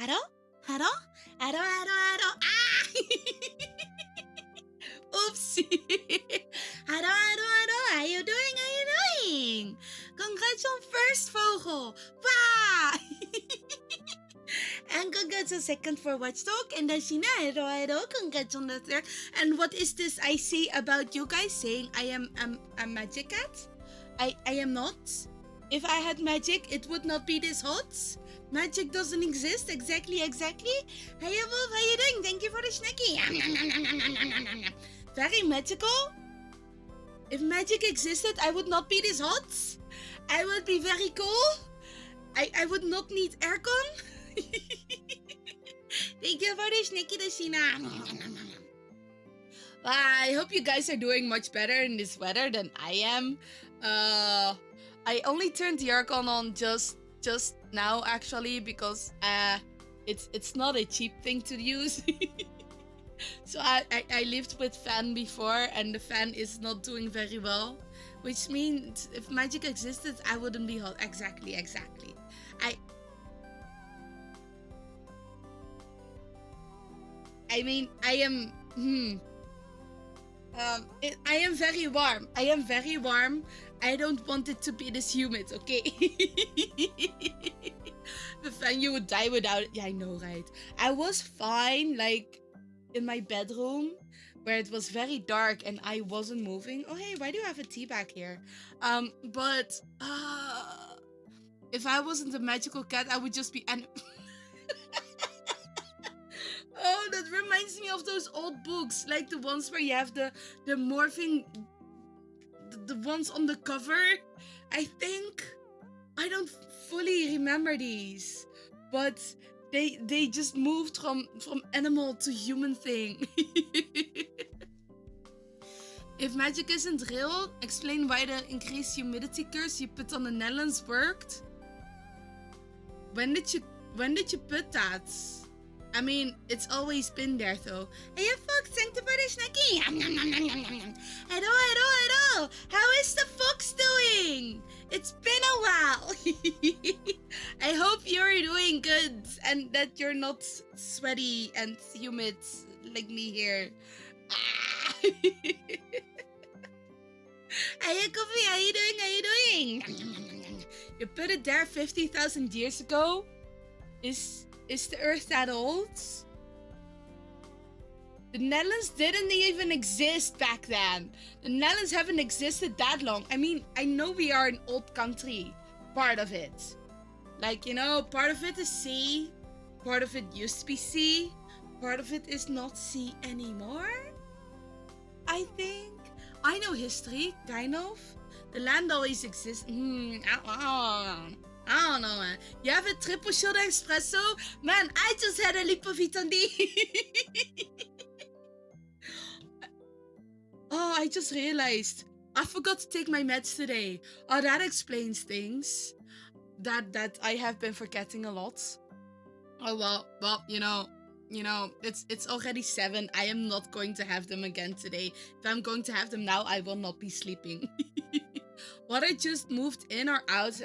Hello? Hello? Hello, hello, hello. Ah! Oopsie. Hello, hello, hello. How you doing? How you doing? Congrats on first, Vogel. Wow! And congrats on second for Watchdog. And then Sheena, hello, hello. Congrats on the third. And what is this I see about you guys saying I am a magic cat? I am not. If I had magic, it would not be this hot. Magic doesn't exist. Exactly. Hey, Wolf, how you doing? Thank you for the snacky. Very magical. If magic existed, I would not be this hot. I would be very cool. I would not need aircon. Thank you for the snacky, Dashina. I hope you guys are doing much better in this weather than I am. I only turned the aircon on just now, actually, because it's not a cheap thing to use. So I lived with fan before, and the fan is not doing very well, which means if magic existed, I wouldn't be hot. Exactly. I mean, I am. I am very warm. I don't want it to be this humid, okay? The fan, you would die without it. Yeah, I know, right? I was fine, like, in my bedroom, where it was very dark and I wasn't moving. Oh, hey, why do you have a tea bag here? But if I wasn't a magical cat, I would just be... Oh, that reminds me of those old books, like the ones where you have the morphing, the ones on the cover. I think I don't fully remember these, but they just moved from animal to human thing. If magic isn't real, explain why the increased humidity curse you put on the Netherlands worked. When did you put that? I mean, it's always been there, though. Hey, Fox, thank you for the snacky. Hello. How is the Fox doing? It's been a while. I hope you're doing good and that you're not sweaty and humid like me here. Hey, Coffee, how you doing? You put it there 50,000 years ago? Is the Earth that old? The Netherlands didn't even exist back then. The Netherlands haven't existed that long. I mean, I know we are an old country. Part of it. Like, you know, part of it is sea. Part of it used to be sea. Part of it is not sea anymore. I think. I know history, kind of. The land always exists. I don't know, man. You have a triple shot espresso? Man, I just had a leap of vitamin D. Oh, I just realized. I forgot to take my meds today. Oh, that explains things. That I have been forgetting a lot. Oh, well, you know, it's already 7. I am not going to have them again today. If I'm going to have them now, I will not be sleeping. Water just moved in or out?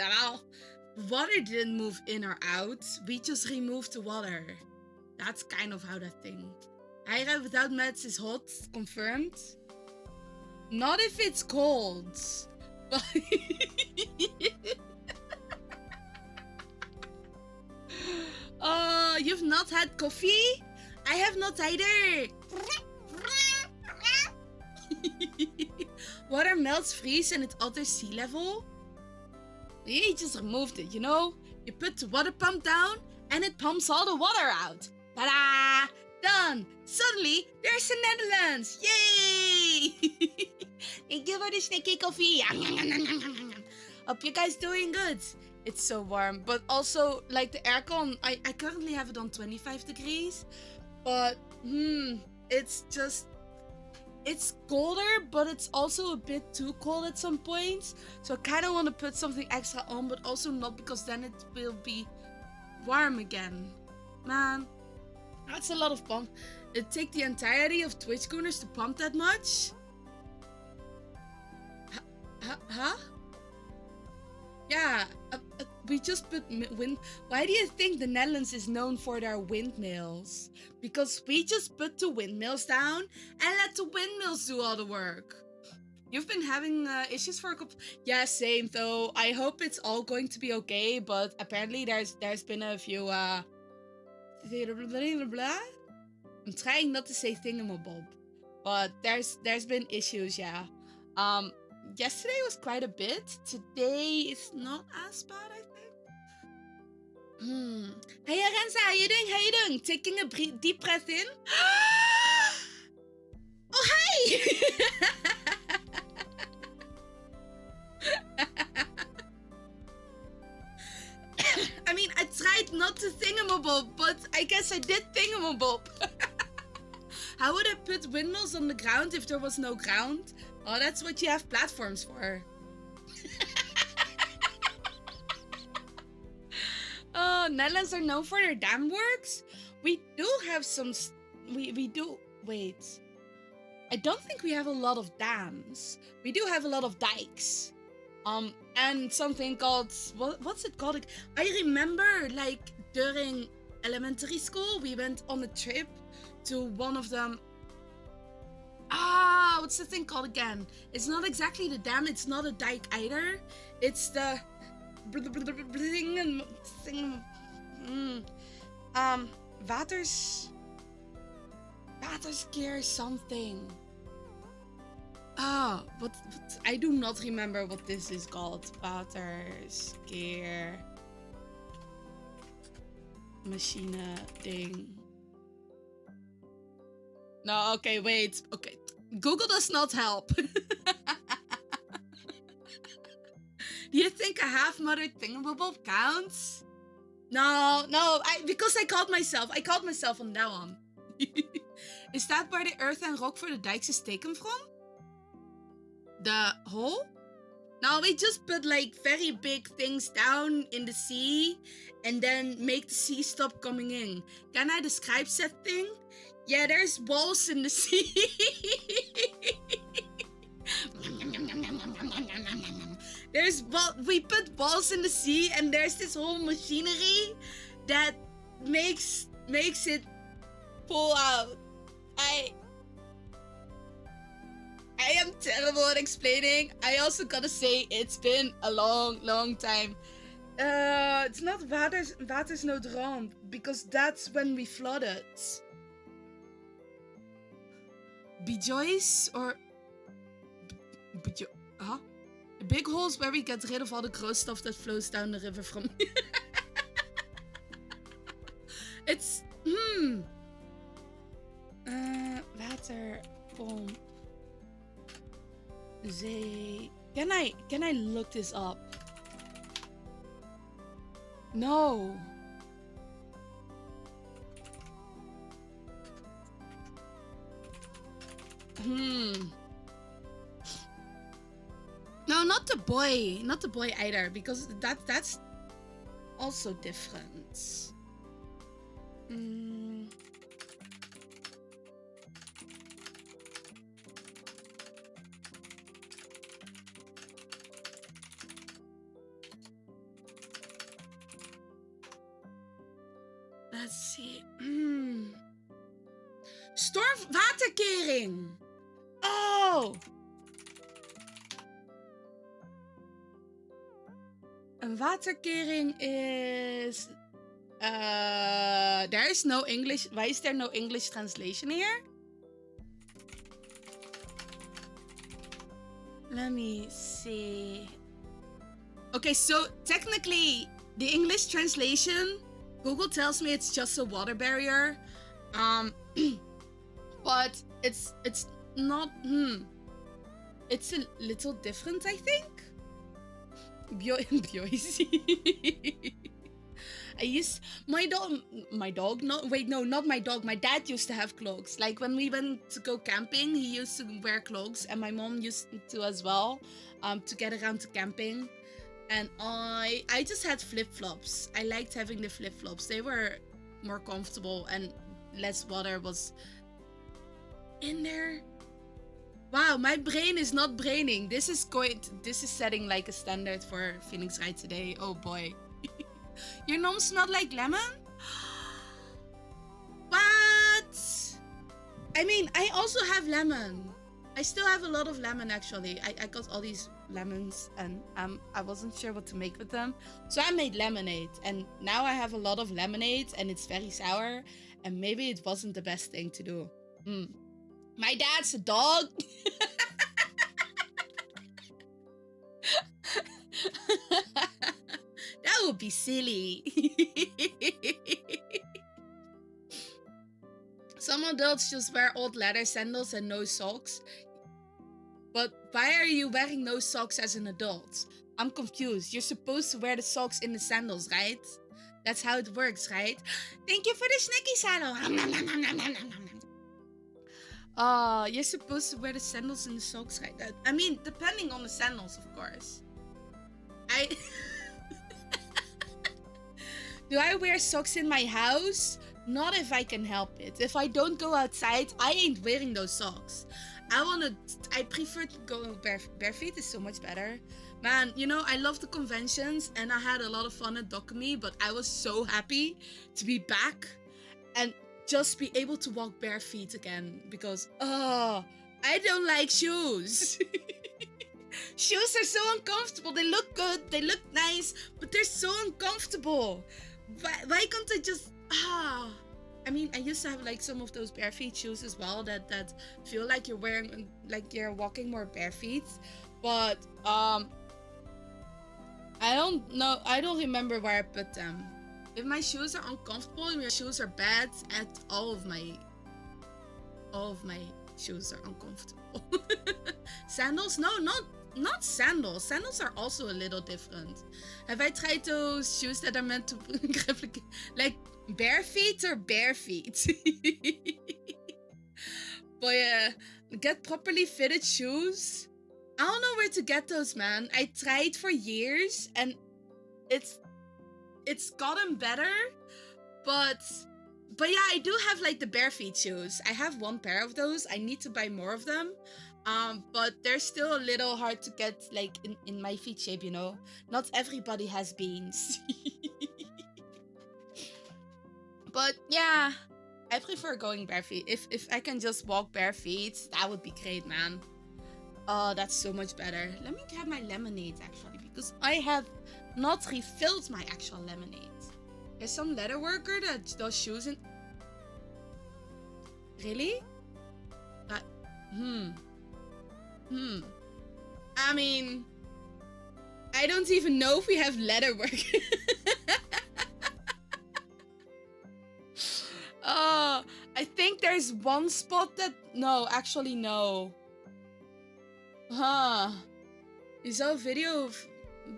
Water didn't move in or out. We just removed the water. That's kind of how that thing. Hyra without meds is hot. Confirmed. Not if it's cold. Oh, you've not had coffee? I have not either. Water melts, freeze, and it alters sea level. You just removed it, you know? You put the water pump down, and it pumps all the water out. Ta-da! Done! Suddenly, there's the Netherlands! Yay! Thank you for the snacky coffee. Hope you guys doing good. It's so warm, but also, like, the aircon, I currently have it on 25 degrees, but, it's just... It's colder, but it's also a bit too cold at some points. So I kind of want to put something extra on, but also not, because then it will be warm again. Man, that's a lot of pump. It takes the entirety of Twitch corners to pump that much? Huh? Yeah. we just put wind. Why do you think the Netherlands is known for their windmills? Because we just put the windmills down and let the windmills do all the work. You've been having issues for a couple. Yeah, same though. I hope it's all going to be okay. But apparently there's been a few. I'm trying not to say thingamabob, but there's been issues. Yeah. Yesterday was quite a bit. Today is not as bad, I think. Hey Arenza, how you doing? How you doing? Taking a deep breath in. Oh hi. I mean, I tried not to thingamabob, but I guess I did thingamabob. How would I put windmills on the ground if there was no ground? Oh, that's what you have platforms for. Oh, Netherlands are known for their dam works. We do have some. We do. Wait. I don't think we have a lot of dams. We do have a lot of dikes. And something called, what's it called? I remember, like, during elementary school, we went on a trip to one of them. What's the thing called again? It's not exactly the dam, it's not a dike either. It's the waterskeer something. But I do not remember what this is called. Waterskeer machine ding. No, okay, wait. Okay, Google does not help. Do you think a half-mothered thingamabob counts? No, because I called myself on that one. Is that where the earth and rock for the dikes is taken from? The hole? No, we just put like very big things down in the sea and then make the sea stop coming in. Can I describe said thing? Yeah, there's walls in the sea. We put balls in the sea and there's this whole machinery that makes it pull out. I am terrible at explaining. I also gotta say it's been a long time. It's not watersnoodramp because that's when we flooded. Bejoys or big holes where we get rid of all the gross stuff that flows down the river from. It's waterpomp. Can I look this up? No. No, not the boy either, because that's also different. Let's see. Stormwaterkering. Oh. Een waterkering is... there is no English... Why is there no English translation here? Let me see. Okay, so technically, the English translation, Google tells me it's just a water barrier. But it's not... It's a little different, I think. My dog, not my dog. My dad used to have clogs. Like when we went to go camping, he used to wear clogs, and my mom used to as well, to get around to camping. And I just had flip-flops. I liked having the flip-flops. They were more comfortable and less water was in there. Wow, my brain is not braining. This is setting like a standard for Phoenix Wright today. Oh boy. Your nom smelled like lemon? What? I mean, I also have lemon. I still have a lot of lemon, actually. I got all these lemons, and I wasn't sure what to make with them. So I made lemonade, and now I have a lot of lemonade, and it's very sour, and maybe it wasn't the best thing to do. My dad's a dog. That would be silly. Some adults just wear old leather sandals and no socks. But why are you wearing no socks as an adult? I'm confused. You're supposed to wear the socks in the sandals, right? That's how it works, right? Thank you for the snacky saddle. You're supposed to wear the sandals and the socks, right? I mean, depending on the sandals, of course. Do I wear socks in my house? Not if I can help it. If I don't go outside, I ain't wearing those socks. I prefer to go bare feet. Is so much better. Man, you know, I love the conventions and I had a lot of fun at Dokumi, but I was so happy to be back and just be able to walk bare feet again because, I don't like shoes. Shoes are so uncomfortable. They look good, they look nice, but they're so uncomfortable. Why can't I just... I mean, I used to have like some of those bare feet shoes as well that feel like you're wearing, like you're walking more bare feet. But I don't know. I don't remember where I put them. If my shoes are uncomfortable, if my shoes are bad, all of my shoes are uncomfortable. Sandals? No, not sandals. Sandals are also a little different. Have I tried those shoes that are meant to replicate, like bare feet or bare feet? But yeah, get properly fitted shoes. I don't know where to get those, man. I tried for years and it's gotten better, but yeah, I do have like the bare feet shoes. I have one pair of those. I need to buy more of them. But they're still a little hard to get like in my feet shape, you know? Not everybody has beans. But yeah, I prefer going bare feet. If I can just walk bare feet, that would be great, man. Oh, that's so much better. Let me grab my lemonade actually, because I have not refilled my actual lemonade. There's some leather worker that does shoes in... Really? I mean, I don't even know if we have leather work. I think there's one spot that... No, actually no. You saw a video of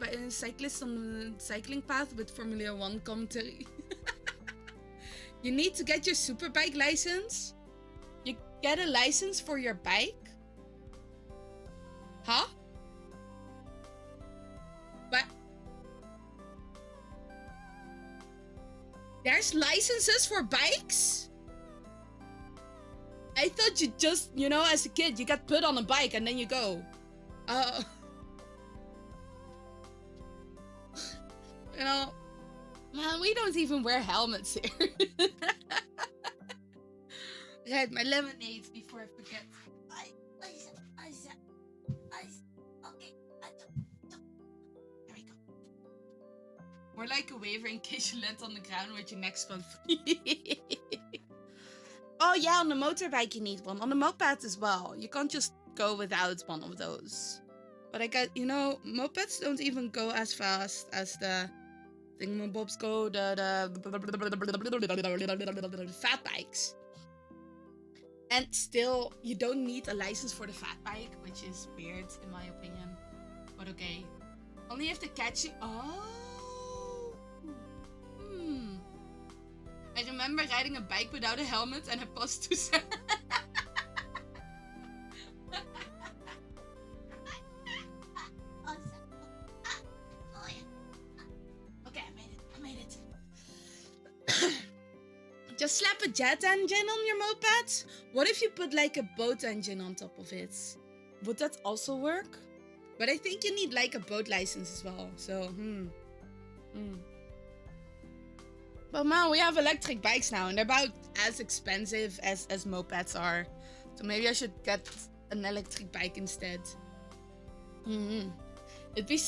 a cyclist on the cycling path with Formula 1 commentary. You need to get your superbike license? You get a license for your bike? Huh? What? There's licenses for bikes? I thought you just, you know, as a kid, you got put on a bike and then you go. You know, man, we don't even wear helmets here. Right, my lemonades before I forget. Okay. There we go. More like a waiver in case you land on the ground with your neck spun free. Oh yeah, on the motorbike you need one. On the moped as well. You can't just go without one of those. But I got, you know, mopeds don't even go as fast as the thingamabobs go, the fat bikes. And still, you don't need a license for the fat bike, which is weird in my opinion. But okay. Only if they catch you. Oh. I remember riding a bike without a helmet and I paused too soon. Okay, I made it. Just slap a jet engine on your moped? What if you put like a boat engine on top of it? Would that also work? But I think you need like a boat license as well, so But man, we have electric bikes now, and they're about as expensive as mopeds are. So maybe I should get an electric bike instead. It'd be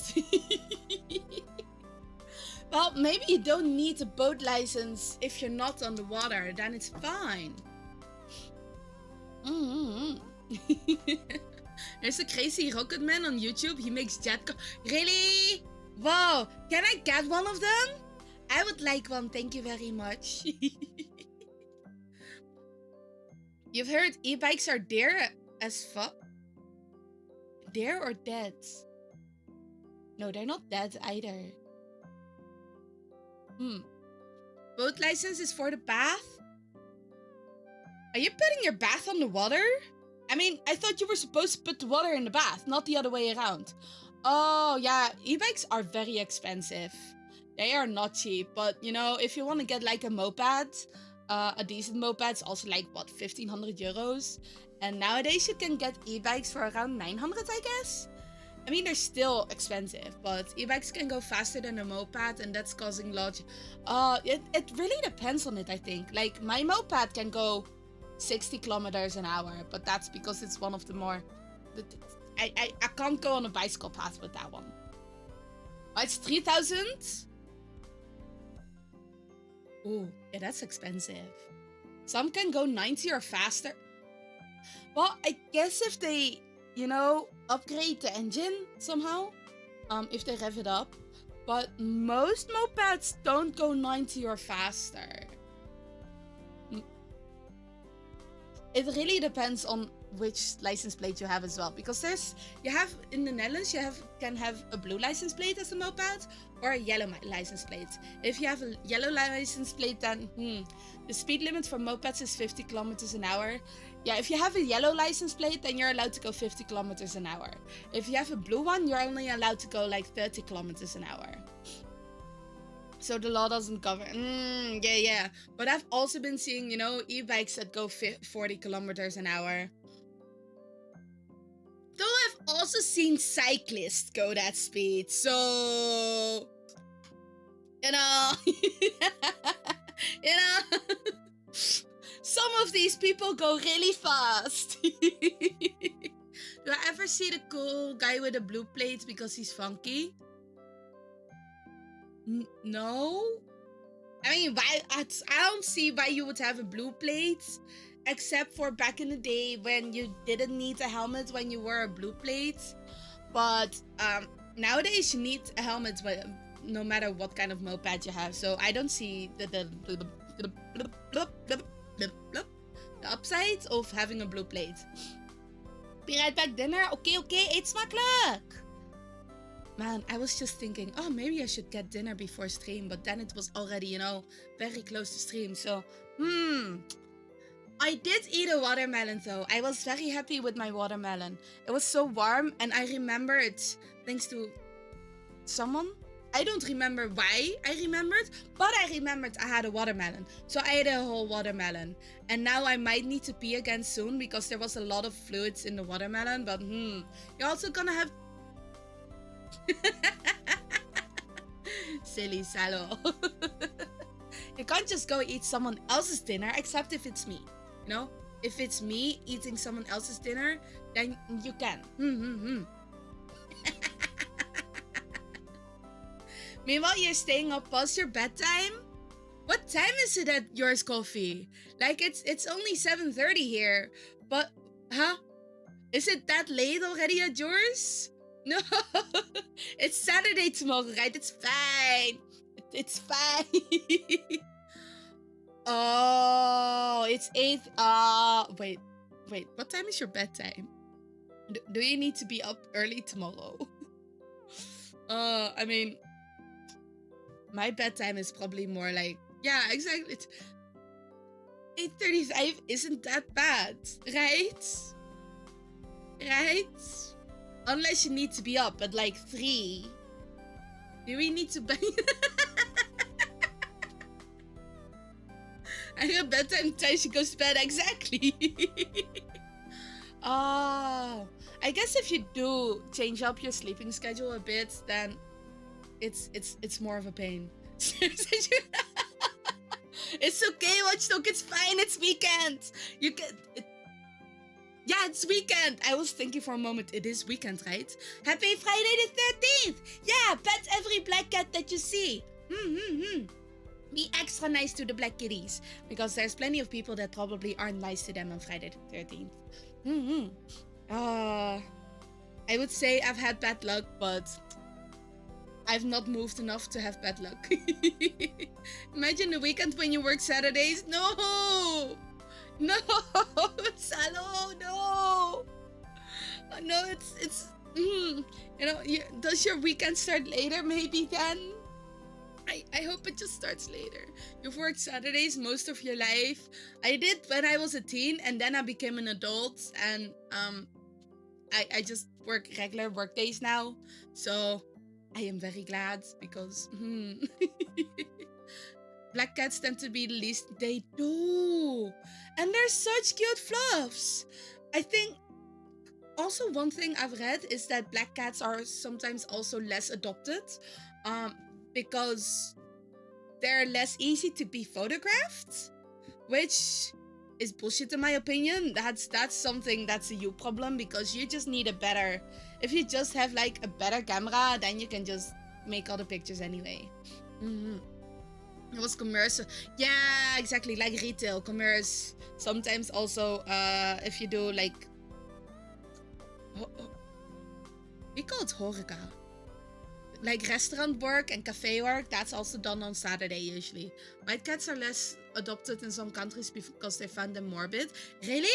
well, maybe you don't need a boat license if you're not on the water. Then it's fine. There's a crazy rocket man on YouTube. He makes jet car. Really? Wow. Can I get one of them? I would like one. Thank you very much. You've heard e-bikes are dear as fuck? Dear or dead? No, they're not dead either. Boat license is for the bath? Are you putting your bath on the water? I mean, I thought you were supposed to put the water in the bath, not the other way around. Oh, yeah, e-bikes are very expensive. They are not cheap, but, you know, if you want to get, like, a moped, a decent moped's also, like, what, 1,500 euros? And nowadays you can get e-bikes for around 900, I guess? I mean, they're still expensive, but e-bikes can go faster than a moped, and that's causing large... It really depends on it, I think. Like, my moped can go 60 kilometers an hour, but that's because it's one of the more... I can't go on a bicycle path with that one. Oh, it's 3,000? Ooh, yeah, that's expensive. Some can go 90 or faster. Well, I guess if they, you know, upgrade the engine somehow, if they rev it up. But most mopeds don't go 90 or faster. It really depends on which license plate you have as well, because in the Netherlands can have a blue license plate as a moped or a yellow license plate. If you have a yellow license plate, then the speed limit for mopeds is 50 kilometers an hour. Yeah, if you have a yellow license plate, then you're allowed to go 50 kilometers an hour. If you have a blue one, you're only allowed to go like 30 kilometers an hour. So the law doesn't cover. Yeah. But I've also been seeing, you know, e-bikes that go 40 kilometers an hour. Though I've also seen cyclists go that speed, so... You know... Some of these people go really fast. Do I ever see the cool guy with a blue plate because he's funky? No? I mean, I don't see why you would have a blue plate. Except for back in the day when you didn't need a helmet when you wore a blue plate. But nowadays you need a helmet no matter what kind of moped you have. So I don't see the upside of having a blue plate. Be right back, dinner. Okay, eet smakelijk. Man, I was just thinking, oh, maybe I should get dinner before stream. But then it was already, you know, very close to stream. So, I did eat a watermelon though. I was very happy with my watermelon. It was so warm, and I remember it thanks to someone. I don't remember why I remembered, but I remembered I had a watermelon. So I ate a whole watermelon. And now I might need to pee again soon because there was a lot of fluids in the watermelon. But you're also gonna have... Silly Salo. You can't just go eat someone else's dinner, except if it's me. You know, if it's me eating someone else's dinner, then you can. Meanwhile, you're staying up past your bedtime? What time is it at yours, Coffee? Like, it's only 7:30 here. But, huh? Is it that late already at yours? No. It's Saturday tomorrow, right? It's fine. It's fine. Oh, it's 8. Wait. What time is your bedtime? Do you need to be up early tomorrow? I mean, my bedtime is probably more like, yeah, exactly. 8:35 isn't that bad, right? Right? Unless you need to be up at like 3. Do we need to bang? And her bedtime time she goes to bed, exactly. Oh, I guess if you do change up your sleeping schedule a bit, then it's more of a pain. It's okay, Watchdog. It's fine. It's weekend. You can. Yeah, it's weekend. I was thinking for a moment, it is weekend, right? Happy Friday the 13th. Yeah, pet every black cat that you see. Be extra nice to the black kitties, because there's plenty of people that probably aren't nice to them on Friday the 13th. I would say I've had bad luck, but I've not moved enough to have bad luck. Imagine the weekend when you work Saturdays. No! No! Salo, no! Oh, no, it's you know, does your weekend start later maybe then? I hope it just starts later. You've worked Saturdays most of your life. I did when I was a teen, and then I became an adult, and I just work regular work days now. So I am very glad, because black cats tend to be the least. They do, and they're such cute fluffs. I think also one thing I've read is that black cats are sometimes also less adopted, because they're less easy to be photographed, which is bullshit in my opinion. That's something that's a you problem, because you just need a better. If you just have like a better camera, then you can just make all the pictures anyway. It was commercial. Yeah, exactly, like retail commerce. Sometimes also if you do like we call it horeca, like restaurant work and cafe work, that's also done on Saturday usually. White cats are less adopted in some countries because they find them morbid. Really?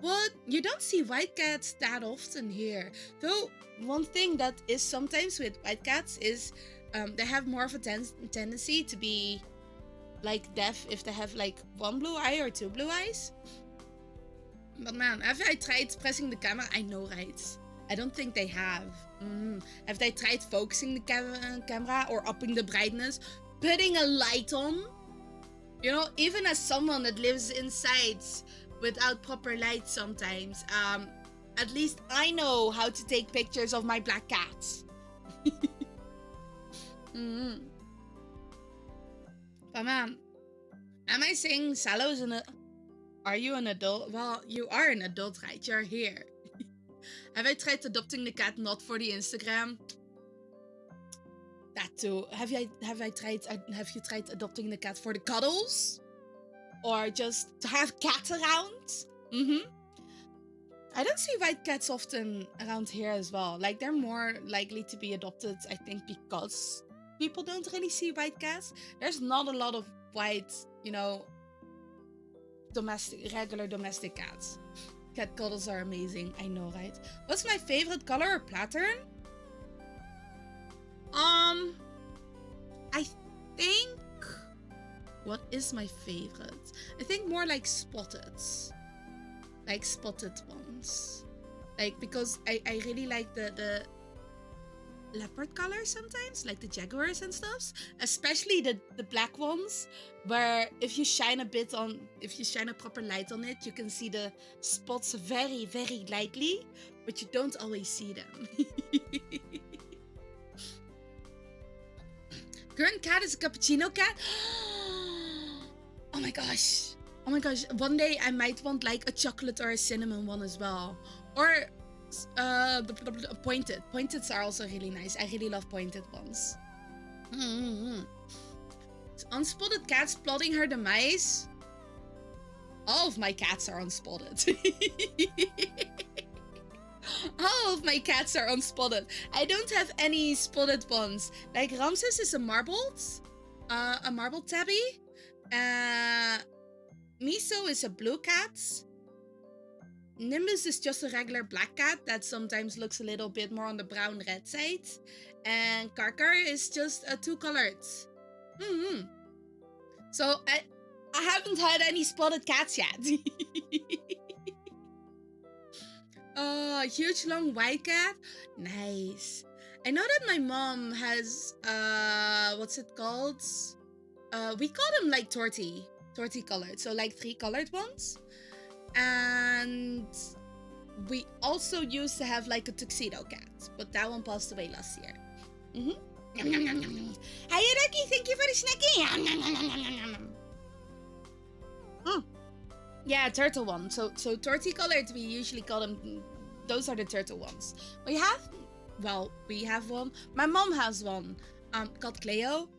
What? You don't see white cats that often here. Though one thing that is sometimes with white cats is they have more of a tendency to be like deaf if they have like one blue eye or two blue eyes. But man, have I tried pressing the camera? I know, right? I don't think they have. Have they tried focusing the camera or upping the brightness? Putting a light on? You know, even as someone that lives inside without proper light sometimes, at least I know how to take pictures of my black cats. But man, am I saying Salo is are you an adult? Well, you are an adult, right? You're here. Have I tried adopting the cat not for the Instagram? That too. Have you tried adopting the cat for the cuddles? Or just to have cats around? I don't see white cats often around here as well. Like, they're more likely to be adopted, I think, because people don't really see white cats. There's not a lot of white, you know, regular domestic cats. Cat cuddles are amazing, I know, right? What's my favorite color or pattern? I think... What is my favorite? I think more like spotted. Like spotted ones. Like, because I really like the leopard color sometimes, like the jaguars and stuff, especially the black ones, where if you shine a proper light on it, you can see the spots very, very lightly, but you don't always see them. Current cat is a cappuccino cat. Oh my gosh. One day I might want like a chocolate or a cinnamon one as well, or pointed. Pointeds are also really nice. I really love pointed ones. Unspotted cats plotting her demise. All of my cats are unspotted. All of my cats are unspotted. I don't have any spotted ones. Like Ramses is a marbled tabby. Miso is a blue cat. Nimbus is just a regular black cat that sometimes looks a little bit more on the brown-red side. And Karkar is just a two-colored. So I haven't had any spotted cats yet. Huge long white cat. Nice. I know that my mom has, what's it called? We call them like torty colored. So like 3 colored ones. And we also used to have like a tuxedo cat, but that one passed away last year. Nom, nom, nom, nom, nom. Hi, Rocky. Thank you for the snacky. Nom, nom, nom, nom, nom, nom. Yeah, turtle one. So torticolored, we usually call them. Those are the turtle ones. We have one. My mom has one. Called Cleo.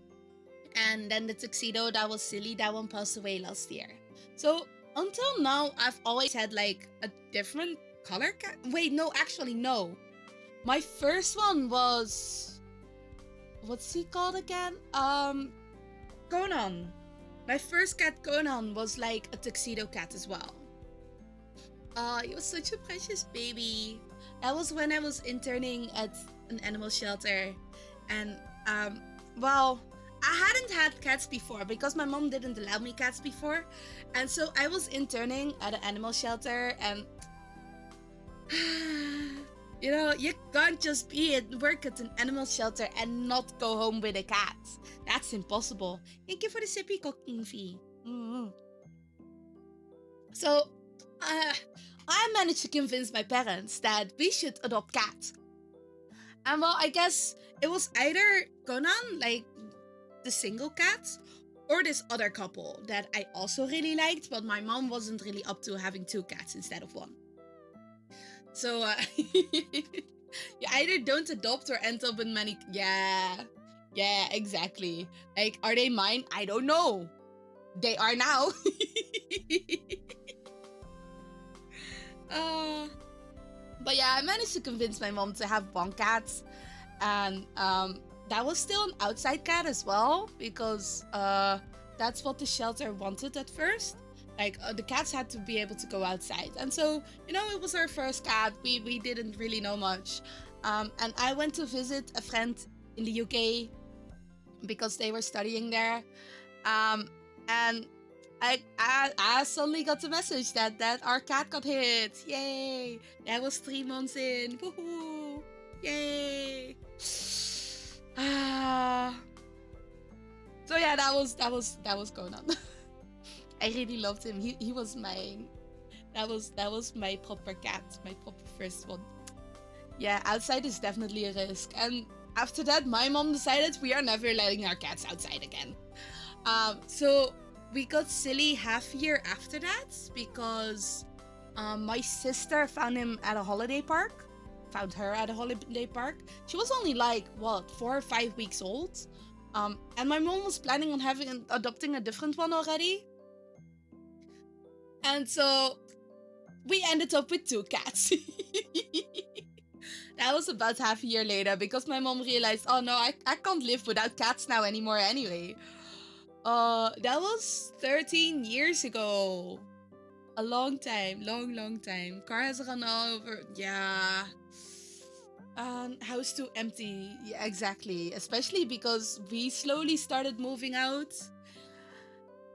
And then the tuxedo, that was silly. That one passed away last year. So until now, I've always had like a different color cat. Wait, no, actually, no. My first one was, what's he called again? Conan. My first cat, Conan, was like a tuxedo cat as well. He was such a precious baby. That was when I was interning at an animal shelter. And, well, I hadn't had cats before because my mom didn't allow me cats before. And so I was interning at an animal shelter and... You know, you can't just work at an animal shelter and not go home with a cat. That's impossible. Thank you for the sippy cooking fee. So, I managed to convince my parents that we should adopt cats. And well, I guess it was either Conan, like the single cat, or this other couple that I also really liked, but my mom wasn't really up to having 2 cats instead of 1. So, you either don't adopt or end up with many... Yeah, exactly. Like, are they mine? I don't know. They are now. But yeah, I managed to convince my mom to have 1 cat. And that was still an outside cat as well, because that's what the shelter wanted at first. Like, the cats had to be able to go outside. And so, you know, it was our first cat. We didn't really know much. And I went to visit a friend in the UK because they were studying there. And I suddenly got the message that our cat got hit. Yay! That was 3 months in. Woohoo! Yay! So yeah, that was going on. I really loved him. He was mine. That was my proper cat, my proper first one. Yeah, outside is definitely a risk. And after that, my mom decided we are never letting our cats outside again. So we got silly half year after that because my sister found him at a holiday park. Found her at a holiday park. She was only like, what, 4 or 5 weeks old. And my mom was planning on adopting a different one already. And so we ended up with 2 cats. That was about half a year later because my mom realized, oh no, I can't live without cats now anymore anyway. That was 13 years ago. A long time, long time. Car has run over. Yeah. House too empty. Yeah, exactly. Especially because we slowly started moving out.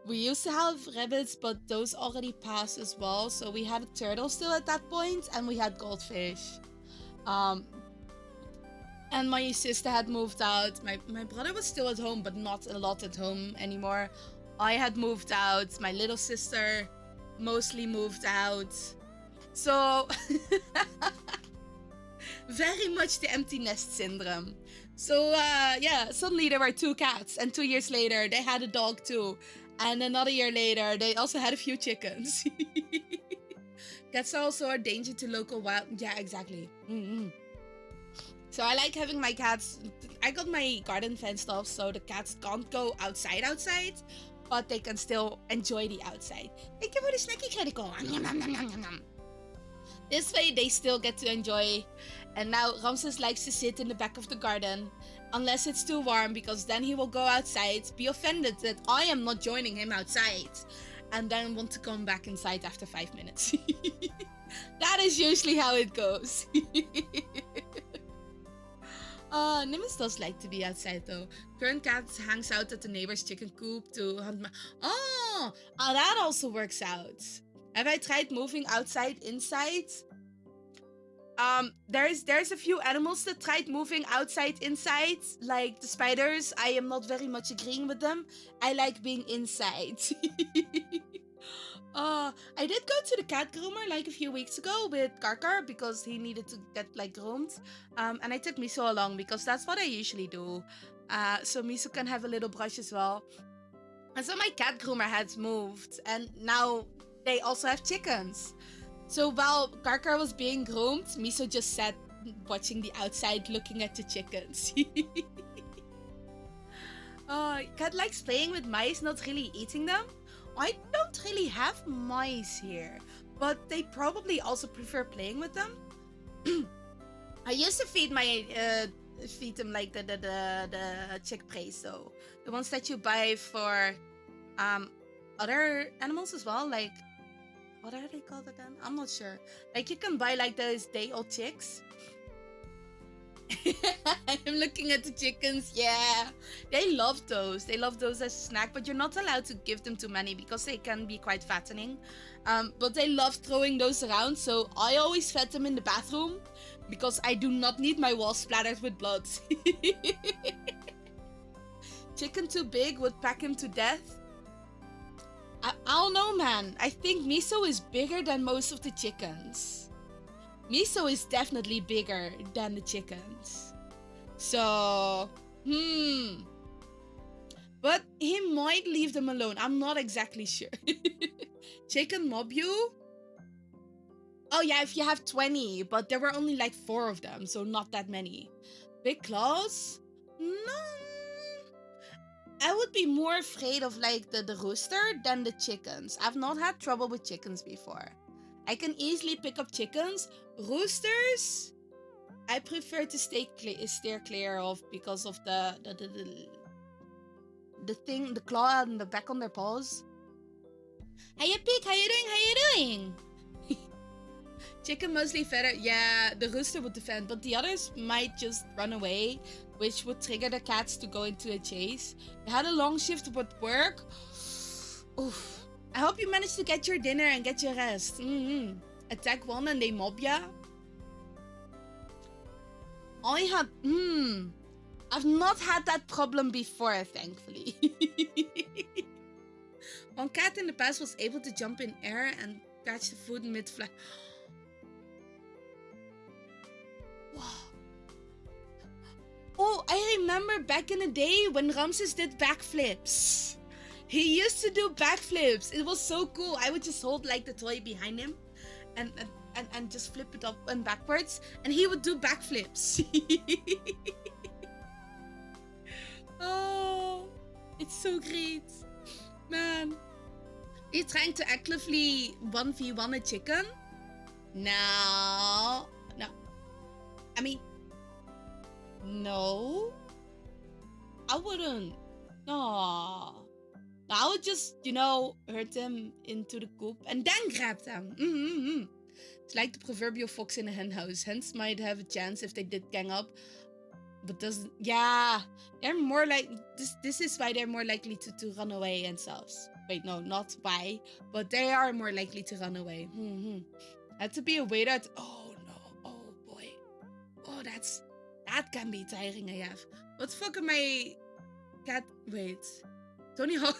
We used to have rabbits, but those already passed as well. So we had a turtle still at that point, and we had goldfish. And my sister had moved out. My brother was still at home, but not a lot at home anymore. I had moved out. My little sister mostly moved out. So, very much the empty nest syndrome. So, yeah, suddenly there were 2 cats. And 2 years later, they had a dog too. And another year later, they also had a few chickens. Cats are also a danger to local wild... Yeah, exactly. So I like having my cats... I got my garden fenced off, so the cats can't go outside, but they can still enjoy the outside. Thank you for the snacky critical. This way, they still get to enjoy. And now, Ramses likes to sit in the back of the garden. Unless it's too warm, because then he will go outside, be offended that I am not joining him outside, and then want to come back inside after 5 minutes. That is usually how it goes. Nimbus does like to be outside though. Current cat hangs out at the neighbor's chicken coop to hunt that also works out. Have I tried moving outside, inside? There's a few animals that tried moving outside, inside, like the spiders. I am not very much agreeing with them. I like being inside. I did go to the cat groomer like a few weeks ago with Karkar because he needed to get like groomed. And I took Miso along because that's what I usually do. So Miso can have a little brush as well. And so my cat groomer has moved, and now they also have chickens. So while Karkar was being groomed, Miso just sat watching the outside, looking at the chickens. Cat likes playing with mice, not really eating them. I don't really have mice here, but they probably also prefer playing with them. I used to feed them like the chick prey, so the ones that you buy for other animals as well, like what are they called again? I'm not sure. Like you can buy like those day-old chicks. I'm looking at the chickens. Yeah, they love those. They love those as a snack, but you're not allowed to give them too many because they can be quite fattening. But they love throwing those around, so I always fed them in the bathroom because I do not need my walls splattered with blood. Chicken too big would pack him to death. I don't know, man. I think Miso is bigger than most of the chickens. Miso is definitely bigger than the chickens. So, But he might leave them alone. I'm not exactly sure. Chicken mob you? Oh yeah, if you have 20, but there were only like 4 of them, so not that many. Big claws? No. I would be more afraid of like the rooster than the chickens. I've not had trouble with chickens before. I can easily pick up chickens. Roosters, I prefer to steer clear of because of the claw on the back on their paws. Hiya pig, how you doing? How you doing? Chicken mostly feather. Yeah, the rooster would defend, but the others might just run away, which would trigger the cats to go into a chase. You had a long shift with work. Oof. I hope you managed to get your dinner and get your rest. Attack one and they mob ya. I've not had that problem before, thankfully. One cat in the past was able to jump in air and catch the food mid-flight. Wow. Oh, I remember back in the day when Ramses did backflips. He used to do backflips. It was so cool. I would just hold like the toy behind him and just flip it up and backwards, and he would do backflips. Oh, it's so great. Man. Are you trying to actively 1v1 a chicken? No. I mean, no. I wouldn't. No. I would just, hurt them into the coop and then grab them. It's like the proverbial fox in a hen house. Hens might have a chance if they did gang up, but doesn't. Yeah, they're more like this is why they're more likely to run away and stuff. Wait, no, not why, but they are more likely to run away. Had to be a way that. Oh no! Oh boy! Oh, that can be tiring AF. What the fuck am I? Cat. Wait. Tony Hawk.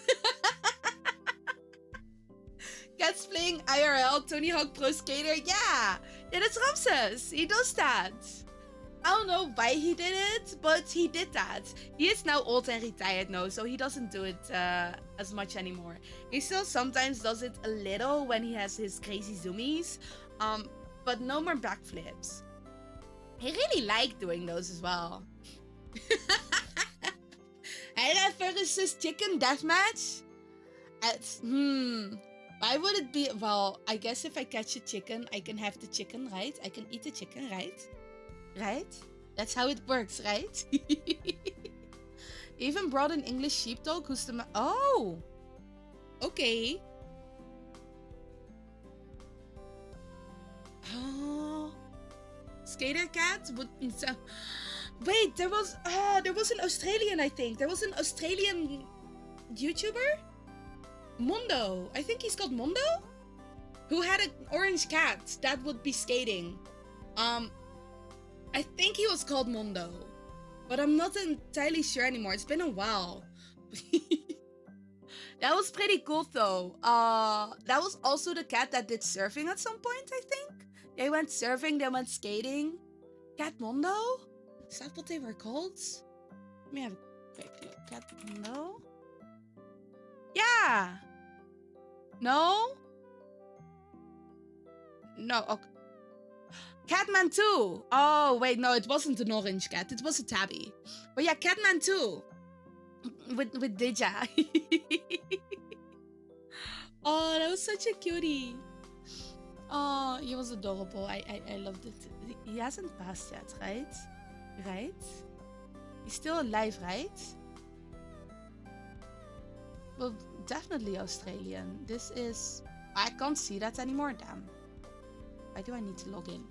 Cat's playing IRL. Tony Hawk Pro Skater. Yeah, that's Ramses. He does that. I don't know why he did it, but he did that. He is now old and retired now, so he doesn't do it as much anymore. He still sometimes does it a little when he has his crazy zoomies, but no more backflips. He really liked doing those as well. Hyra versus chicken deathmatch? Why would it be? Well, I guess if I catch a chicken, I can have the chicken, right? I can eat the chicken, right? Right? That's how it works, right? Even brought an English sheepdog who's the oh! Okay. Oh. Skater cat wouldn't sound... Wait, there was an Australian, I think. There was an Australian YouTuber? Mondo. I think he's called Mondo? Who had an orange cat that would be skating. I think he was called Mondo. But I'm not entirely sure anymore. It's been a while. That was pretty cool though. That was also the cat that did surfing at some point, I think. They went surfing, they went skating. Cat Mondo? Is that what they were called? Let me have a quick look. Cat Mondo? Yeah. No? No, okay. Catman 2. Oh, wait, no, it wasn't an orange cat. It was a tabby. But yeah, Catman 2. With Dija. Oh, that was such a cutie. Oh, he was adorable. I loved it. He hasn't passed yet, right? Right? He's still alive, right? Well, definitely Australian. This is... I can't see that anymore, damn. Why do I need to log in?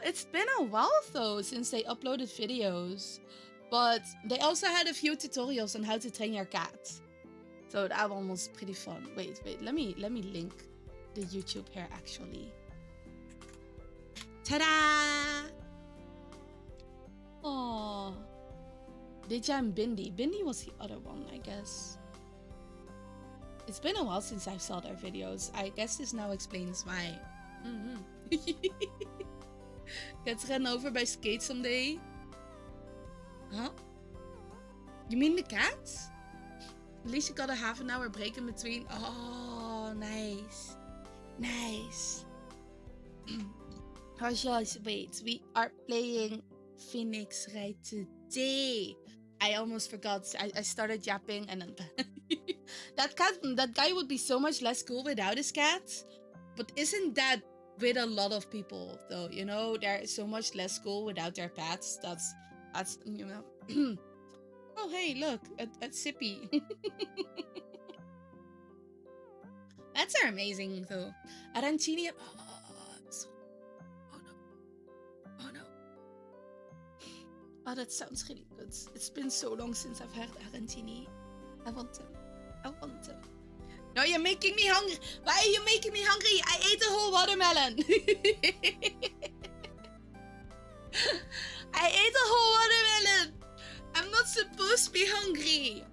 It's been a while though since they uploaded videos. But they also had a few tutorials on how to train your cat. So that one was pretty fun. Wait, let me link the YouTube here actually. Ta-da! Oh, Dija and Bindi. Bindi was the other one, I guess. It's been a while since I saw their videos. I guess this now explains why. Let's run over by skate someday. Huh? You mean the cats? At least you got a half an hour break in between. Oh, nice. Nice. Oh, Josh, wait. We are playing Phoenix Wright today. I almost forgot. I started yapping and then... that guy would be so much less cool without his cats. But isn't that with a lot of people, though? You know, they're so much less cool without their pets. That's you know... Oh, hey, look, at Sippy. Pets are amazing, though. Arancini... Oh, no. Oh, no. Oh, that sounds really good. It's been so long since I've had Arancini. I want them. I want them. No, you're making me hungry. Why are you making me hungry? I ate a whole watermelon. I ate a whole watermelon. I'm not supposed to be hungry.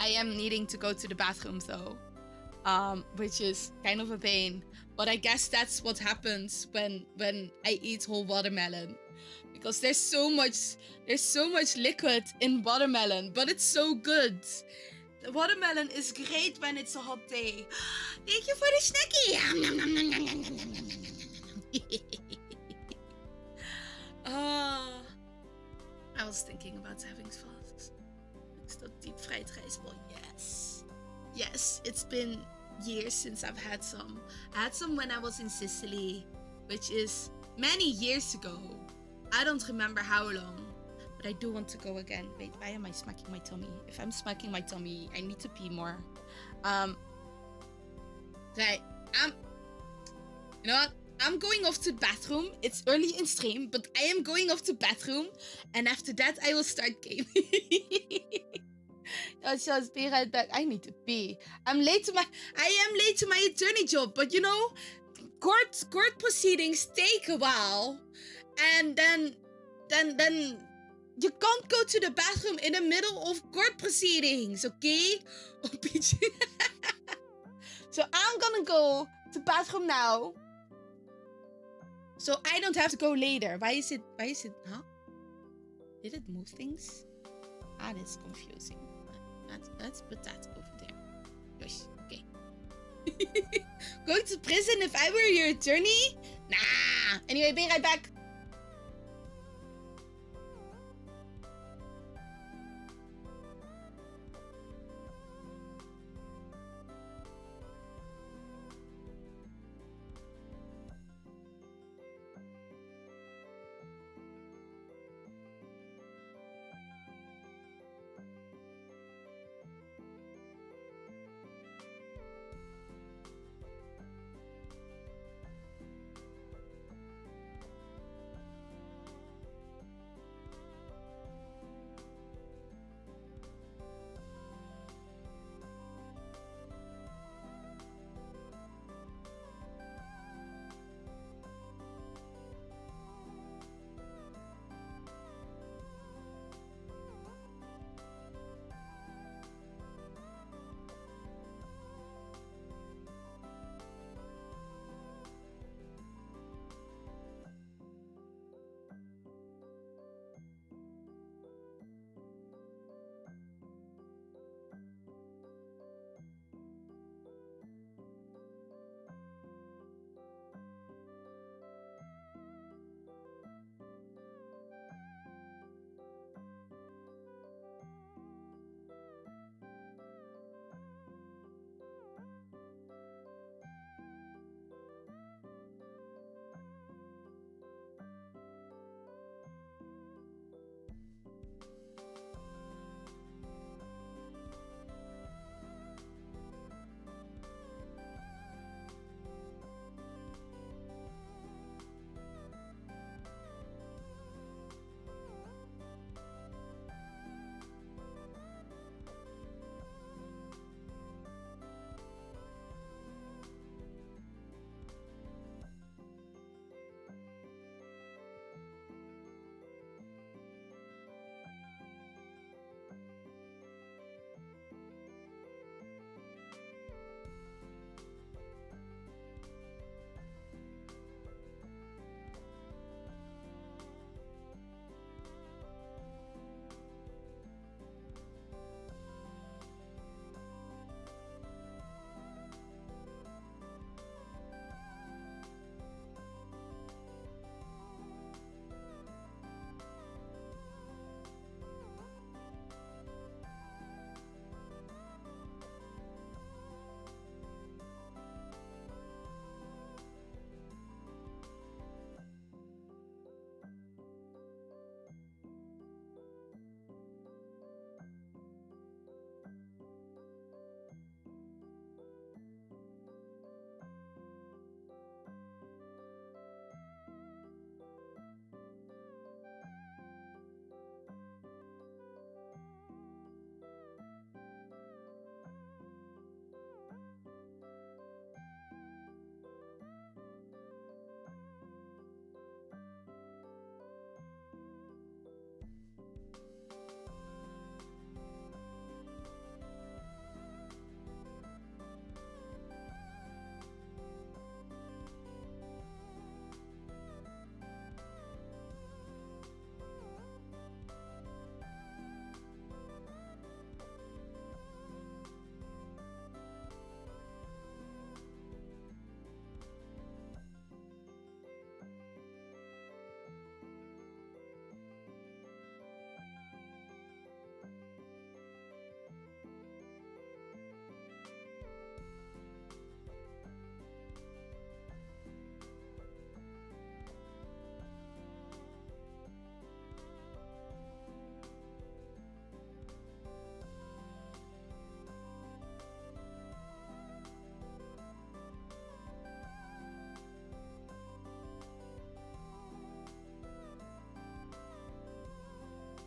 I am needing to go to the bathroom though. Which is kind of a pain. But I guess that's what happens when I eat whole watermelon. Because there's so much liquid in watermelon, but it's so good. The watermelon is great when it's a hot day. Thank you for the snacky. I was thinking about having fast. It's the deep fried rice ball. Yes. Yes, it's been years since I've had some. I had some when I was in Sicily, which is many years ago. I don't remember how long, but I do want to go again. Wait, why am I smacking my tummy? If I'm smacking my tummy, I need to pee more. Right, you know what? I'm going off to the bathroom. It's early in stream, but I am going off to the bathroom. And after that, I will start gaming. I'll just be right back. I need to pee. I am late to my attorney job, but you know, court proceedings take a while. And then you can't go to the bathroom in the middle of court proceedings, okay? Oh, PG. So I'm gonna go to the bathroom now. So I don't have to go later. Why is it, huh? Did it move things? Ah, that's confusing. Let's put that over there. Yes, okay. Going to prison if I were your attorney? Nah. Anyway, be right back.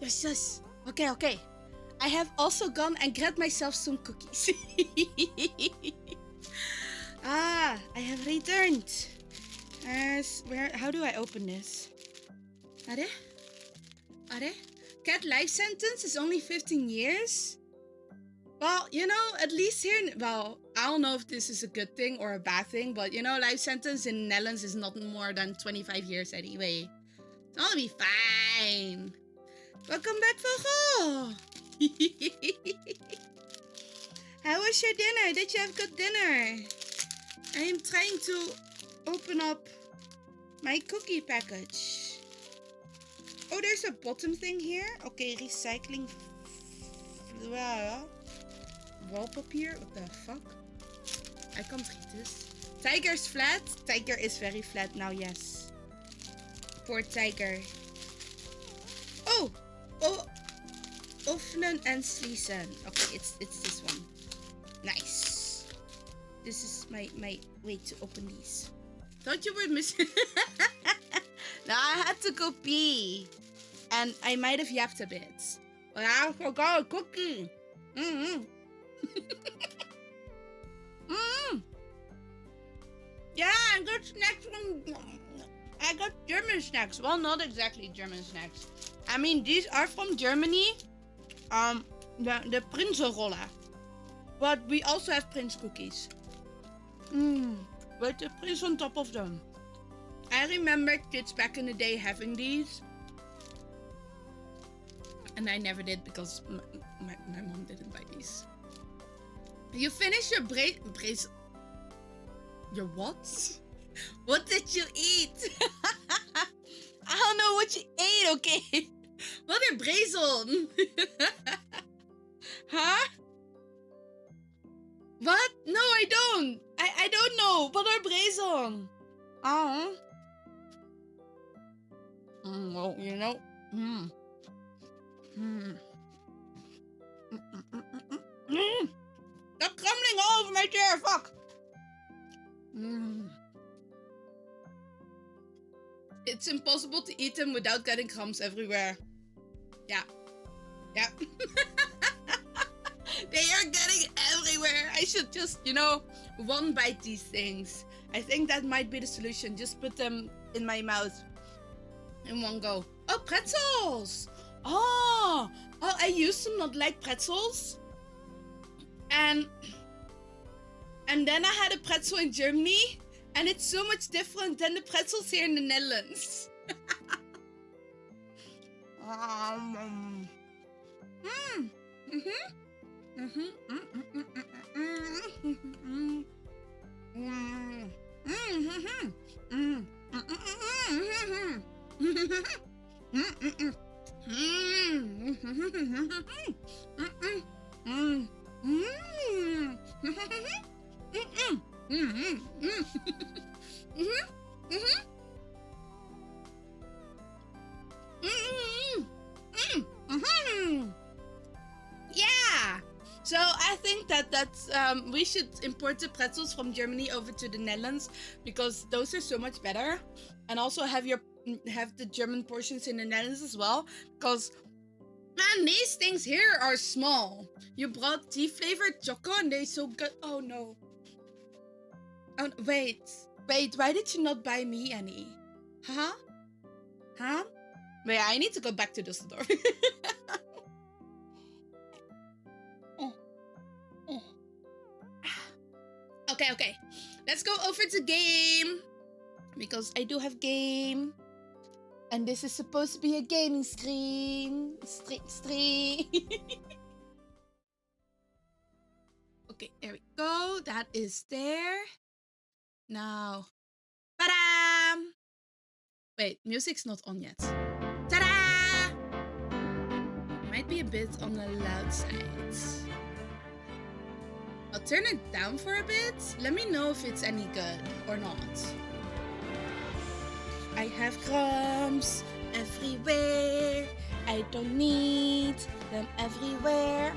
Yes, yes. Okay, okay. I have also gone and grabbed myself some cookies. I have returned. How do I open this? Are? Cat life sentence is only 15 years? Well, you know, at least here, well, I don't know if this is a good thing or a bad thing, but you know, life sentence in the Netherlands is not more than 25 years anyway. I'll be fine. Welcome back, Vogel. How was your dinner? Did you have good dinner? I am trying to open up my cookie package. Oh, there's a bottom thing here. Okay, recycling wallpaper. What the fuck? I can't read this. Tiger's flat. Tiger is very flat now, yes. Poor tiger. Oh! Offenen and Sliessen. Okay, it's this one. Nice. This is my way to open these. Thought you were missing. No, I had to go pee. And I might have yapped a bit. But I forgot a cookie. Yeah, I got snacks I got German snacks. Well, not exactly German snacks. I mean, these are from Germany. The Prinsenroller. But we also have Prince cookies. With the Prince on top of them. I remember kids back in the day having these. And I never did because my mom didn't buy these. You finished your brace. Your what? What did you eat? I don't know what you ate, okay? Wat een brazen? Huh? What? No, I don't. I don't know. Wat are brazen? Oh. Well, you know. Stop crumbling all over my chair, fuck. It's impossible to eat them without getting crumbs everywhere. Yeah. Yeah. They are getting everywhere. I should just, you know, one bite these things. I think that might be the solution. Just put them in my mouth in one go. Oh, pretzels. Oh, I used to not like pretzels. And then I had a pretzel in Germany. And it's so much different than the pretzels here in the Netherlands. Yeah. So I think that's we should import the pretzels from Germany over to the Netherlands because those are so much better, and also have the German portions in the Netherlands as well because man, these things here are small. You brought tea flavored choco and they're so good. Oh no. Oh wait, why did you not buy me any? Huh? Wait, I need to go back to Düsseldorf. Okay. Let's go over to game. Because I do have game. And this is supposed to be a gaming stream. Stream. Okay, there we go. That is there. Now. Ta-da! Wait, music's not on yet. Ta-da! Might be a bit on the loud side. I'll turn it down for a bit. Let me know if it's any good or not. I have crumbs everywhere. I don't need them everywhere.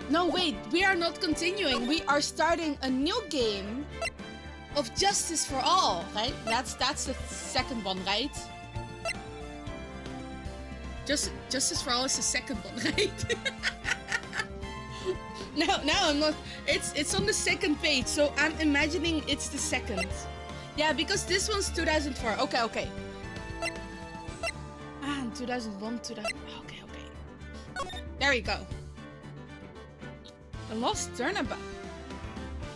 No, wait, we are not continuing. We are starting a new game of Justice for All, right? That's the second one, right? Justice for All is the second one, right? No, I'm not. It's on the second page, so I'm imagining it's the second. Yeah, because this one's 2004. Okay. 2001, 2000. Okay. There we go. The Lost Turnabout.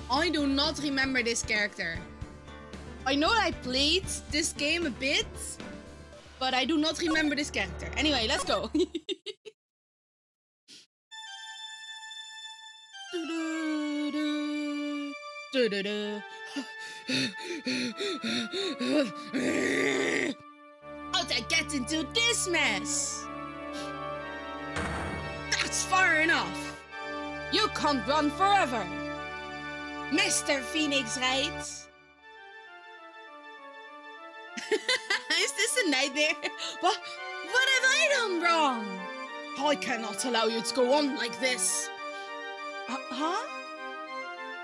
I do not remember this character. I know I played this game a bit, but I do not remember this character. Anyway, let's go. How'd I get into this mess? That's far enough. You can't run forever. Mr. Phoenix Wright. Is this a nightmare? What have I done wrong? I cannot allow you to go on like this. Huh?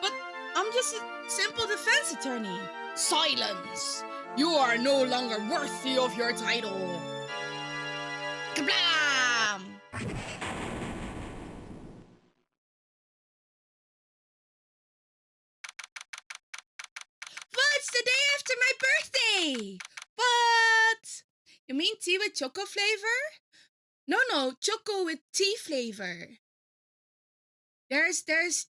But I'm just a simple defense attorney. Silence! You are no longer worthy of your title. Kablam! But it's the day after my birthday! But you mean tea with choco flavor? No, choco with tea flavor. There's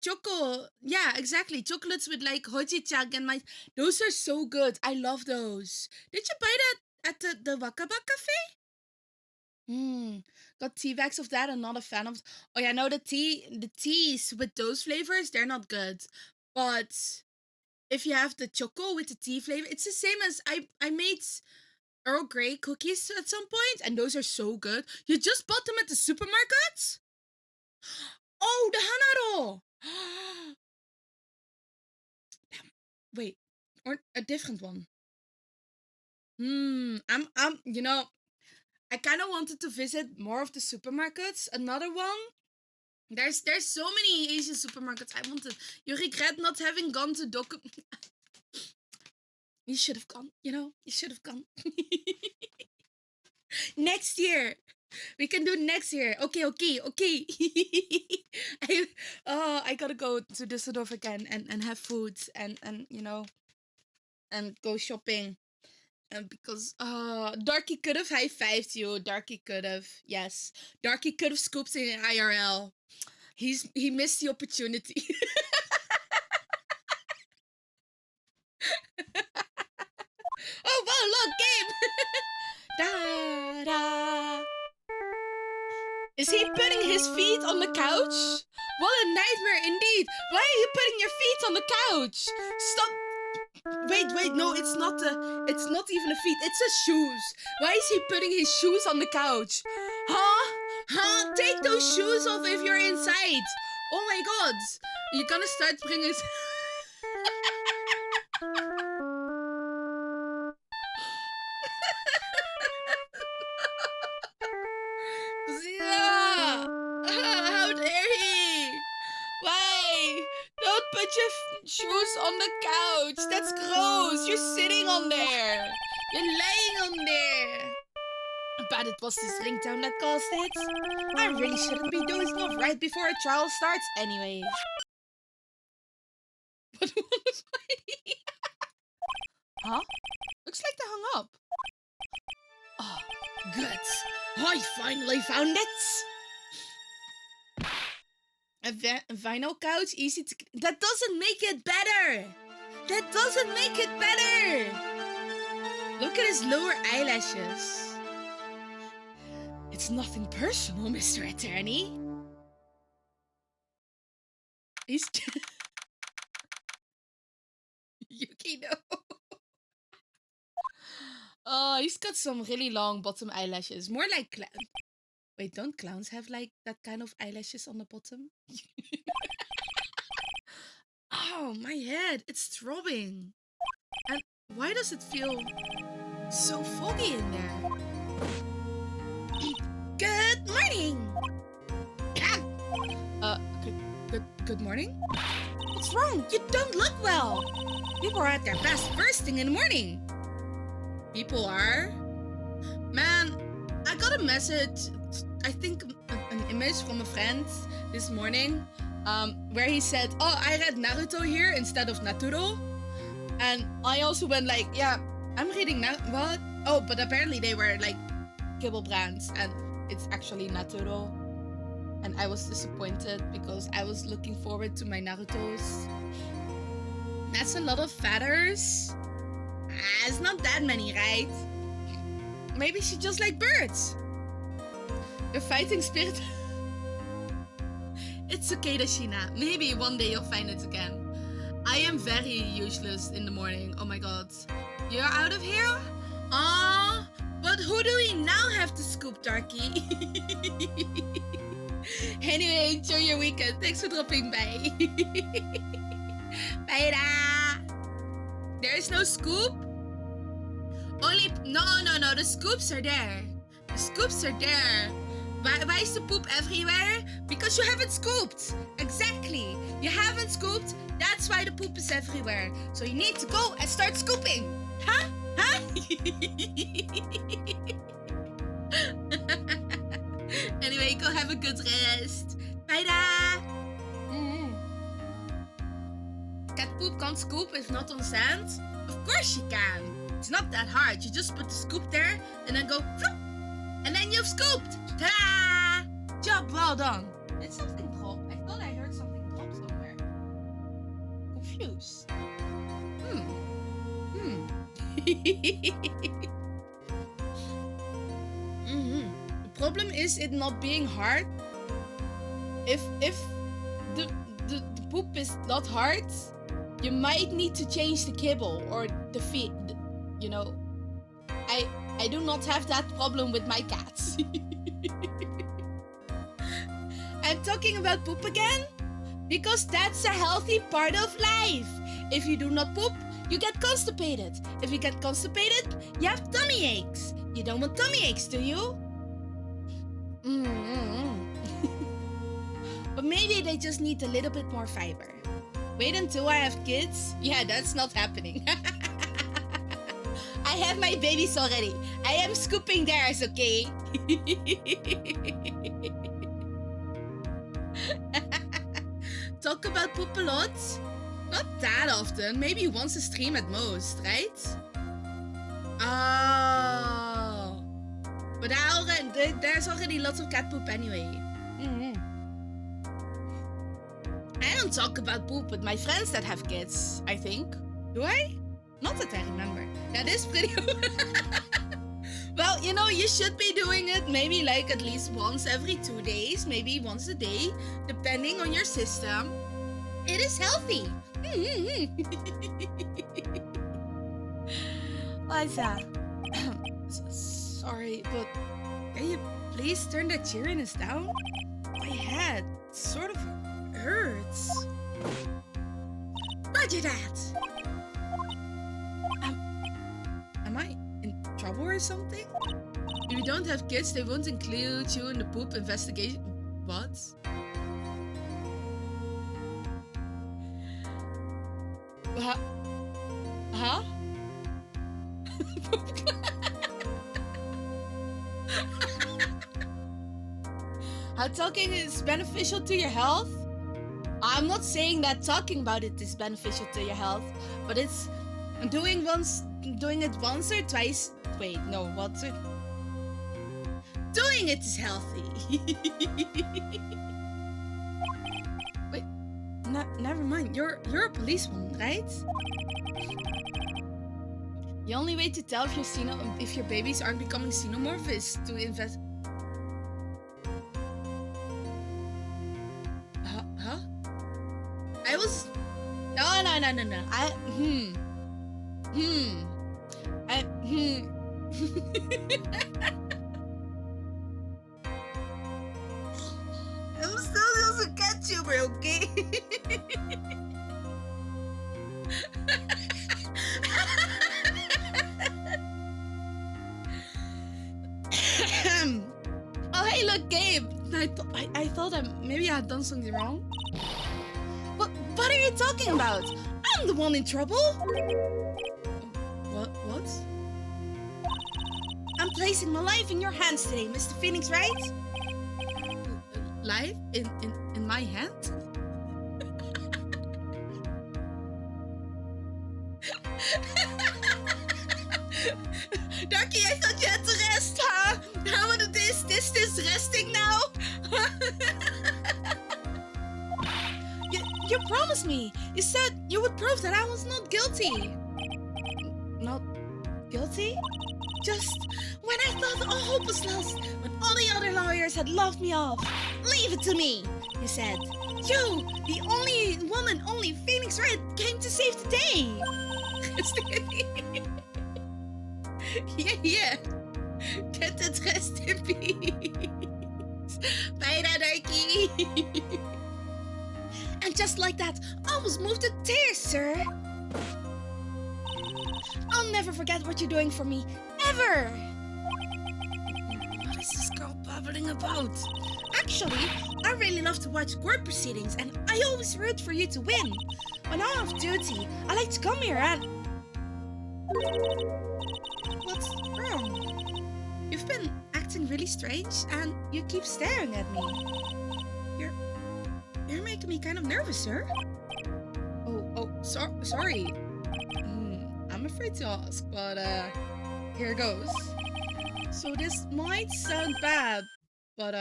choco. Yeah, exactly. Chocolates with like hojichang and those are so good. I love those. Did you buy that at the Wakaba Cafe? Got tea bags of that. I'm not a fan of. Oh yeah, no, the teas with those flavors, they're not good. But if you have the choco with the tea flavor, it's the same as I made Earl Grey cookies at some point, and those are so good. You just bought them at the supermarket? Oh, the Hanaro! Damn. Wait, or a different one. I'm I kind of wanted to visit more of the supermarkets. Another one. There's so many Asian supermarkets I wanted. You regret not having gone to Doku. You should have gone, you should have gone. Next year. We can do next year. Okay. I gotta go to Düsseldorf again and have food and and go shopping. And because Darky could have high-fived you. Darky could have, yes. Darky could have scooped in IRL. He missed the opportunity. Oh wow, look, game. Da. Is he putting his feet on the couch? What a nightmare indeed. Why are you putting your feet on the couch? Stop. Wait, no, it's not even a feet, it's his shoes. Why is he putting his shoes on the couch? Huh? Take those shoes off if you're inside. Oh my god. You're gonna start bringing... How dare he? Why? Don't put your shoes on the couch. That's gross. You're sitting on there. You're laying on there. But it was this ringtone that caused it. I really shouldn't be dozing off right before a trial starts anyway. But what was I... Huh? Looks like they hung up. Oh, good. I finally found it. A vinyl couch, easy to... That doesn't make it better! That doesn't make it better! Look at his lower eyelashes. It's nothing personal, Mr. Attorney. He's... Yuki, no. Oh, he's got some really long bottom eyelashes. More like... Wait, don't clowns have like that kind of eyelashes on the bottom? Oh, my head. It's throbbing. And why does it feel so foggy in there? Good morning! Good morning? What's wrong? You don't look well. People are at their best first thing in the morning. People are? Man, I gotta a message, I think an image from a friend this morning, where he said, "Oh, I read Naruto here instead of Naturo," and I also went like, "Yeah, I'm reading what? Oh, but apparently they were like kibble brands, and it's actually Naturo." And I was disappointed because I was looking forward to my Narutos. That's a lot of feathers. It's not that many, right? Maybe she just like birds. The fighting spirit. It's okay, Dashina. Maybe one day you'll find it again. I am very useless in the morning. Oh my god. You're out of here? Ah, but who do we now have to scoop, Darky? Anyway, enjoy your weekend. Thanks for dropping by. Bye. There is no scoop? Only... No. The scoops are there. The scoops are there. Why is the poop everywhere? Because you haven't scooped. Exactly. You haven't scooped. That's why the poop is everywhere. So you need to go and start scooping. Huh? Anyway, go have a good rest. Bye. Cat poop can't scoop if not on sand? Of course you can. It's not that hard. You just put the scoop there and then go floop, and then you've scooped. Ta-da! Job well done. Did something drop? I thought I heard something drop somewhere. Confused. The problem is it not being hard. If the poop is not hard, you might need to change the kibble or the feed. You know, I do not have that problem with my cats. I'm talking about poop again because that's a healthy part of life. If you do not poop, you get constipated. If you get constipated, you have tummy aches. You don't want tummy aches, do you? But maybe they just need a little bit more fiber. Wait until I have kids? Yeah, that's not happening. I have my babies already. I am scooping theirs, okay? Talk about poop a lot? Not that often. Maybe once a stream at most, right? Oh. But there's already lots of cat poop anyway. I don't talk about poop with my friends that have kids, I think. Do I? Not that I remember. That is pretty... Well, you know, you should be doing it maybe like at least once every 2 days, maybe once a day, depending on your system. It is healthy. Liza. Sorry, but can you please turn that cheeriness down? My head sort of hurts. Roger that. Am I in trouble or something? If you don't have kids, they won't include you in the poop investigation. What? Huh? How talking is beneficial to your health? I'm not saying that talking about it is beneficial to your health, but it's doing it once or twice. Wait, no, once or... Doing it is healthy. Wait, never mind. You're a policewoman, right? The only way to tell if your babies aren't becoming xenomorph is to invest. Huh? I was... No. I'm still just a cat tuber, okay? Oh, hey, look, Gabe. I thought maybe I had done something wrong. What are you talking about? I'm the one in trouble. What? I'm placing my life in your hands today, Mr. Phoenix Wright. Life in my hand? Darky, I thought you had to rest, huh? How would it is? This resting now? You promised me. You said you would prove that I was not guilty. Not guilty? Just when I thought all hope was lost, when all the other lawyers had laughed me off. Leave it to me, you said. You, the only one and only Phoenix Wright, came to save the day. Yeah. Get it rest in peace. Bye, Darky. And just like that, I was moved to tears, sir. I'll never forget what you're doing for me. Ever! What is this girl babbling about? Actually, I really love to watch court proceedings, and I always root for you to win. When I'm off duty, I like to come here and... What's wrong? You've been acting really strange, and you keep staring at me. You're making me kind of nervous, sir. Sorry. I'm afraid to ask, but here goes. So this might sound bad, but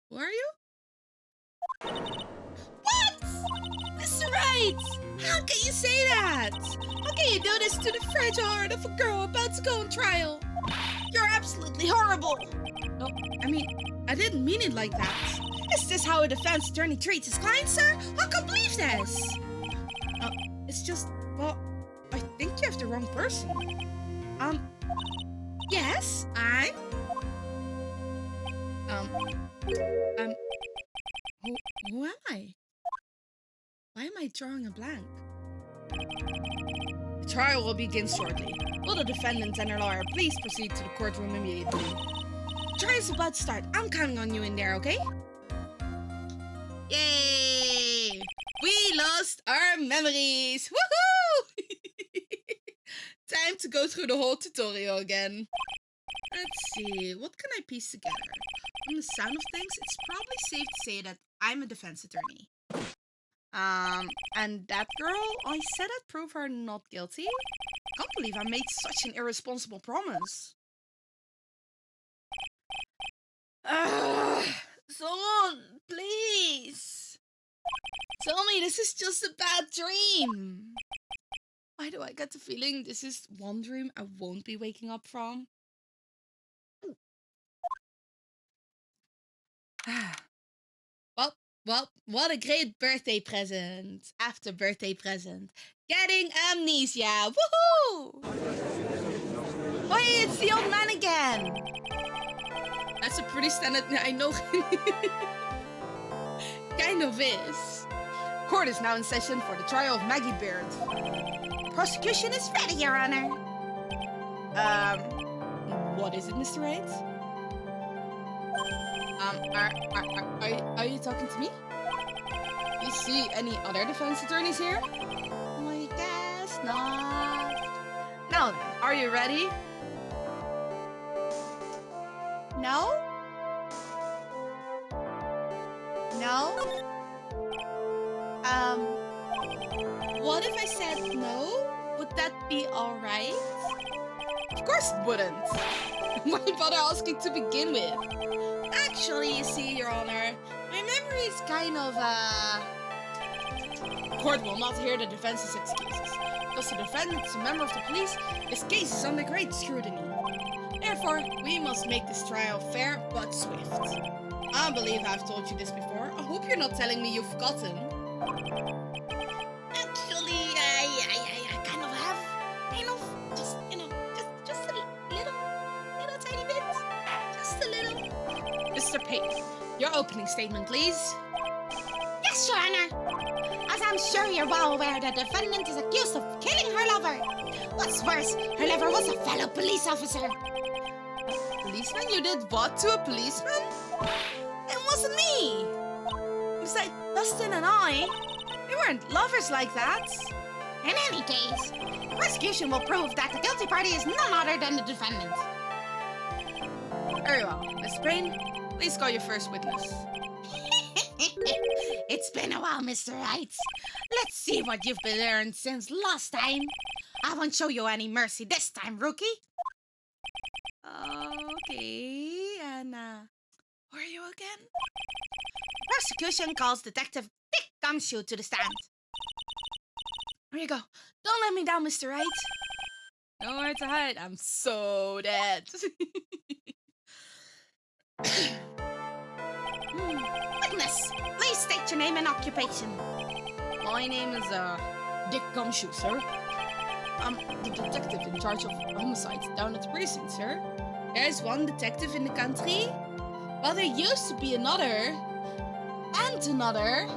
who are you? What? Mr. Wright! How can you say that? How can you do this to the fragile heart of a girl about to go on trial? You're absolutely horrible. No, I didn't mean it like that. Is this how a defense attorney treats his client, sir? I can't believe this. It's just, well, I think you have the wrong person. Yes, who am I? Why am I drawing a blank? The trial will begin shortly. Will the defendant and her lawyer please proceed to the courtroom immediately? The trial's about to start. I'm counting on you in there, okay? Yay! We lost our memories! Woohoo! Time to go through the whole tutorial again. Let's see, what can I piece together? From the sound of things, it's probably safe to say that I'm a defense attorney. And that girl, I said I'd prove her not guilty. Can't believe I made such an irresponsible promise. Someone, please. Tell me this is just a bad dream. Why do I get the feeling this is one dream I won't be waking up from? Well, what a great birthday present. After birthday present. Getting amnesia. Woohoo! Wait, it's the old man again. That's a pretty standard. I know. Kind of is. Court is now in session for the trial of Maggie Beard. Prosecution is ready, Your Honor. What is it, Mr. Wright? Are you talking to me? Do you see any other defense attorneys here? I guess not. Now then, are you ready? No? No? What if I said no? Would that be alright? Of course it wouldn't. Why bother asking to begin with? Actually, you see, Your Honor, my memory is kind of, Court will not hear the defense's excuses. Because the defendant is a member of the police, his case is under great scrutiny. Therefore, we must make this trial fair but swift. I believe I've told you this before. I hope you're not telling me you've forgotten. Actually, I kind of have. Just a little tiny bit. Just a little. Mr. Pate, your opening statement, please. Yes, Your Honor. As I'm sure you're well aware, the defendant is accused of killing her lover. What's worse, her lover was a fellow police officer. A policeman? You did what to a policeman? It wasn't me. Besides, Dustin and I, we weren't lovers like that. In any case, the prosecution will prove that the guilty party is none other than the defendant. Very well. Miss Payne, please call your first witness. It's been a while, Mr. Wright. Let's see what you've been learned since last time. I won't show you any mercy this time, rookie. Okay, and who are you again? Prosecution calls Detective Dick Gumshoe to the stand. Here you go. Don't let me down, Mr. Wright. Nowhere to hide. I'm so dead. Witness, please state your name and occupation. My name is Dick Gumshoe, sir. I'm the detective in charge of homicides down at the precinct, sir. There's one detective in the country. Well, there used to be another and another,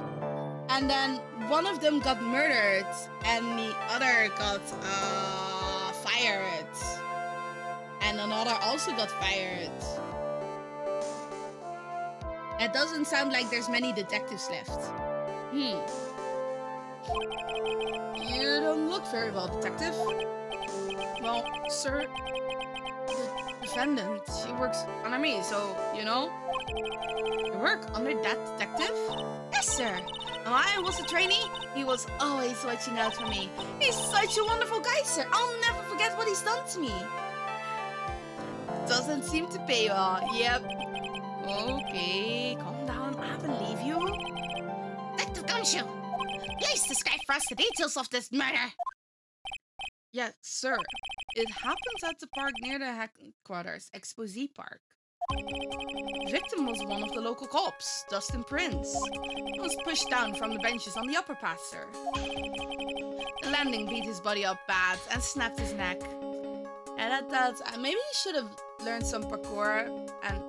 and then one of them got murdered and the other got fired, and another also got fired. It doesn't sound like there's many detectives left. You don't look very well, detective. Well, sir, the defendant, she works under me, so, you know. You work under that detective? Yes, sir. When I was a trainee, he was always watching out for me. He's such a wonderful guy, sir. I'll never forget what he's done to me. Doesn't seem to pay well. Yep. Okay, calm down. I believe you. Detective Gumshoe, please describe for us the details of this murder. Yes, sir. It happens at the park near the headquarters, Exposé Park. The victim was one of the local cops, Dustin Prince. He was pushed down from the benches on the upper path, sir. The landing beat his body up bad and snapped his neck. And at that, maybe he should have learned some parkour, and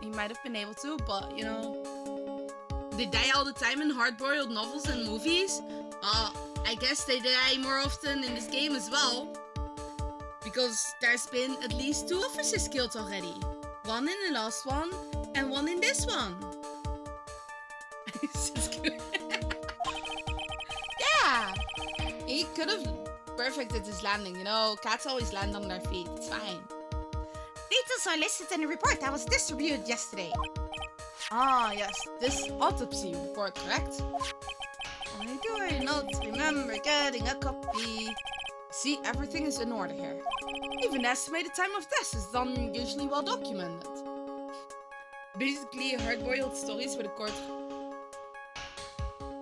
he might have been able to, but, you know, they die all the time in hard-boiled novels and movies. I guess they die more often in this game as well. Because there's been at least 2 officers killed already. One in the last one, and one in this one. It's just good. Yeah! He could have perfected his landing, you know. Cats always land on their feet. It's fine. Details are listed in the report that was distributed yesterday. Ah, yes. This autopsy report, correct? I do not remember getting a copy. See, everything is in order here. Even the estimated time of death is done usually well documented. Basically, hard-boiled stories with a court.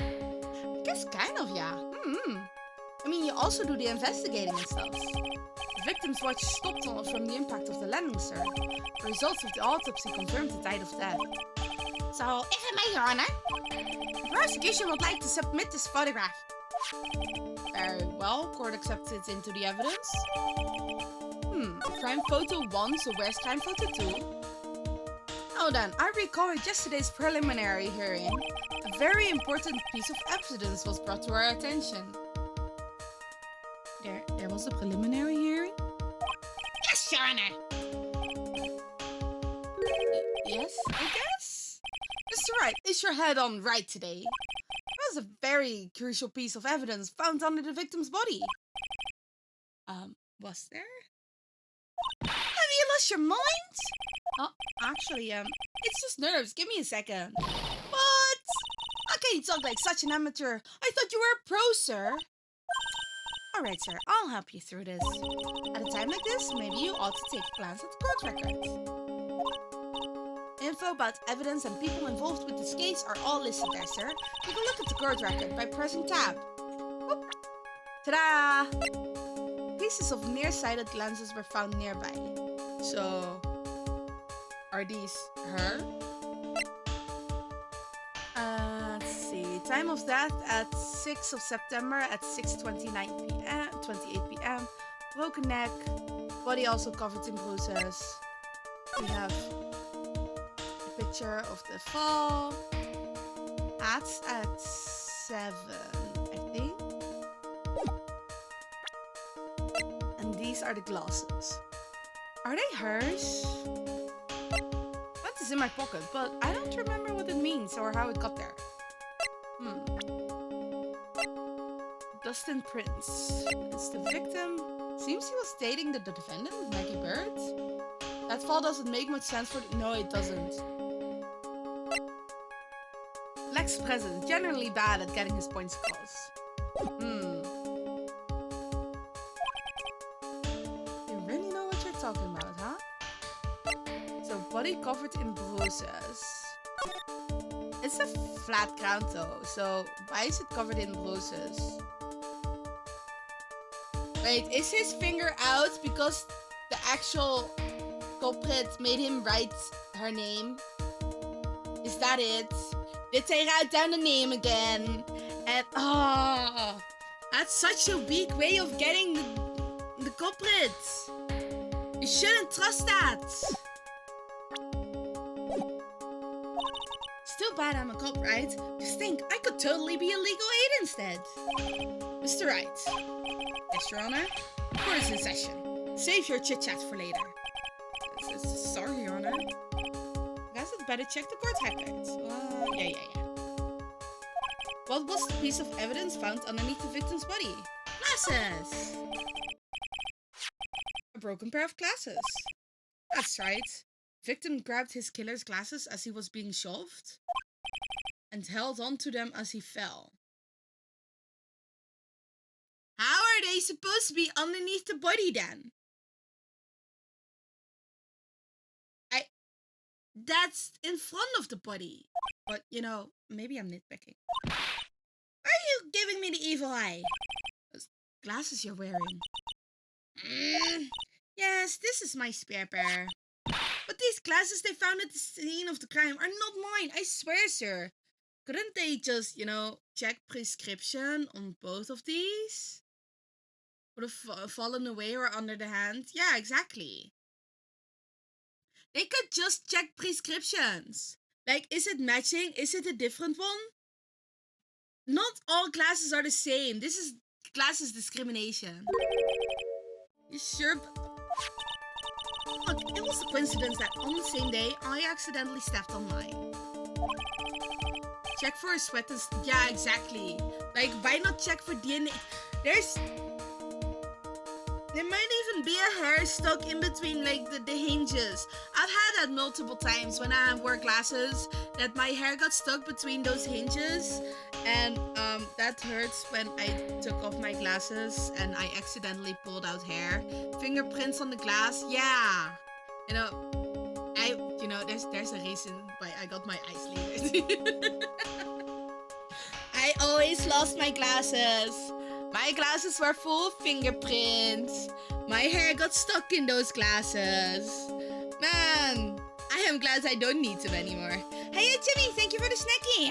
I guess kind of, yeah. I mean, you also do the investigating and stuff. The victim's watch stopped from the impact of the landing, sir. The results of the autopsy confirmed the date of death. So, if I may, Your Honor, the prosecution would like to submit this photograph. Very well, court accepts it into the evidence. Crime photo 1, so where's crime photo 2? Oh then, I recall yesterday's preliminary hearing. A very important piece of evidence was brought to our attention. There was a preliminary hearing? Yes, Your Honor. Yes, I guess? Mr. Wright, is your head on right today? There was a very crucial piece of evidence found under the victim's body. Was there? Have you lost your mind? Oh, actually, it's just nerves. Give me a second. What? How can you talk like such an amateur? I thought you were a pro, sir. Alright, sir, I'll help you through this. At a time like this, maybe you ought to take a glance at the court records. Info about evidence and people involved with this case are all listed there, sir. Take a look at the court record by pressing tab. Whoop. Ta-da! Pieces of nearsighted lenses were found nearby. So, are these her? Let's see. Time of death at 6th of September at 6:29 p.m. 28 p.m. Broken neck. Body also covered in bruises. We have a picture of the fall. That's at 7, I think. And these are the glasses. Are they hers? That is in my pocket, but I don't remember what it means or how it got there. Dustin Prince. It's the victim. Seems he was dating the defendant, Maggie Bird. That fall doesn't make much sense for... No, it doesn't. Lex President, generally bad at getting his points across. You really know what you're talking about, huh? So, body covered in bruises. It's a flat ground though, so why is it covered in bruises? Wait, is his finger out because the actual culprit made him write her name? Is that it? Did they write down the name again? And that's such a weak way of getting the culprit. You shouldn't trust that. Still bad I'm a cop, right? Just think, I could totally be a legal aid instead. Mr. Wright. Yes, Your Honor. Court is in session. Save your chit-chat for later. Sorry, Your Honor. I guess I'd better check the court records. Yeah. What was the piece of evidence found underneath the victim's body? Glasses! A broken pair of glasses. That's right. Victim grabbed his killer's glasses as he was being shoved and held on to them as he fell. How are they supposed to be underneath the body then? That's in front of the body. But, you know, maybe I'm nitpicking. Are you giving me the evil eye? Those glasses you're wearing. Yes, this is my spare pair. But these glasses they found at the scene of the crime are not mine, I swear, sir. Couldn't they just, you know, check prescription on both of these? Would have fallen away or under the hand? Yeah, exactly. They could just check prescriptions. Like, is it matching? Is it a different one? Not all glasses are the same. This is glasses discrimination. You sure? Look, it was a coincidence that on the same day, I accidentally stepped on mine. Check for a sweat test. Yeah, exactly. Like, why not check for DNA? There might even be a hair stuck in between, like, the hinges. I've had that multiple times when I wore glasses, that my hair got stuck between those hinges. And that hurts when I took off my glasses and I accidentally pulled out hair. Fingerprints on the glass, yeah. You know, there's a reason why I got my eyes lasered. I always lost my glasses. My glasses were full of fingerprints. My hair got stuck in those glasses. Man, I am glad I don't need them anymore. Hey, Jimmy, thank you for the snacky.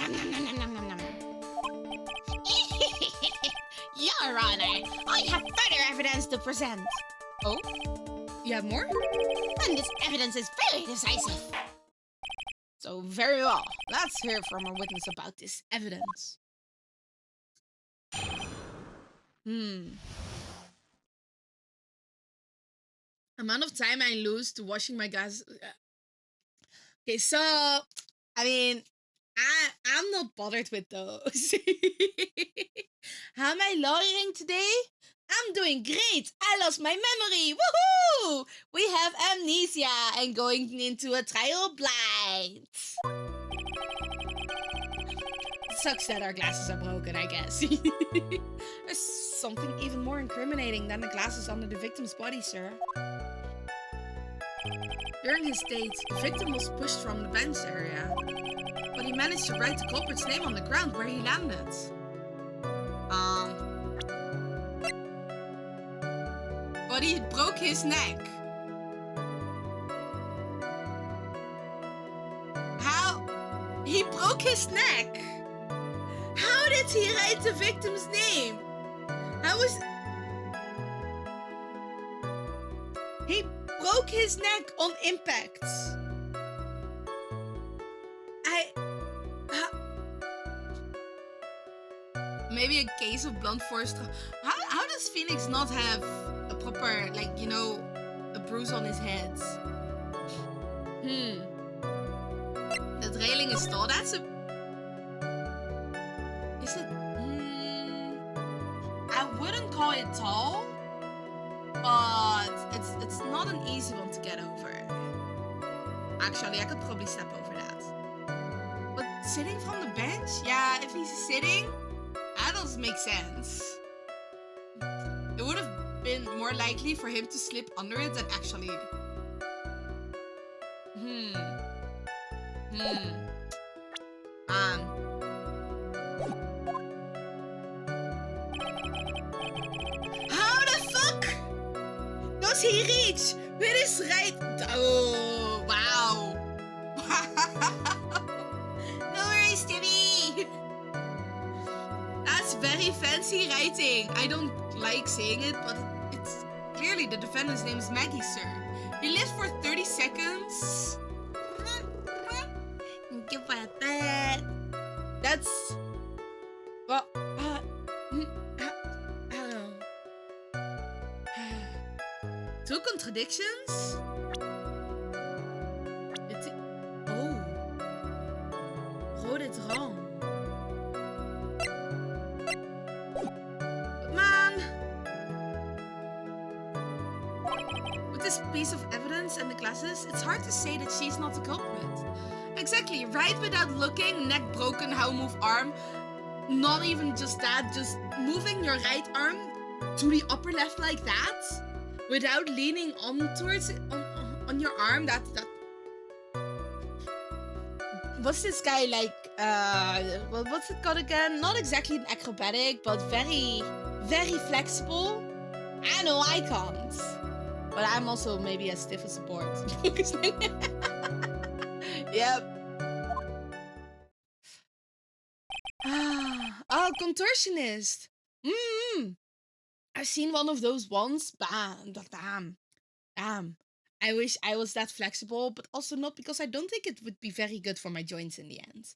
Your Honor, I have further evidence to present. Oh? You have more? And this evidence is very decisive. So, very well. Let's hear from a witness about this evidence. Amount of time I lose to washing my glasses. Okay, so, I mean, I'm not bothered with those. How am I lawyering today? I'm doing great. I lost my memory. Woohoo! We have amnesia and going into a trial blind. Sucks that our glasses are broken, I guess. There's something even more incriminating than the glasses under the victim's body, sir. During his date, the victim was pushed from the bench area, but he managed to write the culprit's name on the ground where he landed. But he broke his neck. How? He broke his neck? How did he write the victim's name? How was... He broke his neck on impact. Maybe a case of blunt force trauma. How does Phoenix not have a proper, like, you know, a bruise on his head? That railing is tall. That's a... Is it... at all, but it's not an easy one to get over. Actually, I could probably step over that. But sitting from the bench? Yeah, if he's sitting, that doesn't make sense. It would have been more likely for him to slip under it than actually. How the fuck does he reach with his right? Oh, wow. No worries, Timmy. That's very fancy writing. I don't like saying it, but it's clearly the defendant's name is Maggie, sir. He lived for 30 seconds. Give a that. That's... Well, I don't know. Two contradictions? Oh. Wrote it wrong. But man, with this piece of evidence and the glasses, it's hard to say that she's not the culprit. Exactly, right without looking, neck broken, how move arm. Not even just that, just moving your right arm to the upper left like that, without leaning on towards it, on your arm. That was this guy like? Well, what's it called again? Not exactly an acrobatic, but very, very flexible. I know I can't, but I'm also maybe as stiff as a board. Yep. Oh, contortionist. I've seen one of those once. Damn. I wish I was that flexible, but also not because I don't think it would be very good for my joints in the end.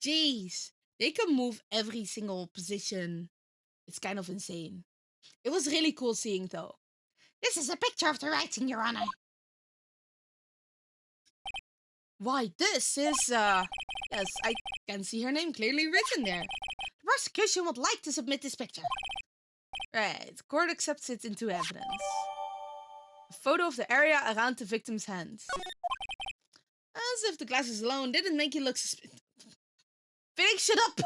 Jeez, they can move every single position. It's kind of insane. It was really cool seeing though. This is a picture of the writing, Your Honor. Why, this is, yes, I can see her name clearly written there. The prosecution would like to submit this picture. Right, court accepts it into evidence. A photo of the area around the victim's hands. As if the glasses alone didn't make you look suspicious. Phoenix, shut up!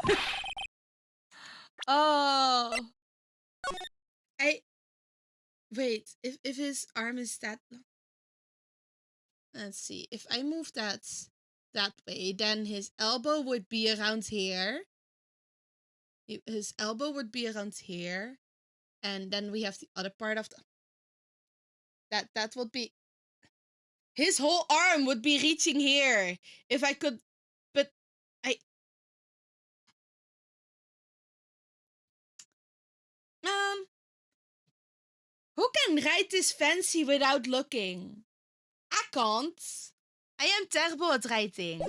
Oh. Wait, if his arm is that... Let's see, if I move that way, then his elbow would be around here. His elbow would be around here. And then we have the other part of the... That would be... His whole arm would be reaching here. If I could... But who can write this fancy without looking? I can't. I am terrible at writing.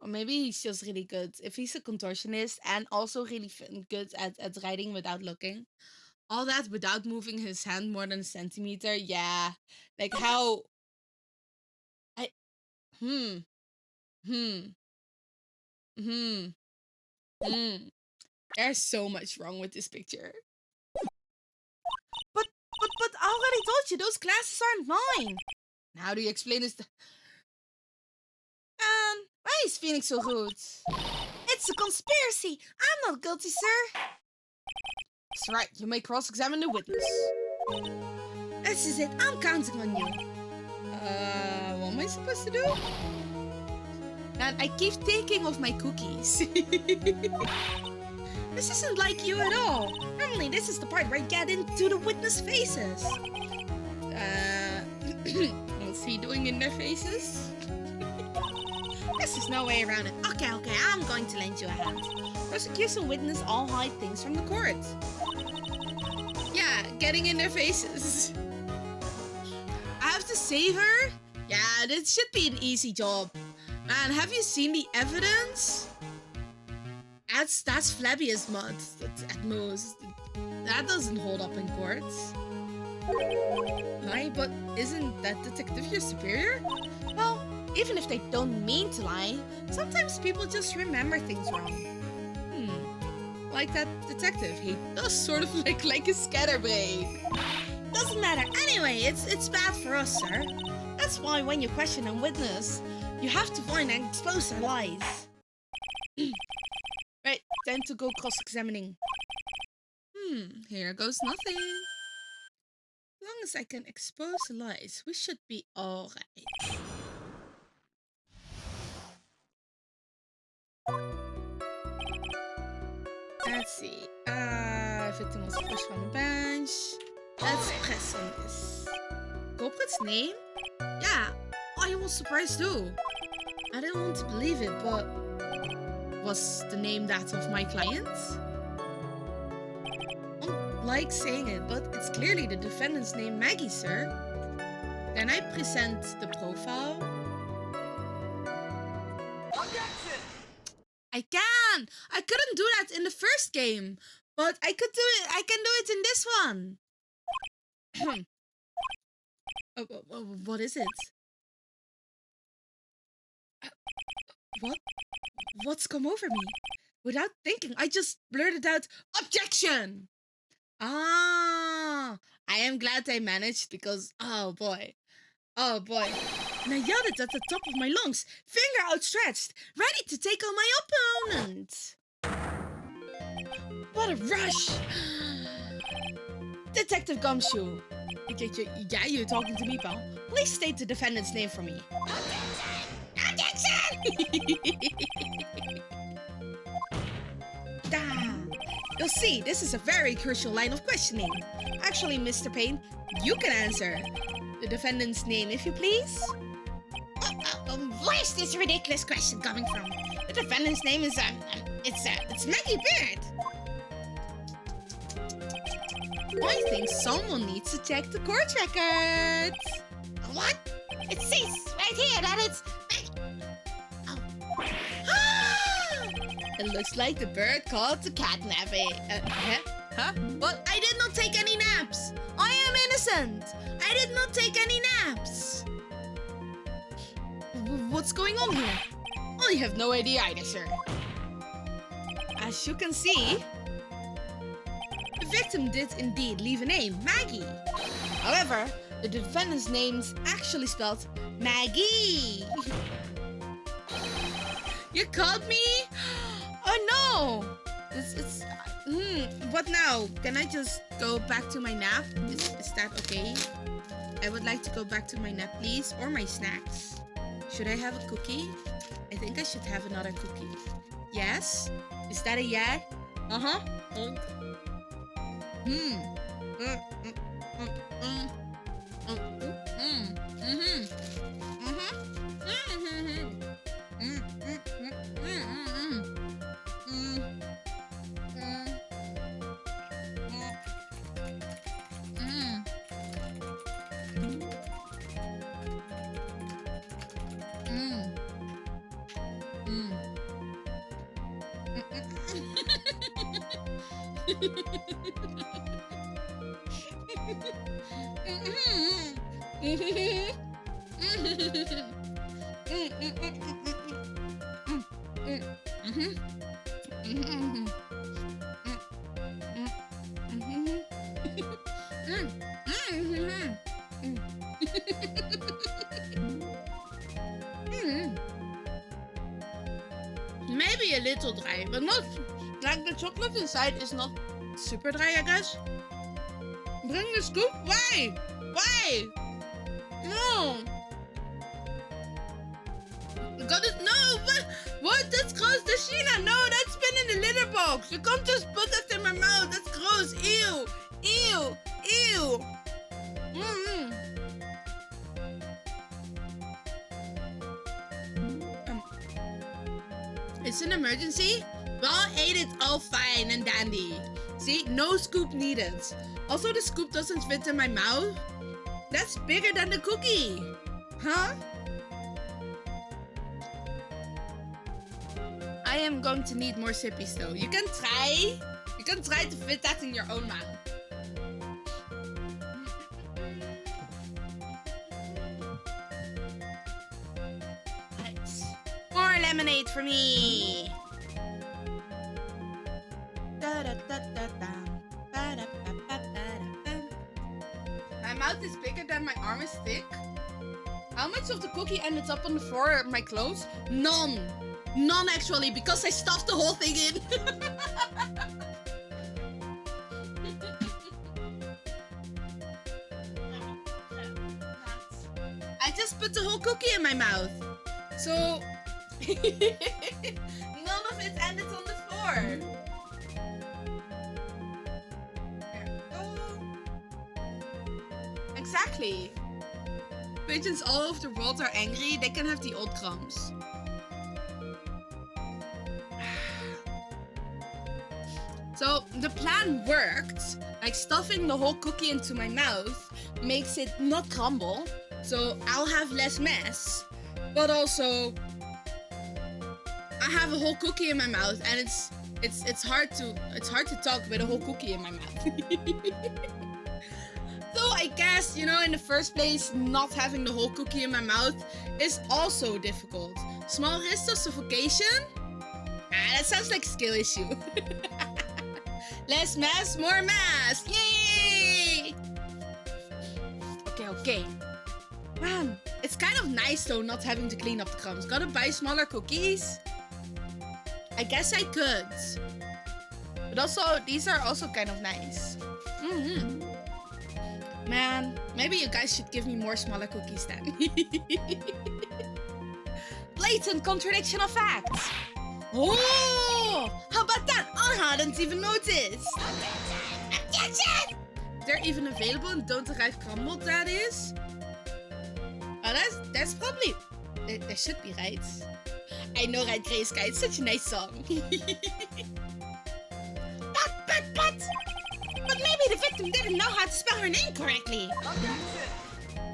Or maybe he's just really good. If he's a contortionist and also really good at writing without looking. All that without moving his hand more than a centimeter. Yeah. Like how... There's so much wrong with this picture. But I already told you, those glasses aren't mine. And how do you explain this? Why is Phoenix so rude? It's a conspiracy. I'm not guilty, sir. That's right. You may cross-examine the witness. This is it. I'm counting on you. What am I supposed to do? Man, I keep thinking of my cookies. This isn't like you at all. Normally, this is the part where I get into the witness' faces. What's he doing in their faces? There's no way around it. Okay, I'm going to lend you a hand. Prosecution witness all hide things from the court. Yeah, getting in their faces. I have to save her? Yeah, this should be an easy job. Man, have you seen the evidence? That's flabby as mud, at most. That doesn't hold up in court. Lie, but isn't that detective your superior? Well, even if they don't mean to lie, sometimes people just remember things wrong. like that detective. He does sort of look like a scatterbrain. Doesn't matter. Anyway, it's bad for us, sir. That's why when you question a witness, you have to find and expose their lies. Right, time to go cross-examining. Here goes nothing. As long as I can expose the lies, we should be alright. Let's see. Victim was pushed from the bench. Let's press on this. Culprit's name? Yeah, I was surprised too. I didn't want to believe it, but was the name that of my client? I don't like saying it, but it's clearly the defendant's name, Maggie, sir. Can I present the profile? Objection! I can! I couldn't do that in the first game, but I could do it. I can do it in this one. What is it? What? What's come over me? Without thinking, I just blurted out, "Objection!" Ah, I am glad I managed because, oh boy. And I yelled it at the top of my lungs, finger outstretched, ready to take on my opponent. What a rush! Detective Gumshoe. Yeah, you're talking to me, pal. Please state the defendant's name for me. Objection! You'll see, this is a very crucial line of questioning. Actually, Mr. Payne, you can answer. The defendant's name, if you please. Where's this ridiculous question coming from? The defendant's name is it's Maggie Beard. I think someone needs to check the court records. What? It says right here that it's It looks like the bird called the cat napping. Huh? What? I did not take any naps. I am innocent. I did not take any naps. What's going on here? I have no idea either, sir. As you can see, the victim did indeed leave a name, Maggie. However, the defendant's name's actually spelled Maggie. You called me? Oh no! What now? Can I just go back to my nap? Is that okay? I would like to go back to my nap, please, or my snacks. Should I have a cookie? I think I should have another cookie. Yes? Is that a yeah? Uh-huh. Maybe a little dry, but not like the chocolate inside is not super dry, I guess. Bring the scoop. Why? Why? No. Got it? No. What? That's gross. The Sheena. No, that's been in the litter box. You can't just put that in my mouth. That's gross. Ew. Ew. Ew. It's an emergency? Well, I ate it all fine and dandy. See, no scoop needed. Also, the scoop doesn't fit in my mouth. That's bigger than the cookie. Huh? I am going to need more sippies though. You can try. You can try to fit that in your own mouth. More lemonade for me. Da, mouth is bigger than my arm is thick? How much of the cookie ended up on the floor of my clothes? None. None, actually, because I stuffed the whole thing in. I just put the whole cookie in my mouth. So, none of it ended on the floor. There we go. Exactly. Pigeons all over the world are angry. They can have the old crumbs. So the plan worked. Like stuffing the whole cookie into my mouth makes it not crumble. So I'll have less mess. But also I have a whole cookie in my mouth and it's hard to talk with a whole cookie in my mouth. So I guess, you know, in the first place, not having the whole cookie in my mouth is also difficult. Small risk of suffocation? Ah, that sounds like a skill issue. Less mess, more mass! Yay! Okay. Man, it's kind of nice though not having to clean up the crumbs. Gotta buy smaller cookies? I guess I could. But also, these are also kind of nice. Man, maybe you guys should give me more smaller cookies then. Blatant contradiction of facts. Oh, how about that? I hadn't even noticed. Objection! They're even available and don't arrive crumbled, that is. Oh, that's probably... That should be right. I know, right, Greyska? It's such a nice song. But maybe the victim didn't know how to spell her name correctly.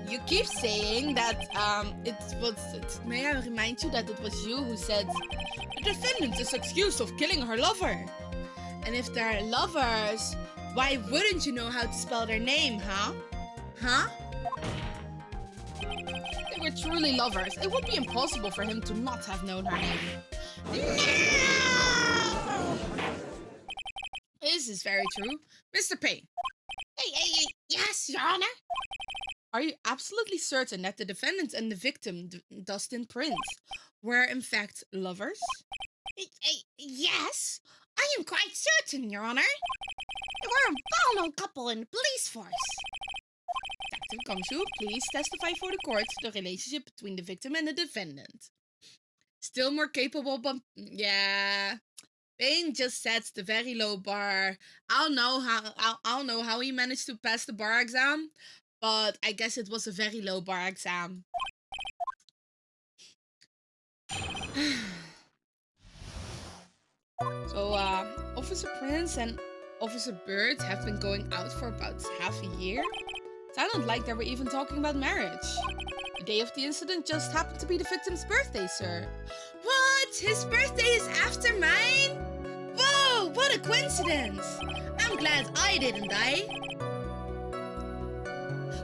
You keep saying that may I remind you that it was you who said the defendant is accused of killing her lover. And if they're lovers, why wouldn't you know how to spell their name, huh? Huh? They were truly lovers. It would be impossible for him to not have known her name. No! This is very true. Mr. Payne. Hey, yes, Your Honor? Are you absolutely certain that the defendant and the victim, Dustin Prince, were in fact lovers? Yes, I am quite certain, Your Honor. They were a well-known couple in the police force. Detective Gumshoe, please testify for the court the relationship between the victim and the defendant. Still more capable, but yeah. Payne just sets the very low bar. I'll know how he managed to pass the bar exam, but I guess it was a very low bar exam. So, Officer Prince and Officer Bird have been going out for about half a year. Sounded like they were even talking about marriage. The day of the incident just happened to be the victim's birthday, sir. What? His birthday is after mine? Whoa, what a coincidence! I'm glad I didn't die.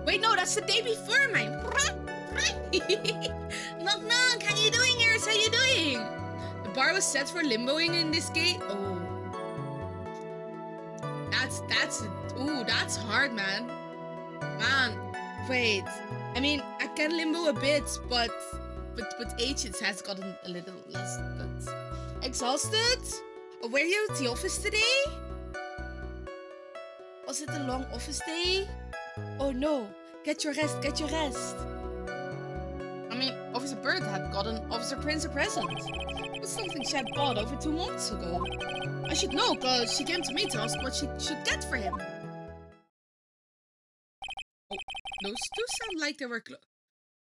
Wait, no, that's the day before mine. Knock knock, how you doing, Ears? How you doing? The bar was set for limboing in this case. Oh. That's hard, man. Man, wait. I mean, I can limbo a bit, but with age it has gotten a little less good. Exhausted? Oh, were you at the office today? Was it a long office day? Oh no, get your rest, get your rest. I mean, Officer Bird had gotten Officer Prince a present. It was something she had bought over 2 months ago. I should know, because she came to me to ask what she should get for him. Oh, those two sound like they were close.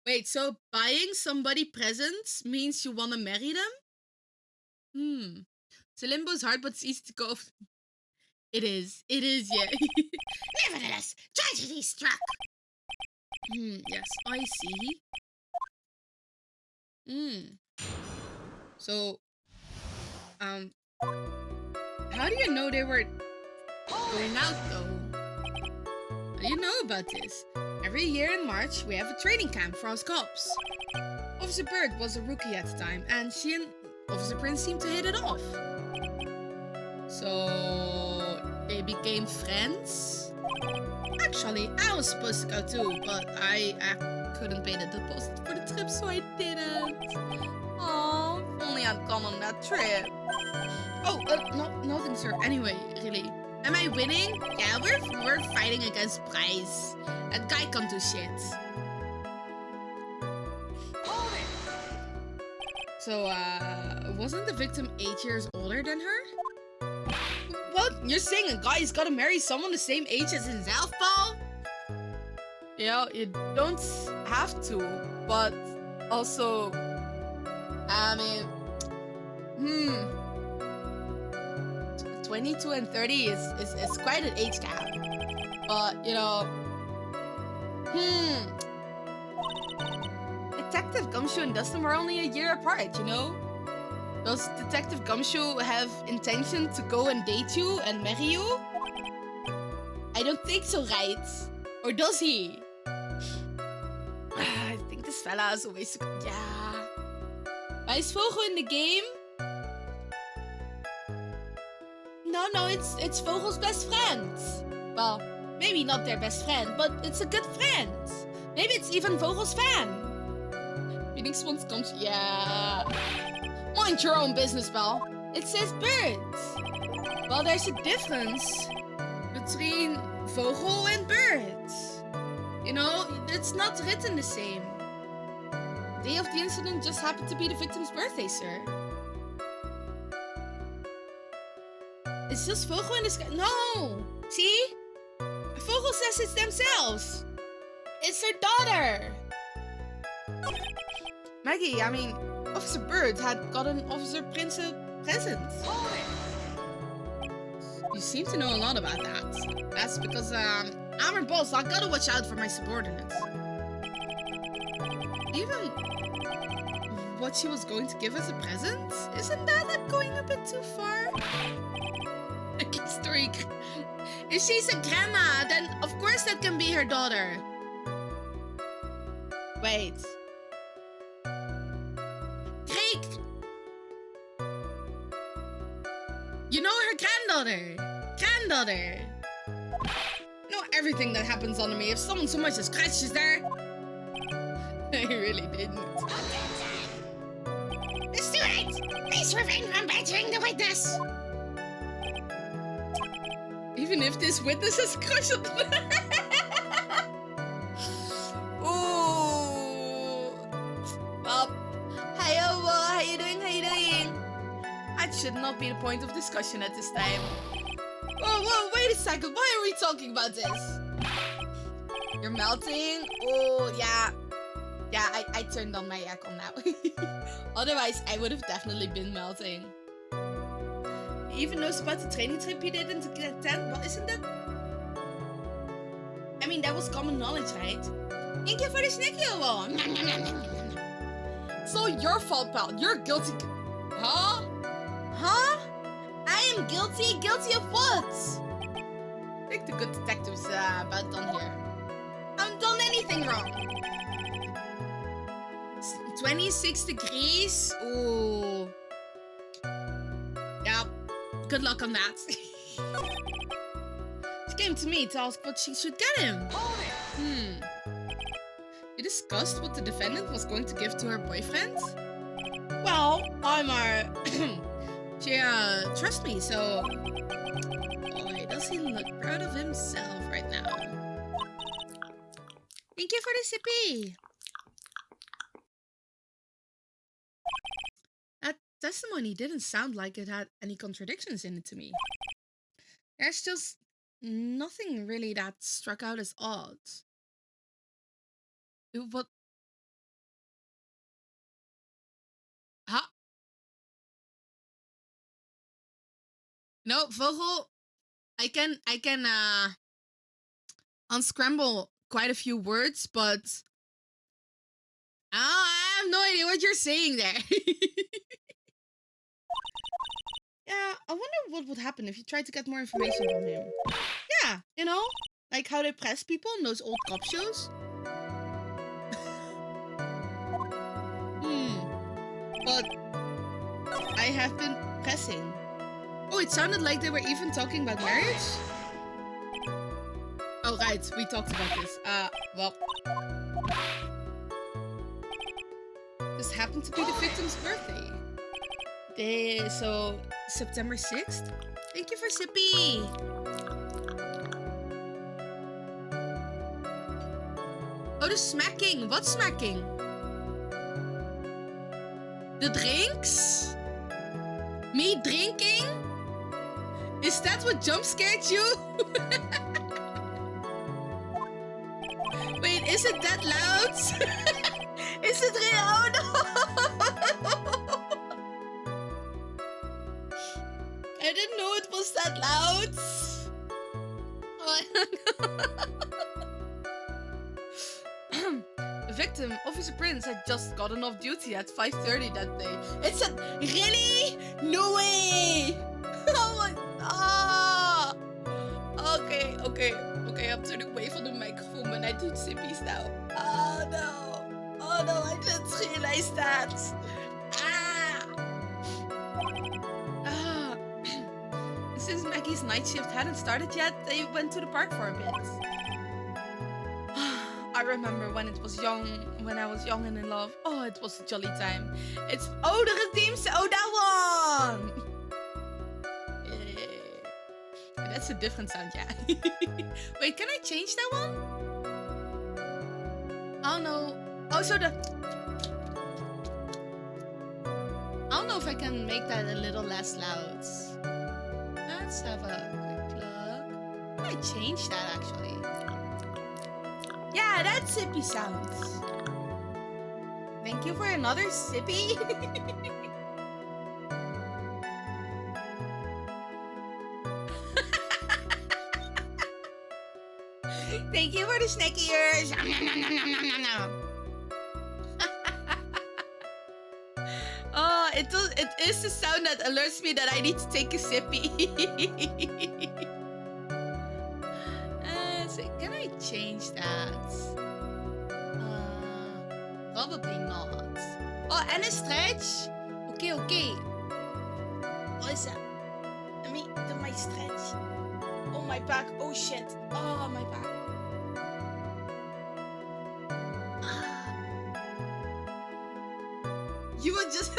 Wait, so buying somebody presents means you want to marry them? So limbo's hard, but it's easy to go. It is, yeah. Nevertheless, tragedy struck. Yes, I see. So, how do you know they were going out, though? How do you know about this? Every year in March, we have a training camp for us cops. Officer Bird was a rookie at the time, and she and Officer Prince seemed to hit it off. So, they became friends? I actually. I was supposed to go too, but I couldn't pay the deposit for the trip, so I didn't. Oh, if only I'd gone on that trip. Oh, nothing, sir. Anyway, really. Am I winning? Yeah, we're fighting against Bryce. That guy can't do shit. So, wasn't the victim 8 years older than her? What? You're saying a guy's gotta marry someone the same age as himself, Paul? Yeah, you don't have to, but also, I mean, 22 and 30 is quite an age gap. But, you know, Detective Gumshoe and Dustin were only a year apart, you know? Does Detective Gumshoe have intention to go and date you and marry you? I don't think so, right? Or does he? I think this fella is a waste of... Yeah. Maar is Vogel in the game? No, it's Vogel's best friend. Well, maybe not their best friend, but it's a good friend. Maybe it's even Vogel's fan. Phoenix wants Gumshoe. Yeah. Mind your own business, Belle. It says birds. Well, there's a difference between Vogel and birds. You know, it's not written the same. The day of the incident just happened to be the victim's birthday, sir. It's just Vogel in the sky. No! See? Vogel says it's themselves. It's her daughter. Maggie, I mean, Officer Bird had gotten Officer Prince a present. You seem to know a lot about that. That's because, I'm her boss. I gotta watch out for my subordinates. Even what she was going to give as a present? Isn't that going a bit too far? Story. If she's a grandma, then of course that can be her daughter. Wait. Drake! You know her granddaughter. You know everything that happens under me. If someone so much as scratches there. I really didn't. The student! Please refrain from badgering the witness! Even if this witness has a crush on Ooh. Well, hiya, how you doing? That should not be the point of discussion at this time. Whoa, wait a second. Why are we talking about this? You're melting? Oh, yeah. Yeah, I turned on my aircon now. Otherwise, I would have definitely been melting. He even knows about the training trip he did in the 10th. Well, isn't that... I mean, that was common knowledge, right? Thank you for the snacky one. It's all your fault, pal. You're guilty. Huh? I am guilty? Guilty of what? I think the good detective's about done here. I haven't done anything wrong. 26 degrees? Ooh. Yeah. Good luck on that. She came to me to ask what she should get him. You discussed what the defendant was going to give to her boyfriend? Well, I'm she, trusts me, so... Boy, does he look proud of himself right now. Thank you for the sippy. That testimony didn't sound like it had any contradictions in it to me. There's just nothing really that struck out as odd. What? Huh? No, Vogel, I can unscramble quite a few words, but I have no idea what you're saying there. Yeah, I wonder what would happen if you tried to get more information from him. Yeah, you know, like how they press people in those old cop shows. But I have been pressing. Oh, it sounded like they were even talking about marriage? Oh, right. We talked about this. Well. This happened to be the victim's birthday. So, September 6th? Thank you for Sippy! Oh, the smacking! What smacking? The drinks? Me drinking? Is that what jump scared you? Wait, is it that loud? Is it real? Oh no! I didn't know it was that loud. Oh, I don't know. The victim, Officer Prince, had just gotten off duty at 5:30 that day. It said, really? No way! Oh my... Ah! Okay. I'm turning away from the microphone when I do sippies now. Oh no, I didn't realize that. Since Maggie's night shift hadn't started yet, they went to the park for a bit. I remember when I was young and in love. Oh, it was a jolly time. It's the redeems. Oh, that one. That's a different sound, yeah. Wait, can I change that one? Oh no. Oh, so the... I don't know if I can make that a little less loud. Let's have a quick look. I might change that actually. Yeah, that's sippy sounds. Thank you for another sippy. Thank you for the snacky ears. Oh, it is the sound that alerts me that I need to take a sippy. So can I change that? Probably not. Oh, and a stretch. Okay. What is that? Let me do my stretch. Oh, my back. Oh, shit. Oh, my back. You were just...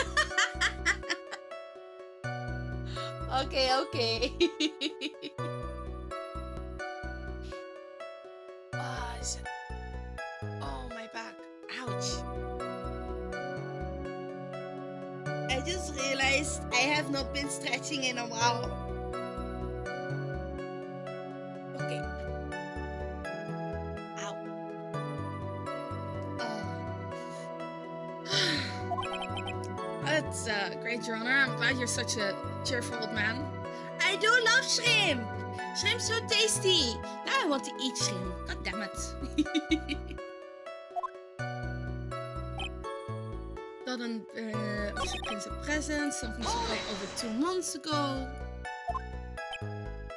Okay. Oh, my back. Ouch. I just realized I have not been stretching in a while. Okay. Ow. That's great, Your Honor. I'm glad you're such a cheerful old man. I do love shrimp! Shrimp's so tasty! Now I want to eat shrimp. God damn it. Officer Prince a present. Something she got over 2 months ago.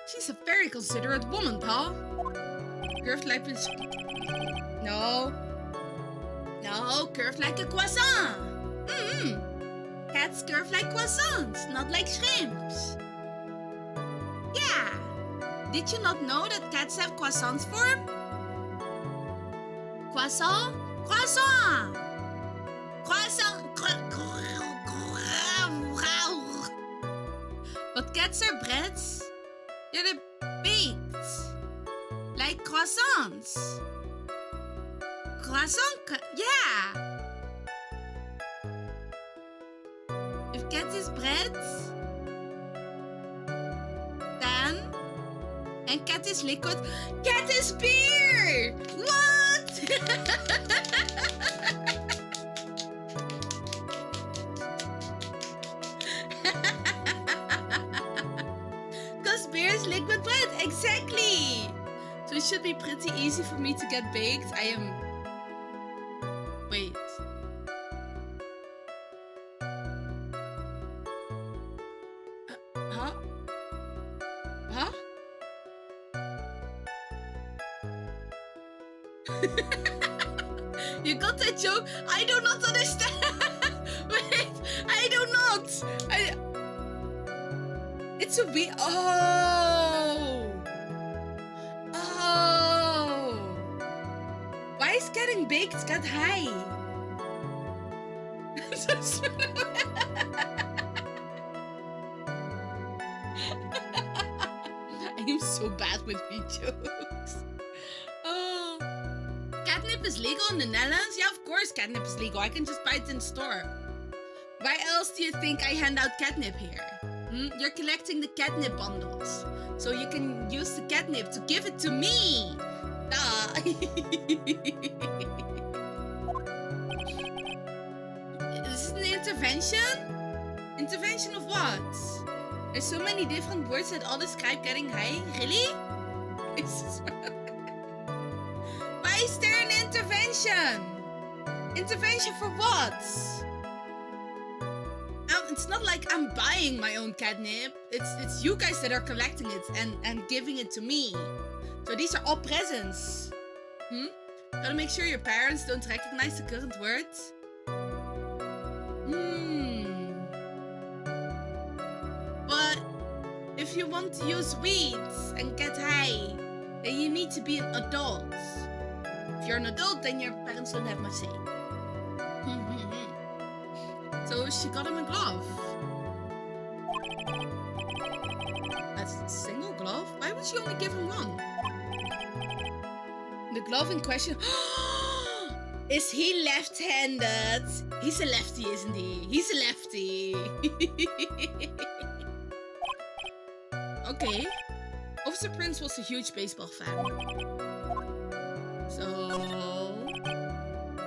She's a very considerate woman, pal. Curved like a... No, curved like a croissant. Cats curve like croissants, not like shrimps. Yeah. Did you not know that cats have croissants form? Croissant? Croissant! Croissant! But cats are breads. They're baked. Like croissants. Yeah. If cat is bread, then... And cat is liquid. Cat is beer! What? Because beer is liquid bread, exactly! So it should be pretty easy for me to get baked. I am... Wait. Huh? You got that joke? I do not understand. Wait, I do not. It's a we. Oh. getting baked, get high. I'm so bad with me jokes. Oh. Catnip is legal in the Netherlands? Yeah, of course catnip is legal. I can just buy it in the store. Why else do you think I hand out catnip here? You're collecting the catnip bundles. So you can use the catnip to give it to me. Duh. Is this an intervention? Intervention of what? There's so many different words that all describe getting high. Really? Why is there an intervention? Intervention for what? It's not like I'm buying my own catnip. It's you guys that are collecting it and giving it to me. So these are all presents. Gotta make sure your parents don't recognize the current words. But if you want to use weeds and get high, then you need to be an adult. If you're an adult, then your parents don't have much say. So she got him a glove. That's a single glove? Why would she only give him one? The glove in question... Is he left-handed? He's a lefty, isn't he? He's a lefty. Okay. Officer Prince was a huge baseball fan. So...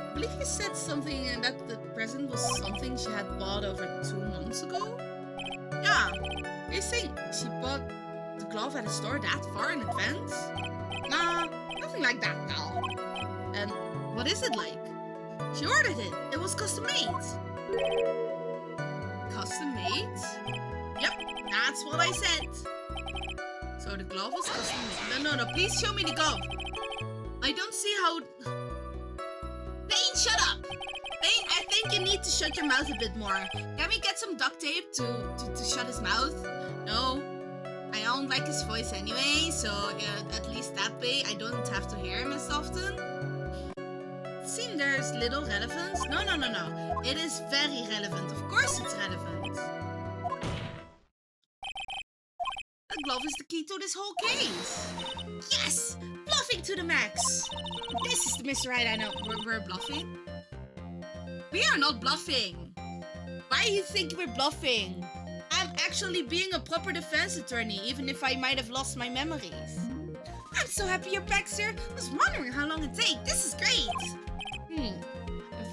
I believe he said something and that the present was something she had bought over 2 months ago. Yeah, they think she bought the glove at a store that far in advance? Nah, nothing like that now. And what is it like? She ordered it. It was custom made. Custom made? Yep, that's what I said. So the glove was custom made. No, please show me the glove. I don't see how... Bane, shut up! Bane, I think you need to shut your mouth a bit more. Can we get some duct tape to shut his mouth? No. I don't like his voice anyway, so at least that way I don't have to hear him as often. It seems there's little relevance. No. It is very relevant. Of course it's relevant. The glove is the key to this whole case. Yes! Bluffing to the max! This is the Mr. Right I know. We're bluffing? We are not bluffing. Why do you think we're bluffing? I'm actually being a proper defense attorney, even if I might have lost my memories. I'm so happy you're back, sir. I was wondering how long it takes. This is great. It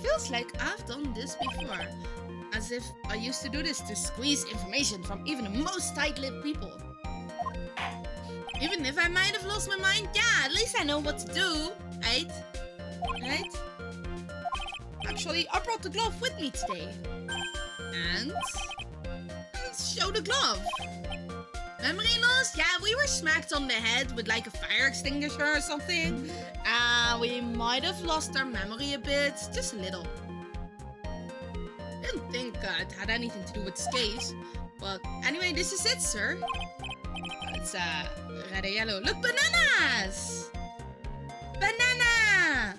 feels like I've done this before. As if I used to do this to squeeze information from even the most tight-lipped people. Even if I might have lost my mind, yeah, at least I know what to do, right? Right? Actually, I brought the glove with me today. And... let's show the glove. Memory loss? Yeah, we were smacked on the head with like a fire extinguisher or something. We might have lost our memory a bit, just a little. Didn't think it had anything to do with this case. But anyway, this is it, sir. It's red and yellow. Look, bananas! Banana!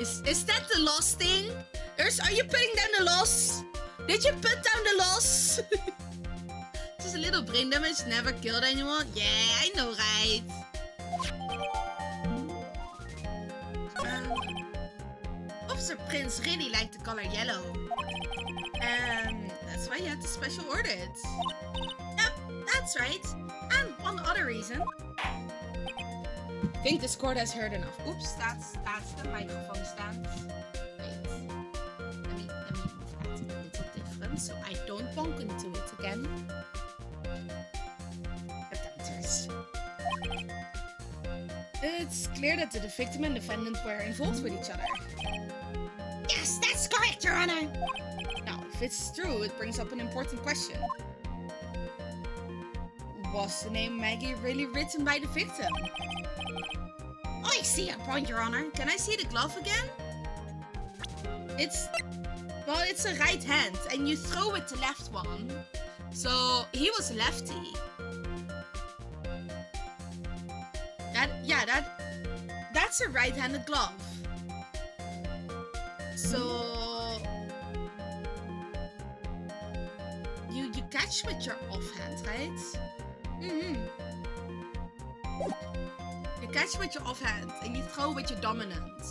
Is that the loss thing? Are you putting down the loss? Did you put down the loss? Just a little brain damage, never killed anyone. Yeah, I know, right? Officer Prince really liked the color yellow. And that's why he had the special orders. Yep, that's right. And one other reason. I think this court has heard enough. Oops, that's the microphone stand. Wait. Let me move that a little different so I don't bump into it again. Attempters. It's clear that the victim and defendant were involved with each other. Yes, that's correct, Your Honor. Now, if it's true, it brings up an important question. Was the name Maggie really written by the victim? I see a point, Your Honor. Can I see the glove again? It's a right hand, and you throw with the left one. So, he was lefty. that's a right-handed glove. So you catch with your offhand, right? You catch with your offhand and you throw with your dominant.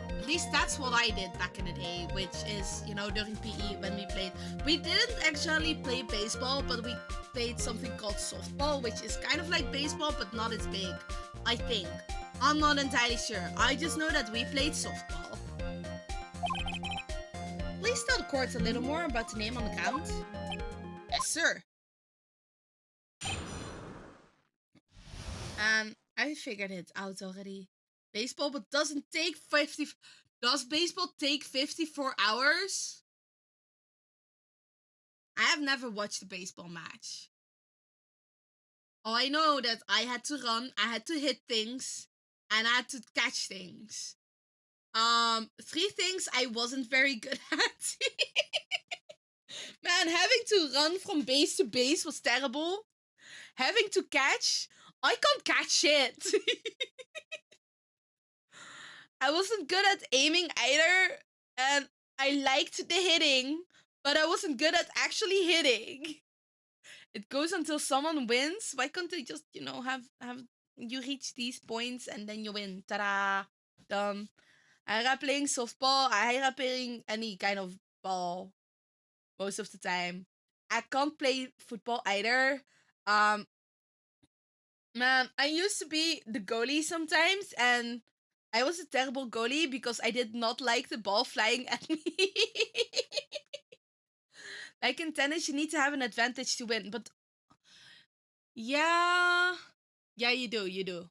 At least that's what I did back in the day, which is, you know, during PE when we played. We didn't actually play baseball, but we played something called softball, which is kind of like baseball, but not as big, I think. I'm not entirely sure. I just know that we played softball. Please tell the court a little more about the name on the count. Yes, sir. I figured it out already. Baseball, but doesn't take 50... Does baseball take 54 hours? I have never watched a baseball match. Oh, I know that I had to run, I had to hit things, and I had to catch things. 3 things I wasn't very good at. Man, having to run from base to base was terrible. Having to catch, I can't catch shit. I wasn't good at aiming either, and I liked the hitting, but I wasn't good at actually hitting. It goes until someone wins. Why can't they just, you know, have you reach these points and then you win? Ta-da! Done. I playing softball. I playing any kind of ball most of the time. I can't play football either. Man, I used to be the goalie sometimes, and I was a terrible goalie because I did not like the ball flying at me. Like in tennis, you need to have an advantage to win, but yeah, you do.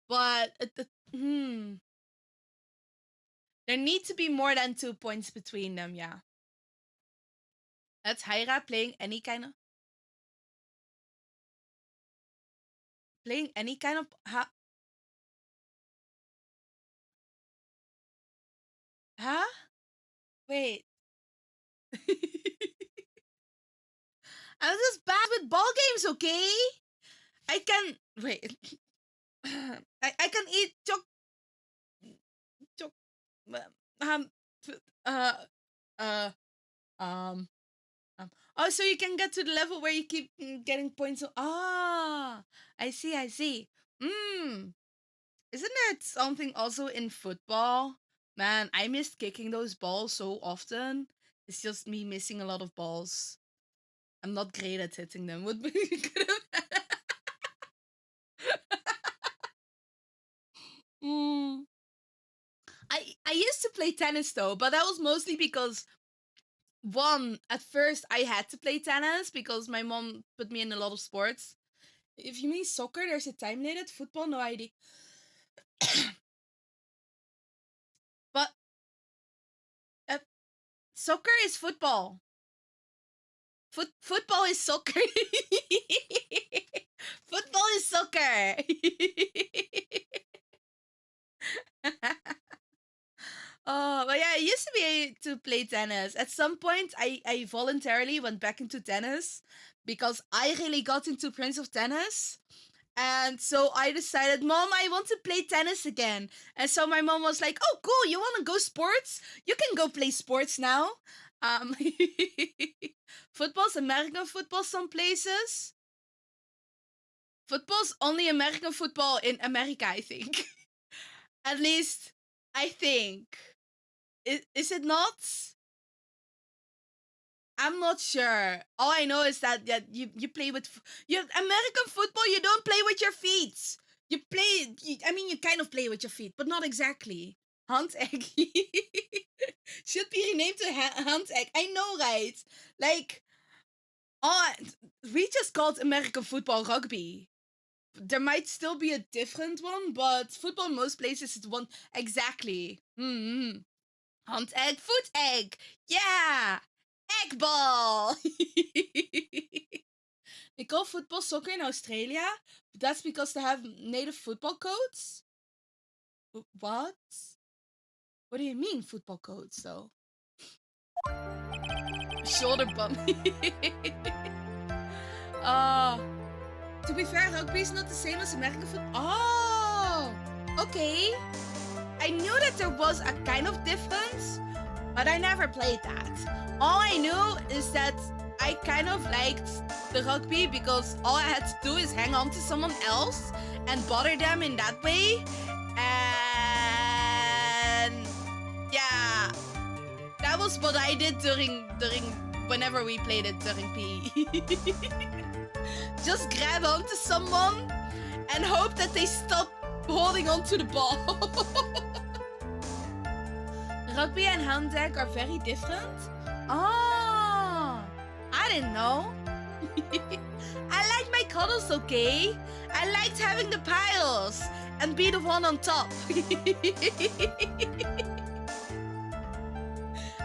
But there need to be more than 2 points between them. Yeah, that's Hyra playing any kind of huh? Wait. I'm just bad with ball games, okay? I can wait. I can eat oh, so you can get to the level where you keep getting points. Ah, I see. Isn't there something also in football? Man, I missed kicking those balls so often. It's just me missing a lot of balls. I'm not great at hitting them. Would be good. I used to play tennis though, but that was mostly because one, at first I had to play tennis because my mom put me in a lot of sports. If you mean soccer, there's a time limit. Football, no idea. But soccer is football. Football is soccer. Football is soccer. Oh, but yeah, I used to be able to play tennis. At some point, I voluntarily went back into tennis because I really got into Prince of Tennis. And so I decided, Mom, I want to play tennis again. And so my mom was like, oh, cool, you want to go sports? You can go play sports now. Football's American football some places. Football's only American football in America, I think. At least, I think. Is it not? I'm not sure. All I know is that you play with American football. You don't play with your feet. You kind of play with your feet, but not exactly. Hand egg should be renamed to hand egg. I know, right? Like, we just called American football rugby. There might still be a different one, but football in most places is one exactly. Hand egg, foot egg. Yeah. Egg ball! They call football soccer in Australia, but that's because they have native football codes? What? What do you mean football codes, though? Shoulder bump. To be fair, rugby is not the same as American football. Oh! Okay. I knew that there was a kind of difference, but I never played that. All I knew is that I kind of liked the rugby because all I had to do is hang on to someone else and bother them in that way. And yeah, that was what I did during whenever we played it during PE. Just grab onto someone and hope that they stop holding onto the ball. Rugby and hand deck are very different. Oh, I didn't know. I like my cuddles, okay? I liked having the piles and be the one on top.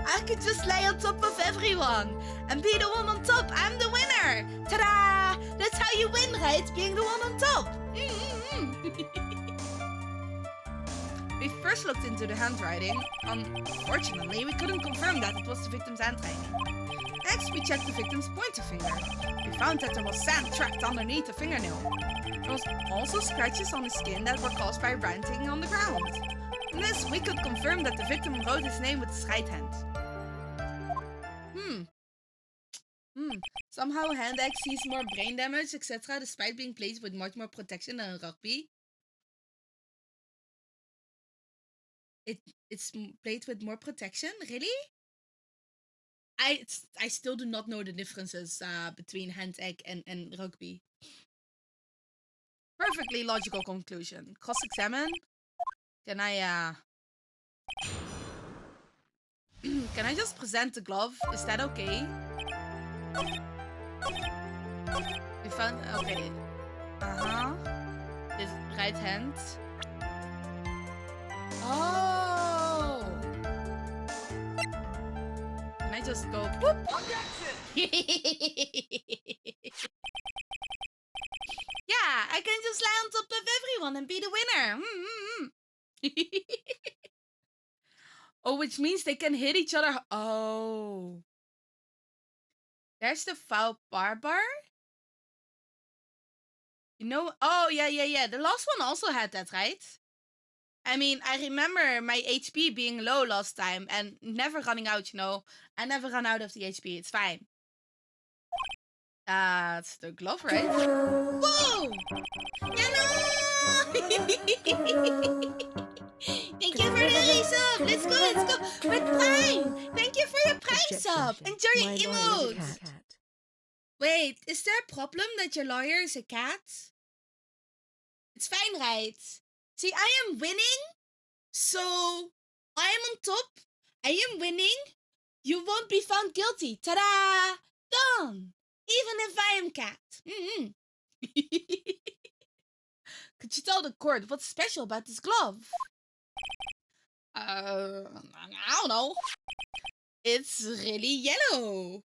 I could just lay on top of everyone and be the one on top. I'm the winner. Ta-da! That's how you win, right? Being the one on top. We first looked into the handwriting. Unfortunately, we couldn't confirm that it was the victim's handwriting. Next, we checked the victim's pointer finger. We found that there was sand trapped underneath the fingernail. There was also scratches on the skin that were caused by writing on the ground. From this, we could confirm that the victim wrote his name with his right hand. Somehow hand axe sees more brain damage, etc., despite being played with much more protection than rugby. It's played with more protection? Really? I still do not know the differences between hand egg and rugby. Perfectly logical conclusion. Cross-examine. Can I can I just present the glove? Is that okay? We found okay. His right hand. Oh. Can I just go whoop? Yeah, I can just lie on top of everyone and be the winner. Oh, which means they can hit each other. Oh. There's the foul bar. You know, oh, yeah. The last one also had that, right? I mean, I remember my HP being low last time and never running out, you know. I never run out of the HP. It's fine. That's the glove, right? Whoa! Thank you for the resub. Let's go. With Prime. Thank you for your Prime sub. Enjoy your emotes. Wait, is there a problem that your lawyer is a cat? It's fine, right? See, I am winning, so I am on top. I am winning. You won't be found guilty. Ta-da! Done. Even if I am cat. Could you tell the court what's special about this glove? I don't know. It's really yellow.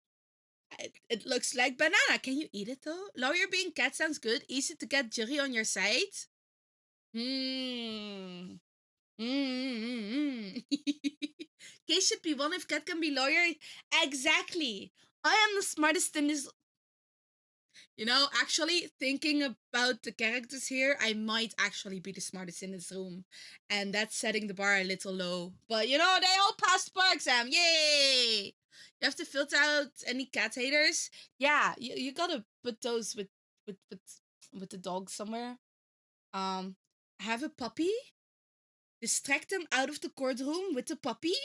It looks like banana. Can you eat it though? Lawyer being cat sounds good. Easy to get jury on your side. Case should be won if cat can be lawyer. Exactly. I am the smartest in this. You know, actually thinking about the characters here, I might actually be the smartest in this room. And that's setting the bar a little low. But you know, they all passed the bar exam. Yay! You have to filter out any cat haters. Yeah, you gotta put those with the dog somewhere. Have a puppy. Distract them out of the courtroom with the puppy.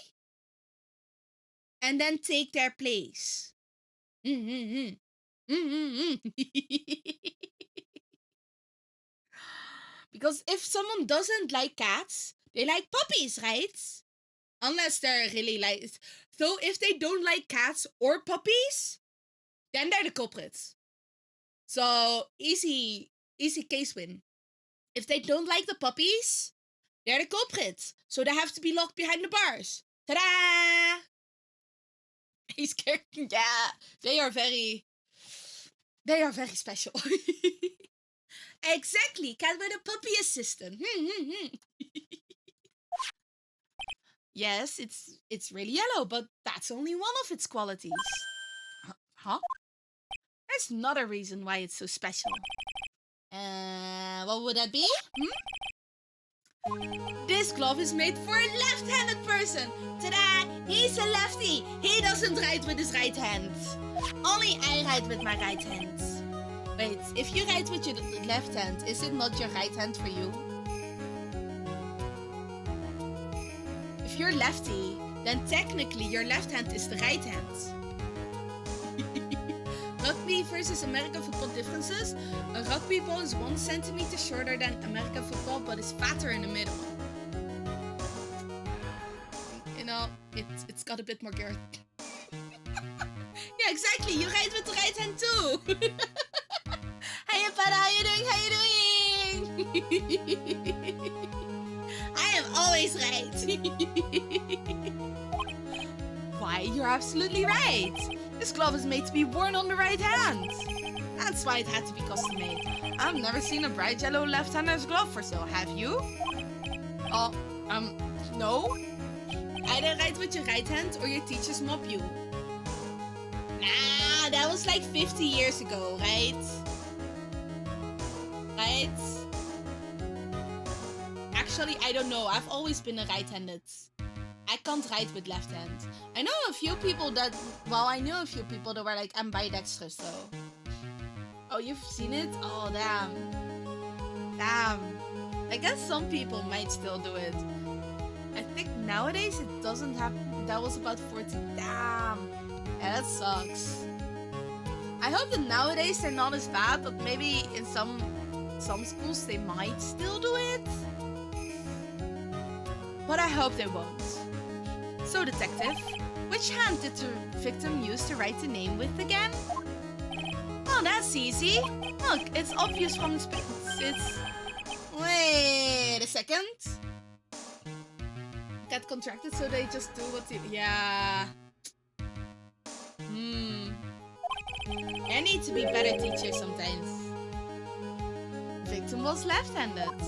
And then take their place. Because if someone doesn't like cats, they like puppies, right? Unless they're really like... So if they don't like cats or puppies, then they're the culprits. So easy case win. If they don't like the puppies, they're the culprits. So they have to be locked behind the bars. Ta-da! He's scared. Yeah, they are very special. Exactly, cat with a puppy assistant. Yes, it's really yellow, but that's only one of its qualities. Huh? There's another reason why it's so special. What would that be? This glove is made for a left-handed person. Ta-da! He's a lefty. He doesn't write with his right hand. Only I write with my right hand. Wait, if you write with your left hand, is it not your right hand for you? If you're lefty, then technically your left hand is the right hand. Rugby versus American football differences. A rugby ball is 1 centimeter shorter than American football, but is fatter in the middle. You know, it's got a bit more girth. Yeah, exactly. You write with the right hand too. Hey, Pada, how you doing? How you doing? I am always right. Why? You're absolutely right. This glove is made to be worn on the right hand. That's why it had to be custom made. I've never seen a bright yellow left-hander's glove for sale, have you? Oh, no. Either write with your right hand or your teachers mop you. Nah, that was like 50 years ago, right? Right? Actually, I don't know. I've always been a right-handed. I can't write with left hand. I know a few people that... Well, I knew a few people that were like ambidextrous, though. Oh, you've seen it? Oh, damn. Damn. I guess some people might still do it. I think nowadays it doesn't have... That was about 40. Damn. Yeah, that sucks. I hope that nowadays they're not as bad, but maybe in some schools they might still do it. But I hope they won't. So, detective, which hand did the victim use to write the name with again? Oh, that's easy. Look, it's obvious from the it's... Wait a second. Got contracted, so they just do what they... Yeah. I need to be better teacher sometimes. Victim was left-handed.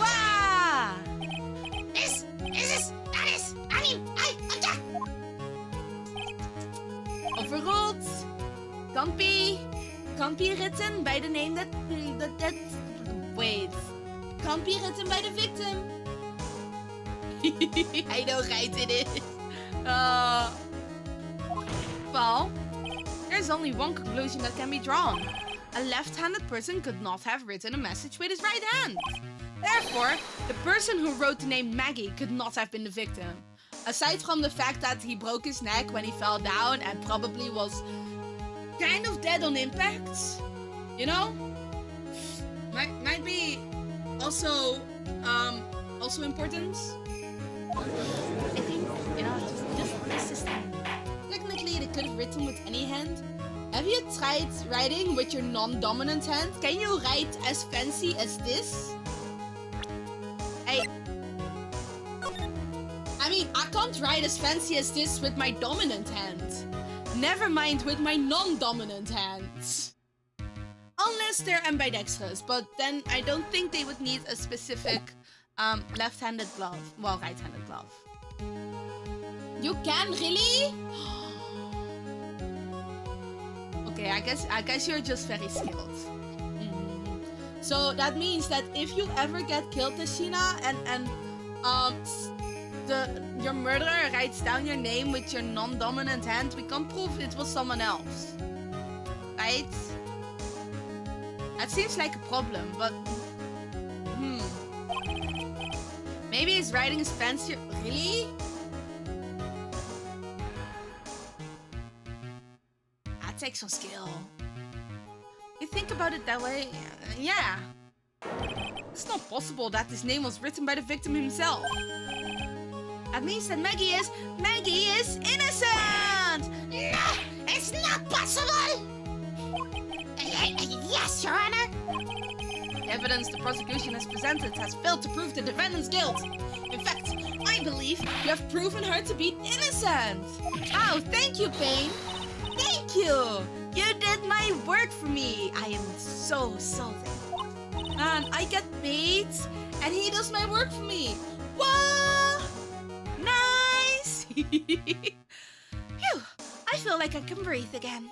Wow! Overruled. Can't be written by the name that wait. Can't be written by the victim. I know right it is. Well, there's only one conclusion that can be drawn. A left-handed person could not have written a message with his right hand. Therefore, the person who wrote the name Maggie could not have been the victim. Aside from the fact that he broke his neck when he fell down and probably was kind of dead on impact, you know? Might be also important. I think, you know, just this system. Technically, they could have written with any hand. Have you tried writing with your non-dominant hand? Can you write as fancy as this? I mean, I can't write as fancy as this with my dominant hand. Never mind with my non-dominant hand. Unless they're ambidextrous, but then I don't think they would need a specific left-handed glove. Well, right-handed glove. You can, really? Okay, I guess you're just very skilled. So that means that if you ever get killed, Tashina, and your murderer writes down your name with your non-dominant hand, we can't prove it was someone else. Right? That seems like a problem, but... Maybe his writing is fancier... Really? That takes some skill. You think about it that way, yeah. It's not possible that this name was written by the victim himself. That means that Maggie is innocent! No! It's not possible! Yes, Your Honor! The evidence the prosecution has presented has failed to prove the defendant's guilt. In fact, I believe you have proven her to be innocent. Oh, thank you, Payne. Thank you! You did my work for me. I am so thankful. And I get paid, and he does my work for me. Whoa! Nice! Phew, I feel like I can breathe again.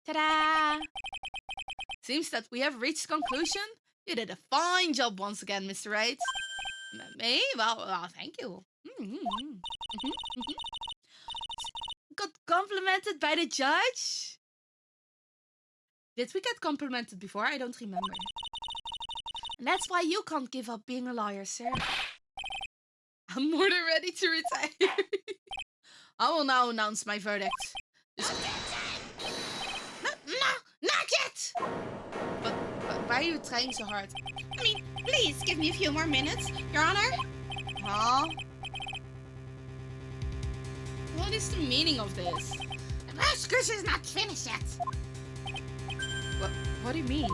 Ta-da! Seems that we have reached conclusion. You did a fine job once again, Mr. Wright. Me? Well, thank you. Got complimented by the judge? Did we get complimented before? I don't remember. And that's why you can't give up being a lawyer, sir. I'm more than ready to retire. I will now announce my verdict. Not yet! But why are you trying so hard? I mean, please give me a few more minutes, Your Honor. Huh? What is the meaning of this? The prosecution is not finished yet. What do you mean?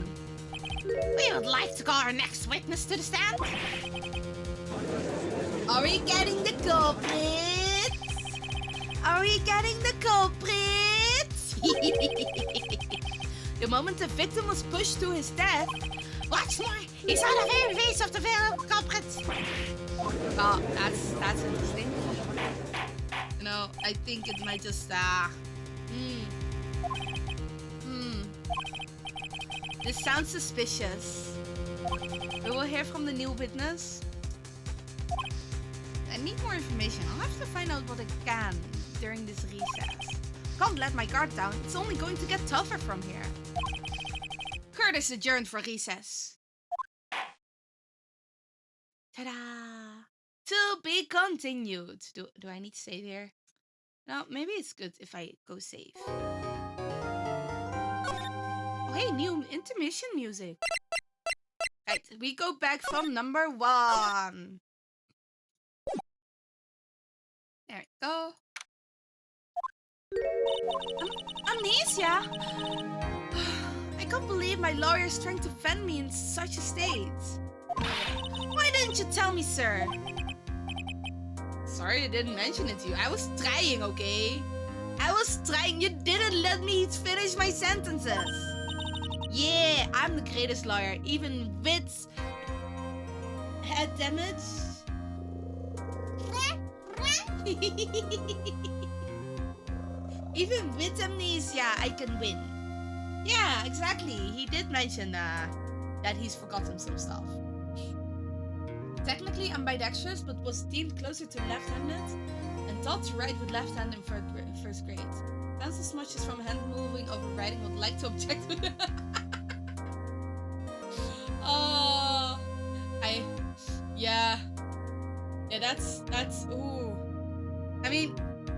We would like to call our next witness to the stand. Are we getting the culprits? Are we getting the culprits? The moment the victim was pushed to his death. What's more, he saw the very face of the veiled culprit. Oh, that's interesting. No, I think it might just This sounds suspicious. We will hear from the new witness. I need more information. I'll have to find out what I can during this recess. Can't let my guard down. It's only going to get tougher from here. Court is adjourned for recess. Ta-da! To be continued. Do I need to save here? No, maybe it's good if I go save. Oh, hey, new intermission music. Right, we go back from number 1. There we go. Amnesia? I can't believe my lawyer's trying to defend me in such a state. Why didn't you tell me, sir? Sorry I didn't mention it to you. I was trying, okay? I was trying. You didn't let me finish my sentences. Yeah, I'm the greatest lawyer, even with head damage. Even with amnesia, I can win. Yeah, exactly. He did mention that he's forgotten some stuff. Technically, I'm ambidextrous, but was deemed closer to left-handed and taught to write with left hand in first grade. Sounds as much as from hand moving over writing would like to object to that. Yeah, that's, ooh. I mean,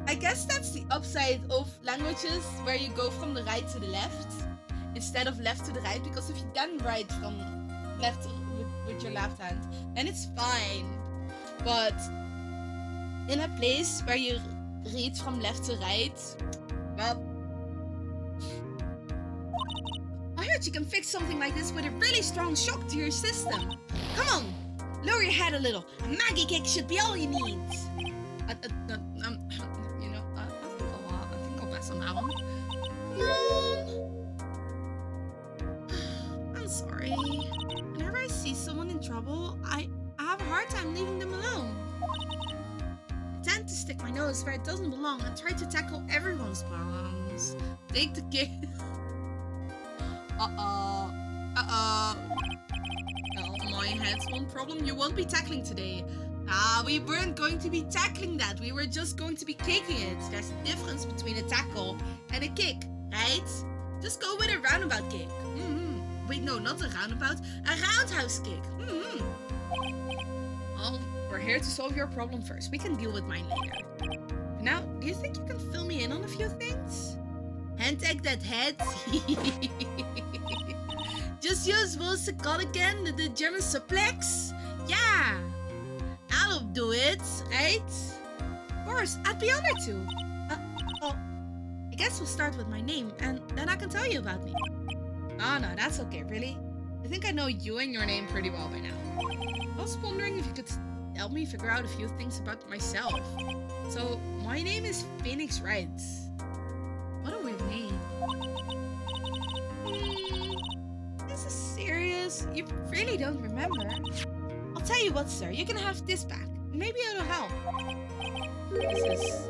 I guess that's the upside of languages where you go from the right to the left instead of left to the right, because if you then write from left with your left hand, then it's fine. But in a place where you read from left to right, well, I heard you can fix something like this with a really strong shock to your system. Come on, lower your head a little. A Maggie cake should be all you need. I think I'll pass on that one. I'm sorry. Whenever I see someone in trouble, I have a hard time leaving them alone. I tend to stick my nose where it doesn't belong and try to tackle everyone's problems. Take the cake. Uh-oh. Well, my head's one problem you won't be tackling today. We weren't going to be tackling that. We were just going to be kicking it. There's a difference between a tackle and a kick, right? Just go with a roundabout kick. Wait, no, not a roundabout. A roundhouse kick. Well, we're here to solve your problem first. We can deal with mine later. Now, do you think you can fill me in on a few things? Hand tag that head. Just use Wolfsicot again, the German suplex. Yeah. I'll do it, right? Of course, I'd be honored to. Well, I guess we'll start with my name, and then I can tell you about me. Oh, no, that's okay, really. I think I know you and your name pretty well by now. I was wondering if you could help me figure out a few things about myself. So, my name is Phoenix Wright. What a weird name. This is serious? You really don't remember? I'll tell you what, sir. You can have this back. Maybe it'll help. This is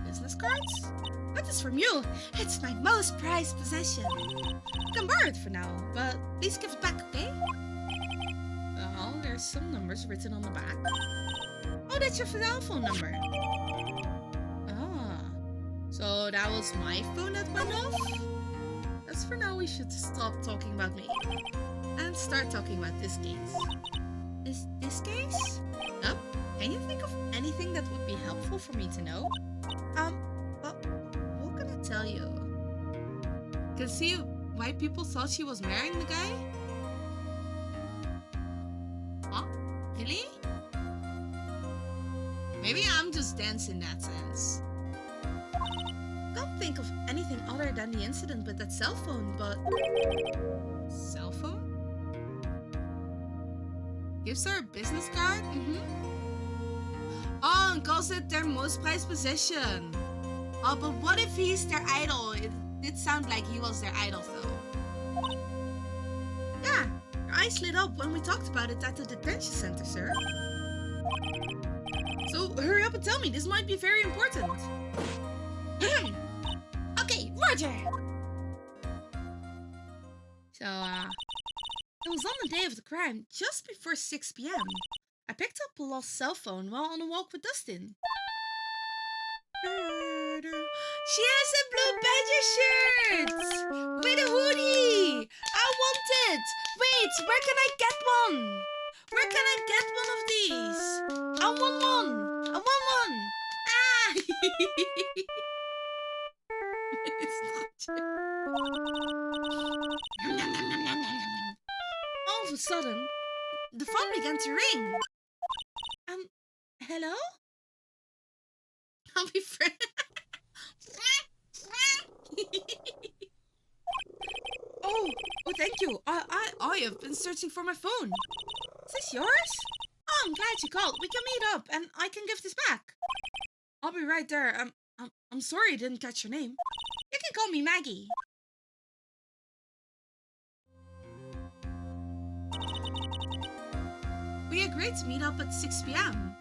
business cards? That is from you. It's my most prized possession. You can borrow it for now, but please give it back, okay? Oh, there's some numbers written on the back. Oh, that's your cell phone number. Ah, so that was my phone that went off? As for now, we should stop talking about me and start talking about this case. Is this case? Yep. Can you think of anything that would be helpful for me to know? Well, what can I tell you? Can see why people thought she was marrying the guy? Huh? Really? Maybe I'm just dense in that sense. Can't think of anything other than the incident with that cell phone, but... Cell phone? Gives her a business card? Oh, and calls it their most prized possession. Oh, but what if he's their idol? It did sound like he was their idol, though. Yeah, your eyes lit up when we talked about it at the detention center, sir. So, hurry up and tell me. This might be very important. Okay, Roger! So, it was on the day of the crime, just before 6 p.m. I picked up a lost cell phone while on a walk with Dustin. She has a blue badger shirt! With a hoodie! I want it! Wait, where can I get one? Where can I get one of these? I want one! I want one! Ah! It's not All of a sudden, the phone began to ring. Hello? I'll be friend. Oh, thank you. I have been searching for my phone. Is this yours? Oh, I'm glad you called. We can meet up, and I can give this back. I'll be right there. I'm sorry I didn't catch your name. You can call me Maggie. We agreed to meet up at 6 p.m.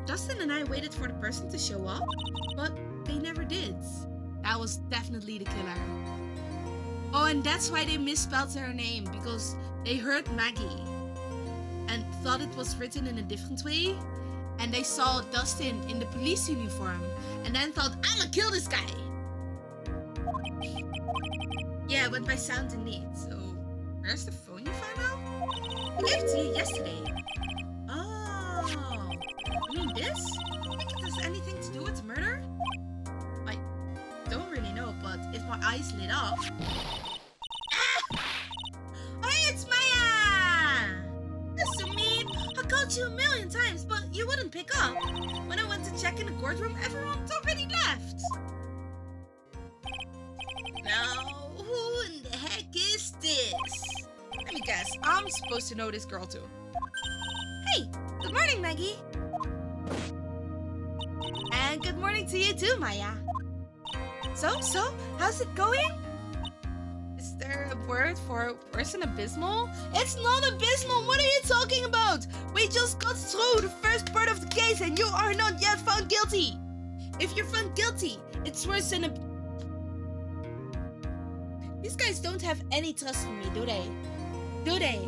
Dustin and I waited for the person to show up, but they never did. That was definitely the killer. Oh, and that's why they misspelled her name, because they heard Maggie and thought it was written in a different way, and they saw Dustin in the police uniform and then thought, I'ma kill this guy. Yeah, it went by sound and need. So, where's the phone you found out? I gave it to you yesterday. Oh, you mean this? Do you think it has anything to do with the murder? I don't really know, but if my eyes lit up... Ah! Hey, it's Maya! That's so mean. I called you a million times, but you wouldn't pick up. When I went to check in the courtroom, everyone's already left. Now, who in the heck is this? Let me guess, I'm supposed to know this girl too. Hey, good morning, Maggie. And good morning to you too, Maya. So, how's it going? Is there a word for worse than abysmal? It's not abysmal, what are you talking about? We just got through the first part of the case and you are not yet found guilty. If you're found guilty, it's worse than These guys don't have any trust in me, do they? Do they?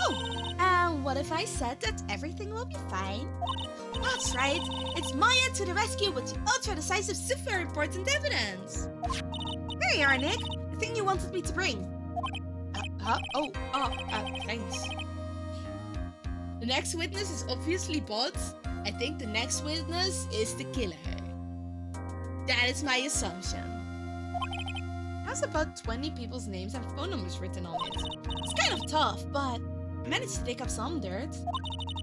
Oh, and what if I said that everything will be fine? That's right, it's Maya to the rescue with the ultra-decisive, super important evidence. There you are, Nick. The thing you wanted me to bring. Thanks. The next witness is obviously Bot. I think the next witness is the killer. That is my assumption. Has about 20 people's names and phone numbers written on it. It's kind of tough, but I managed to dig up some dirt.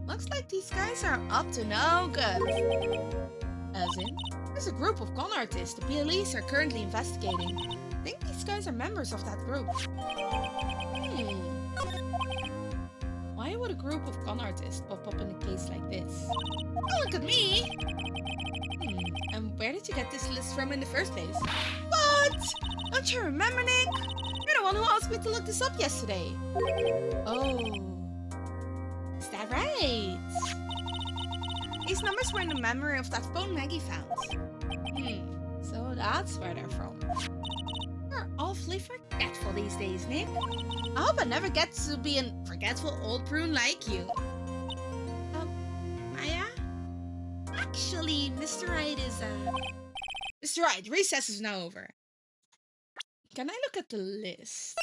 Looks like these guys are up to no good. As in, there's a group of con artists the police are currently investigating. I think these guys are members of that group. Why would a group of con artists pop up in a case like this? Oh, look at me! And where did you get this list from in the first place? What? Don't you remember, Nick? You're the one who asked me to look this up yesterday. Oh. Is that right? These numbers were in the memory of that phone Maggie found. So that's where they're from. They're awfully forgetful, these these days, Nick. I hope I never get to be a forgetful old prune like you. Maya? Actually, Mr. Wright is, Mr. Wright, recess is now over. Can I look at the list?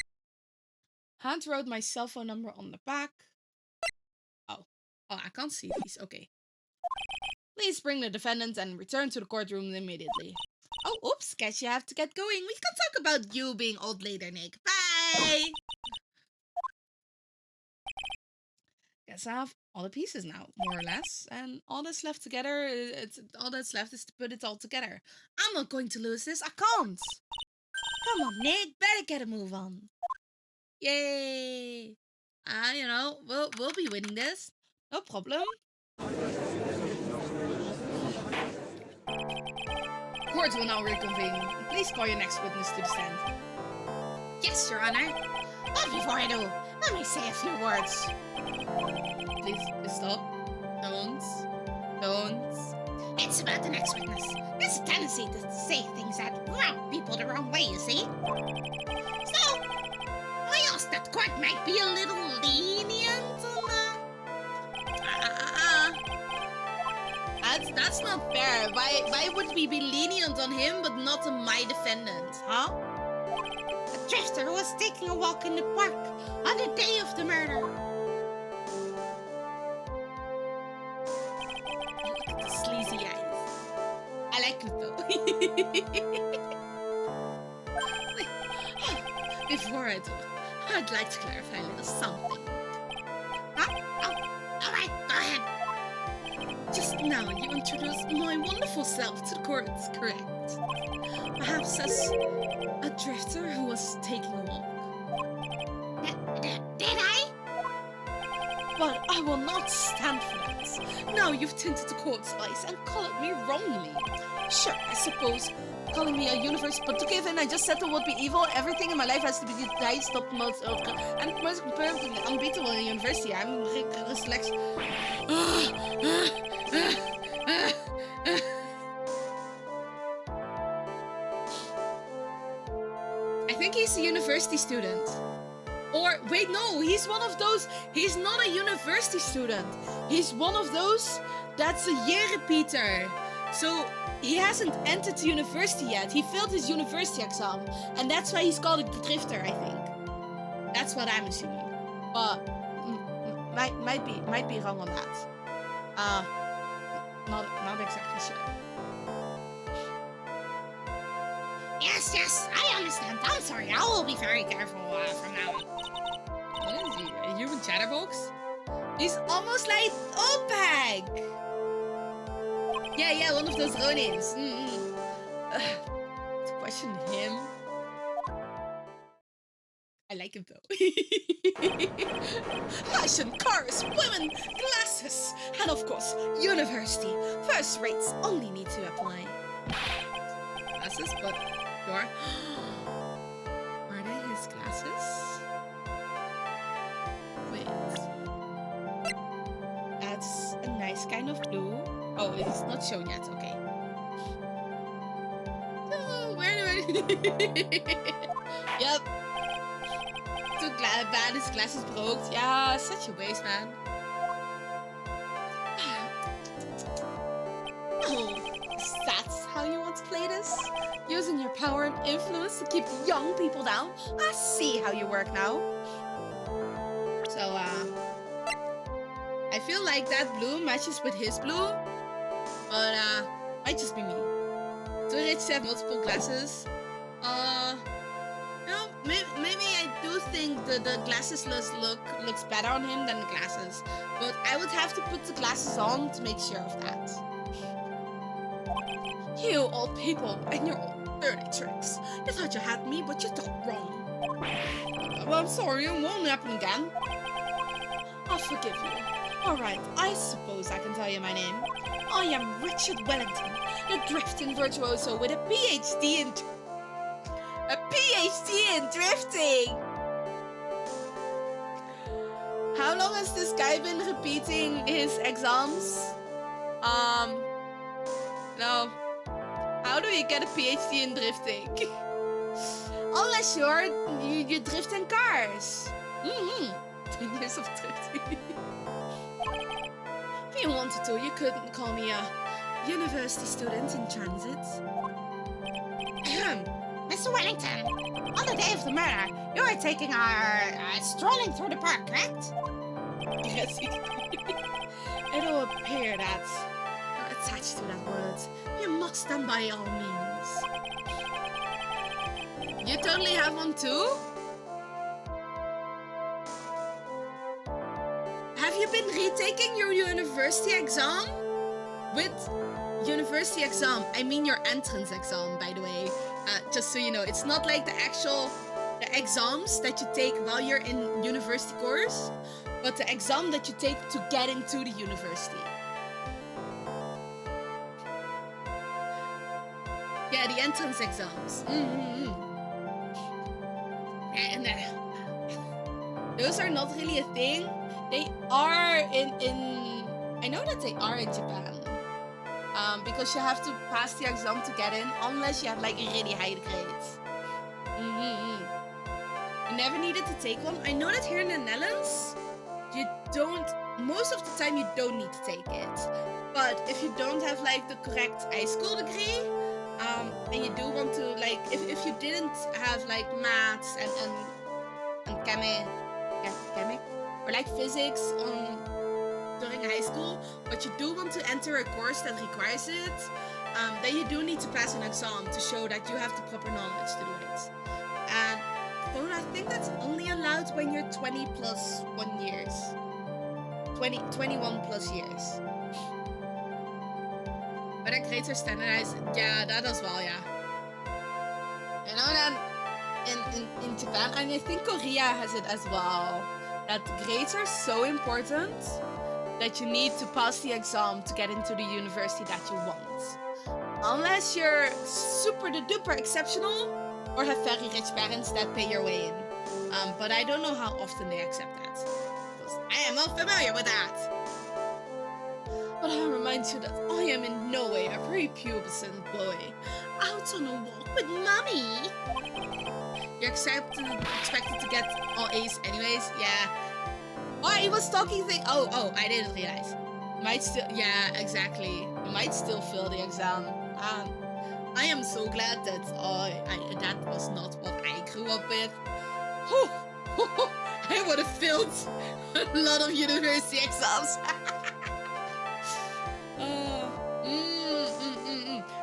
Hand wrote my cell phone number on the back. Oh, I can't see these. Okay. Please bring the defendant and return to the courtroom immediately. Oh, oops, guess you have to get going. We can talk about you being old later, Nick. Bye! Guess I have all the pieces now, more or less. And all that's left together, all that's left is to put it all together. I'm not going to lose this. I can't. Come on, Nick. Better get a move on. Yay! You know, we'll be winning this. No problem. Court will now reconvene. Please call your next witness to the stand. Yes, Your Honor. But before I do, let me say a few words. Please stop. Don't. It's about the next witness. There's a tendency to say things that rub people the wrong way, you see? So, I ask that the court might be a little lenient on That's not fair. Why would we be lenient on him but not on my defendant, huh? a drifter who was taking a walk in the park on the day of the murder. Look at the sleazy eyes. I like it though. Before I do, I'd like to clarify a little something. Huh? Oh, all right, go ahead. Just now you introduced my wonderful self to the court, correct? Perhaps as a drifter who was taking a walk. Did I? But I will not stand for that. Now you've tinted the court's eyes and colored me wrongly. Sure, I suppose calling me a universe, but to give in, I just said there would be evil. Everything in my life has to be the highest top most of and most perfect and unbeatable in university. I'm rigorous. I think he's a university student. Or, wait, no, he's one of those. He's not a university student. He's one of those that's a year repeater. So, he hasn't entered the university yet. He failed his university exam. And that's why he's called a drifter, I think. That's what I'm assuming. But, might be wrong on that. Not exactly sure. Yes, I understand. I'm sorry. I will be very careful from now on. What is he? A human chatterbox? He's almost like Opag! Yeah, one of those Ronins. To question him. I like him though. Fashion, cars, women, glasses, and of course, university. First rates only need to apply. Glasses, but sure. Are they his glasses? Wait. That's a nice kind of blue. Oh, it's not shown yet. Okay. Oh, where do I? Yep. Too bad his glasses broke. Yeah, such a waste, man. Oh, that's how you want to play this? Using your power and influence to keep the young people down? I see how you work now. So, I feel like that blue matches with his blue. But, might just be me. Too rich to have multiple glasses. You know, maybe I do think the glasses looks better on him than the glasses. But I would have to put the glasses on to make sure of that. You old people and your old dirty tricks. You thought you had me, but you thought wrong. Well, I'm sorry, it won't happen again. I'll forgive you. Alright, I suppose I can tell you my name. I am Richard Wellington, the drifting virtuoso with a PhD in... A PhD in drifting! How long has this guy been repeating his exams? No. How do you get a PhD in drifting? Unless you drift in cars. 10 years of drifting. If you wanted to, you could call me a university student in transit. Mr. Wellington, on the day of the murder, you were taking our strolling through the park, correct? Yes, it will appear that you're attached to that word. You must stand by all means. You totally have one too? Have you been retaking your university exam? With university exam, I mean your entrance exam, by the way. Just so you know, it's not like the exams that you take while you're in university course, but the exam that you take to get into the university. Yeah, the entrance exams. And those are not really a thing. They are in I know that they are in Japan. Because you have to pass the exam to get in, unless you have like a really high grade. You never needed to take one. I know that here in the Netherlands, you don't, most of the time you don't need to take it. But if you don't have like the correct high school degree, and you do want to like, if you didn't have like maths and chemic, or like physics during high school, but you do want to enter a course that requires it, then you do need to pass an exam to show that you have the proper knowledge to do it. And I think that's only allowed when you're 20 plus 1 years. 21 plus years. But our grades are standardized. Yeah, that as well, yeah. You know that in Japan, and I think Korea has it as well, that grades are so important that you need to pass the exam to get into the university that you want. Unless you're super duper exceptional or have very rich parents that pay your way in. But I don't know how often they accept that, because I am not familiar with that. But I remind you that I am in no way a prepubescent boy out on a walk with mommy. You're expected to get all A's anyways, yeah. Oh, he was talking thing. Oh, I didn't realize. Might still, yeah, exactly. You might still fail the exam. I am so glad that that was not what I grew up with. I would have failed a lot of university exams.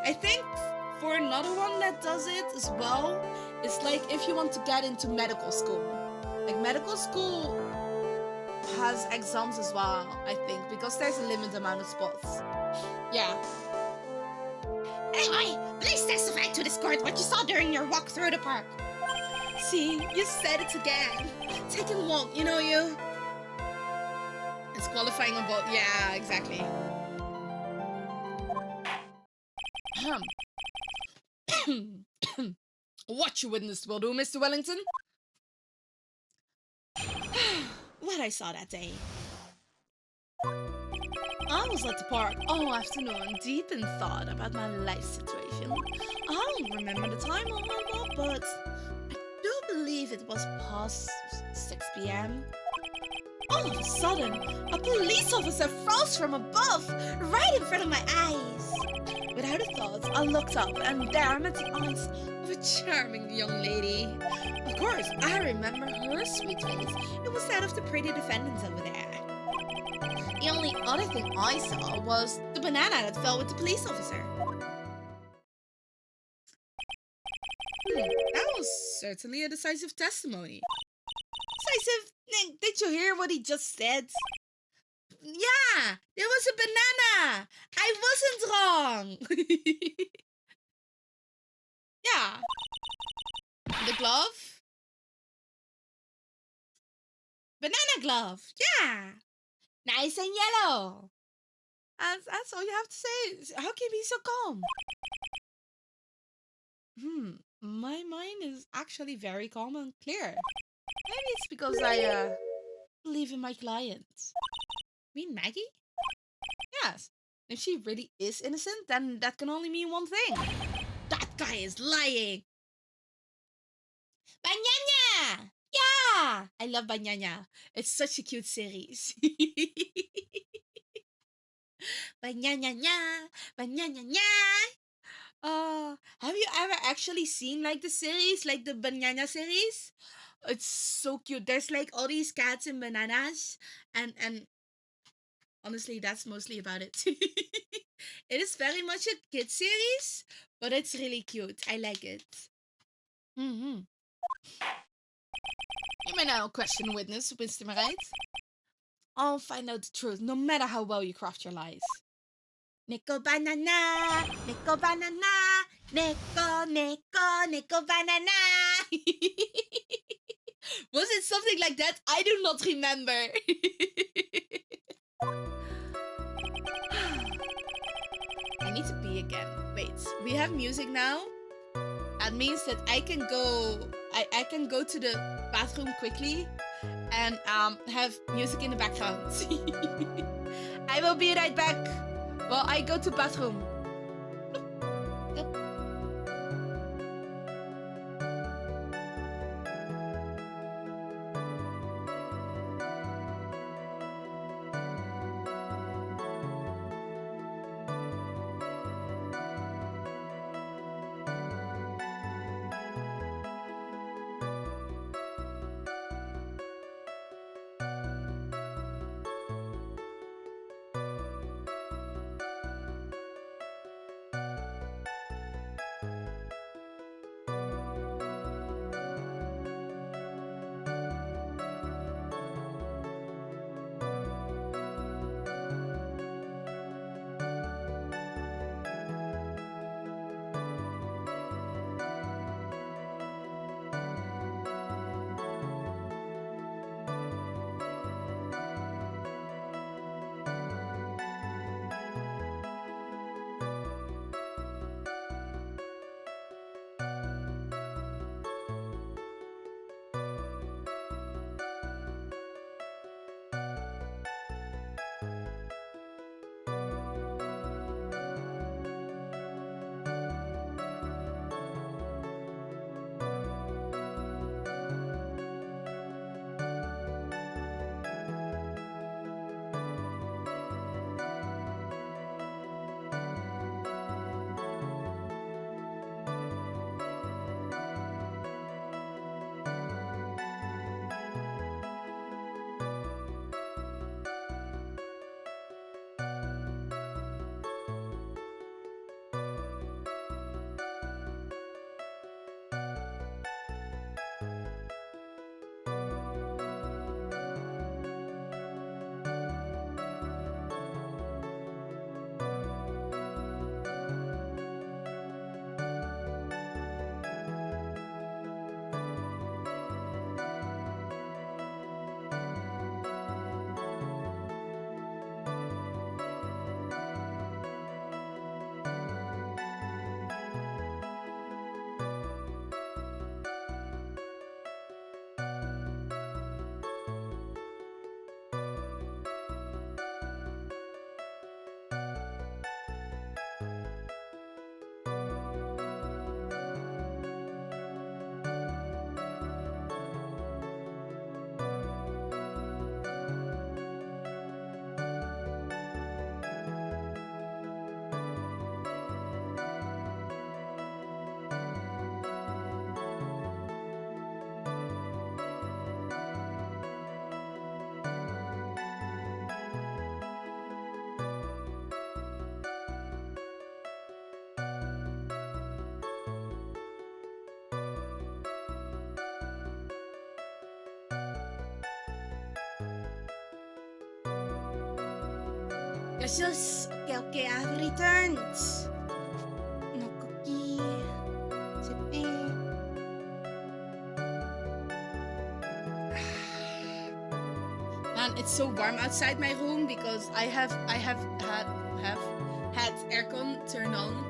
I think for another one that does it as well, it's like if you want to get into medical school. Like medical school has exams as well, I think, because there's a limited amount of spots. Yeah. Anyway, please testify to this court what you saw during your walk through the park. See, you said it again. Taking a walk, you know you. It's qualifying on both. Yeah, exactly. What you witnessed will do, Mr. Wellington. What I saw that day. I was at the park all afternoon, deep in thought about my life situation. I don't remember the time on my walk, but I do believe it was past 6 p.m. All of a sudden, a police officer falls from above, right in front of my eyes. Without a thought, I looked up, and there I met the eyes of a charming young lady. Of course, I remember her sweet face. It was that of the pretty defendant over there. The only other thing I saw was the banana that fell with the police officer. That was certainly a decisive testimony. Decisive? Did you hear what he just said? Yeah, there was a banana. I wasn't wrong. Yeah. The glove? Banana glove. Yeah. Nice and yellow. That's all you have to say. How can you be so calm? My mind is actually very calm and clear. Maybe it's because I believe in my clients. Mean Maggie? Yes. If she really is innocent, then that can only mean one thing. That guy is lying. Banyanya! Yeah! I love Banyanya. It's such a cute series. Banyanya, Banyanya. Have you ever actually seen like the series, like the Banana series? It's so cute. There's like all these cats and bananas, and honestly, that's mostly about it. It is very much a kid series, but it's really cute. I like it. Mm-hmm. You may now question witness, Mr. Right? I'll find out the truth, no matter how well you craft your lies. Nico banana, Nico banana, Nico, Nico, Nico banana. Was it something like that? I do not remember. I need to pee again. Wait, we have music now? That means that I can go to the bathroom quickly and have music in the background. I will be right back while I go to bathroom. Yes, okay, I've returned. No cookie. Sipping. Man, it's so warm outside my room because I have had aircon turned on,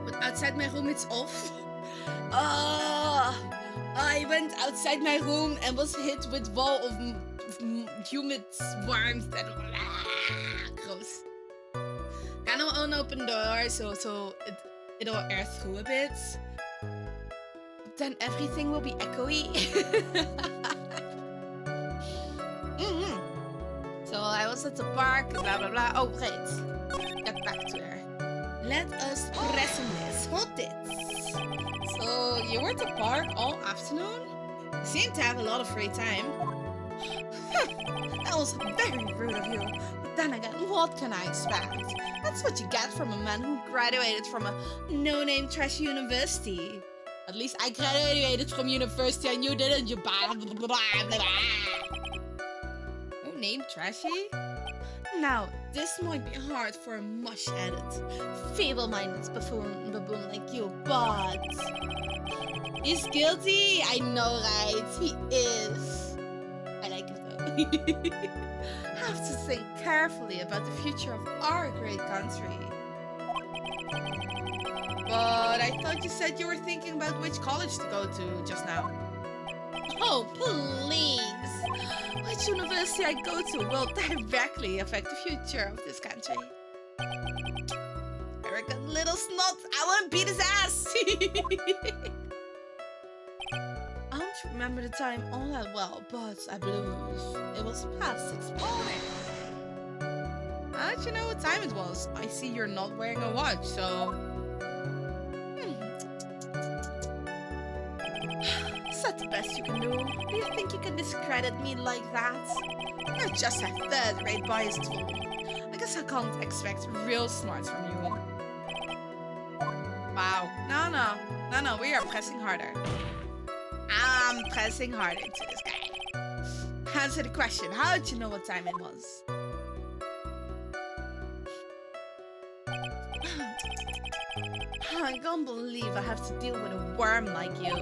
but outside my room it's off. I went outside my room and was hit with wall of humid warmth and gross. Kind of unopened door, so it'll air through a bit. then everything will be echoey. So I was at the park, blah blah blah. Oh great, get back to there. Let us press on this. Hold this. So you were at the park all afternoon? You seem to have a lot of free time. That was very rude of you. But then again, what can I expect? That's what you get from a man who graduated from a no-name trashy university. At least I graduated from university and you didn't, you blah blah blah blah. No-name trashy? Now, this might be hard for a mush-headed, feeble-minded baboon like you, but... He's guilty! I know, right? He is. I like it though. Have to think carefully about the future of our great country. But I thought you said you were thinking about which college to go to just now. Oh, please! Which university I go to will directly affect the future of this country. Arrogant little snot! I want to beat his ass! I don't remember the time all that well, but I blues. It was past 6 p.m. How'd you know what time it was? I see you're not wearing a watch, so... Is that the best you can do? Do you think you can discredit me like that? You're just a third-rate biased fool. I guess I can't expect real smarts from you. Wow. No, we are pressing harder. I'm pressing harder to this guy. Answer the question. How did you know what time it was? I can't believe I have to deal with a worm like you.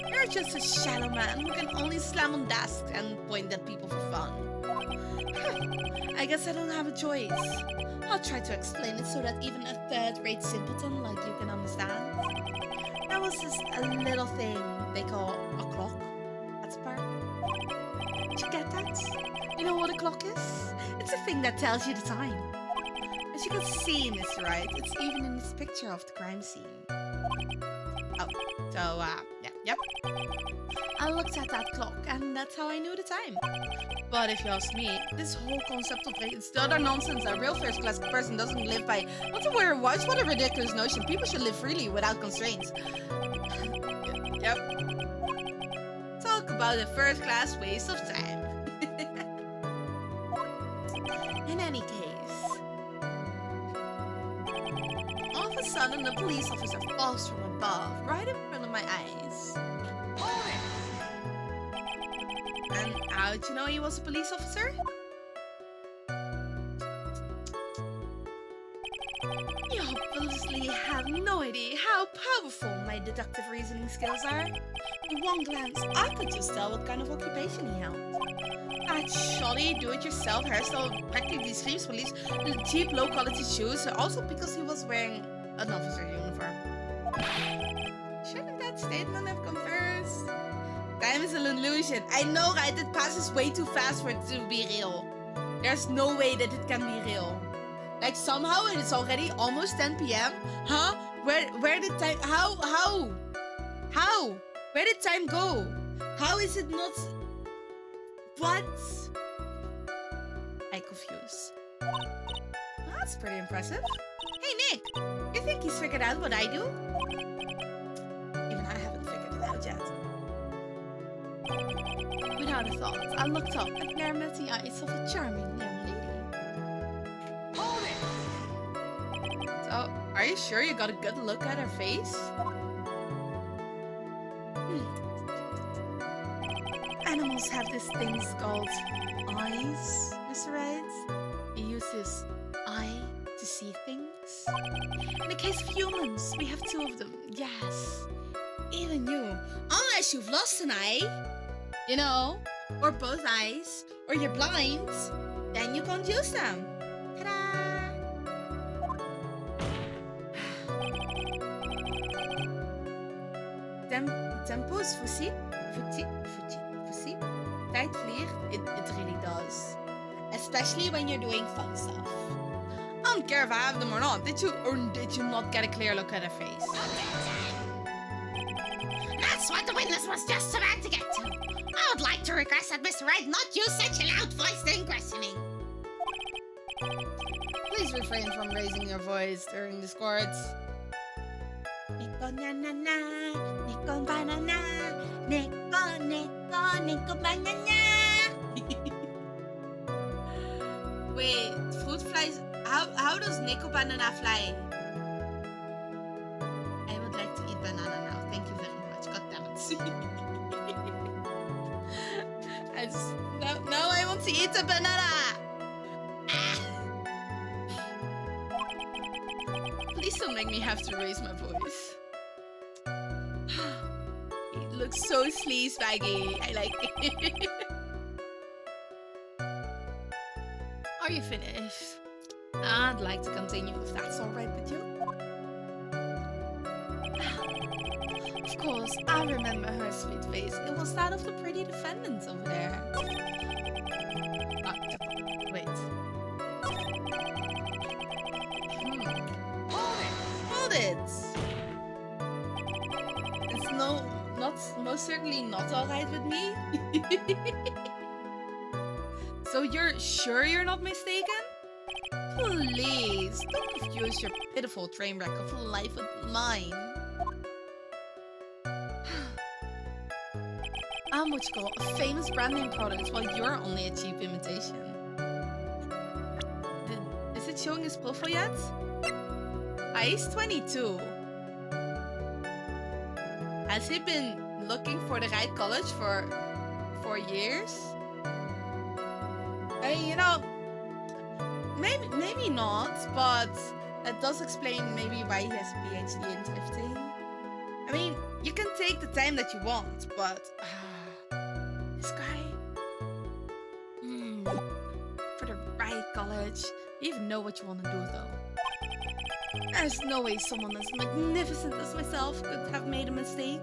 You're just a shallow man who can only slam on desks and point at people for fun. I guess I don't have a choice. I'll try to explain it so that even a third-rate simpleton like you can understand. That was just a little thing they call a clock at the park. Did you get that? You know what a clock is? It's a thing that tells you the time. As you can see, Mr. Wright, it's even in this picture of the crime scene. Oh, so, yep. I looked at that clock, and that's how I knew the time. But if you ask me, this whole concept of it's the other nonsense. A real first-class person doesn't live by not to wear a watch. What a ridiculous notion. People should live freely without constraints. Yep. Talk about a first-class waste of time. In any case, all of a sudden a police officer falls from above, right in front of my eyes. And how did you know he was a police officer? You obviously have no idea how powerful my deductive reasoning skills are. In one glance, I could just tell what kind of occupation he held. That shoddy do-it-yourself hairstyle practically screams police, cheap low-quality shoes, also because he was wearing an officer uniform. Shouldn't that statement have come first? Time is an illusion. I know, right? It passes way too fast for it to be real. There's no way that it can be real. Like somehow it is already almost 10 p.m. Huh? Where did time? How? Where did time go? How is it not? What? I confuse. That's pretty impressive. Hey Nick, you think he's figured out what I do? Even I haven't figured it out yet. Without a thought, I looked up and there met the eyes of a charming young lady. So, are you sure you got a good look at her face? Animals have these things called eyes, Mr. Wright. He uses eye to see things. In the case of humans, we have two of them. Yes, even you. Unless you've lost an eye, you know, or both eyes, or you're blind, then you can't use them. Ta-da! Tempo is voetie. Tijd vliegt, it really does. Especially when you're doing fun stuff. I don't care if I have them or not. Did you not get a clear look at her face? That's the witness was just so bad to get to. I would like to request that Mr. Wright not use such a loud voice during questioning. Please refrain from raising your voice during discords. Nico banana, Nico banana, Nico banana. Wait, fruit flies. How does Nico banana fly? I would like to eat banana now. Thank you very much. God damn it. Now I want to eat a banana. Please don't make me have to raise my voice. It looks so sleazebaggy. I like it. Are you finished? I'd like to continue if that's alright with you. Of course, I remember her sweet face. It was that of the pretty defendant over there. Wait. Hold it! It's most certainly not alright with me. So you're sure you're not mistaken? Please, don't confuse your pitiful train wreck of a life with mine. I'm what you call a famous brand name product while you're only a cheap imitation. Is it showing his profile yet? Ace 22. Has he been looking for the right college for 4 years? You know, maybe not, but that does explain maybe why he has a PhD in drifting. I mean, you can take the time that you want, but this guy, for the right college, you even know what you want to do though. There's no way someone as magnificent as myself could have made a mistake.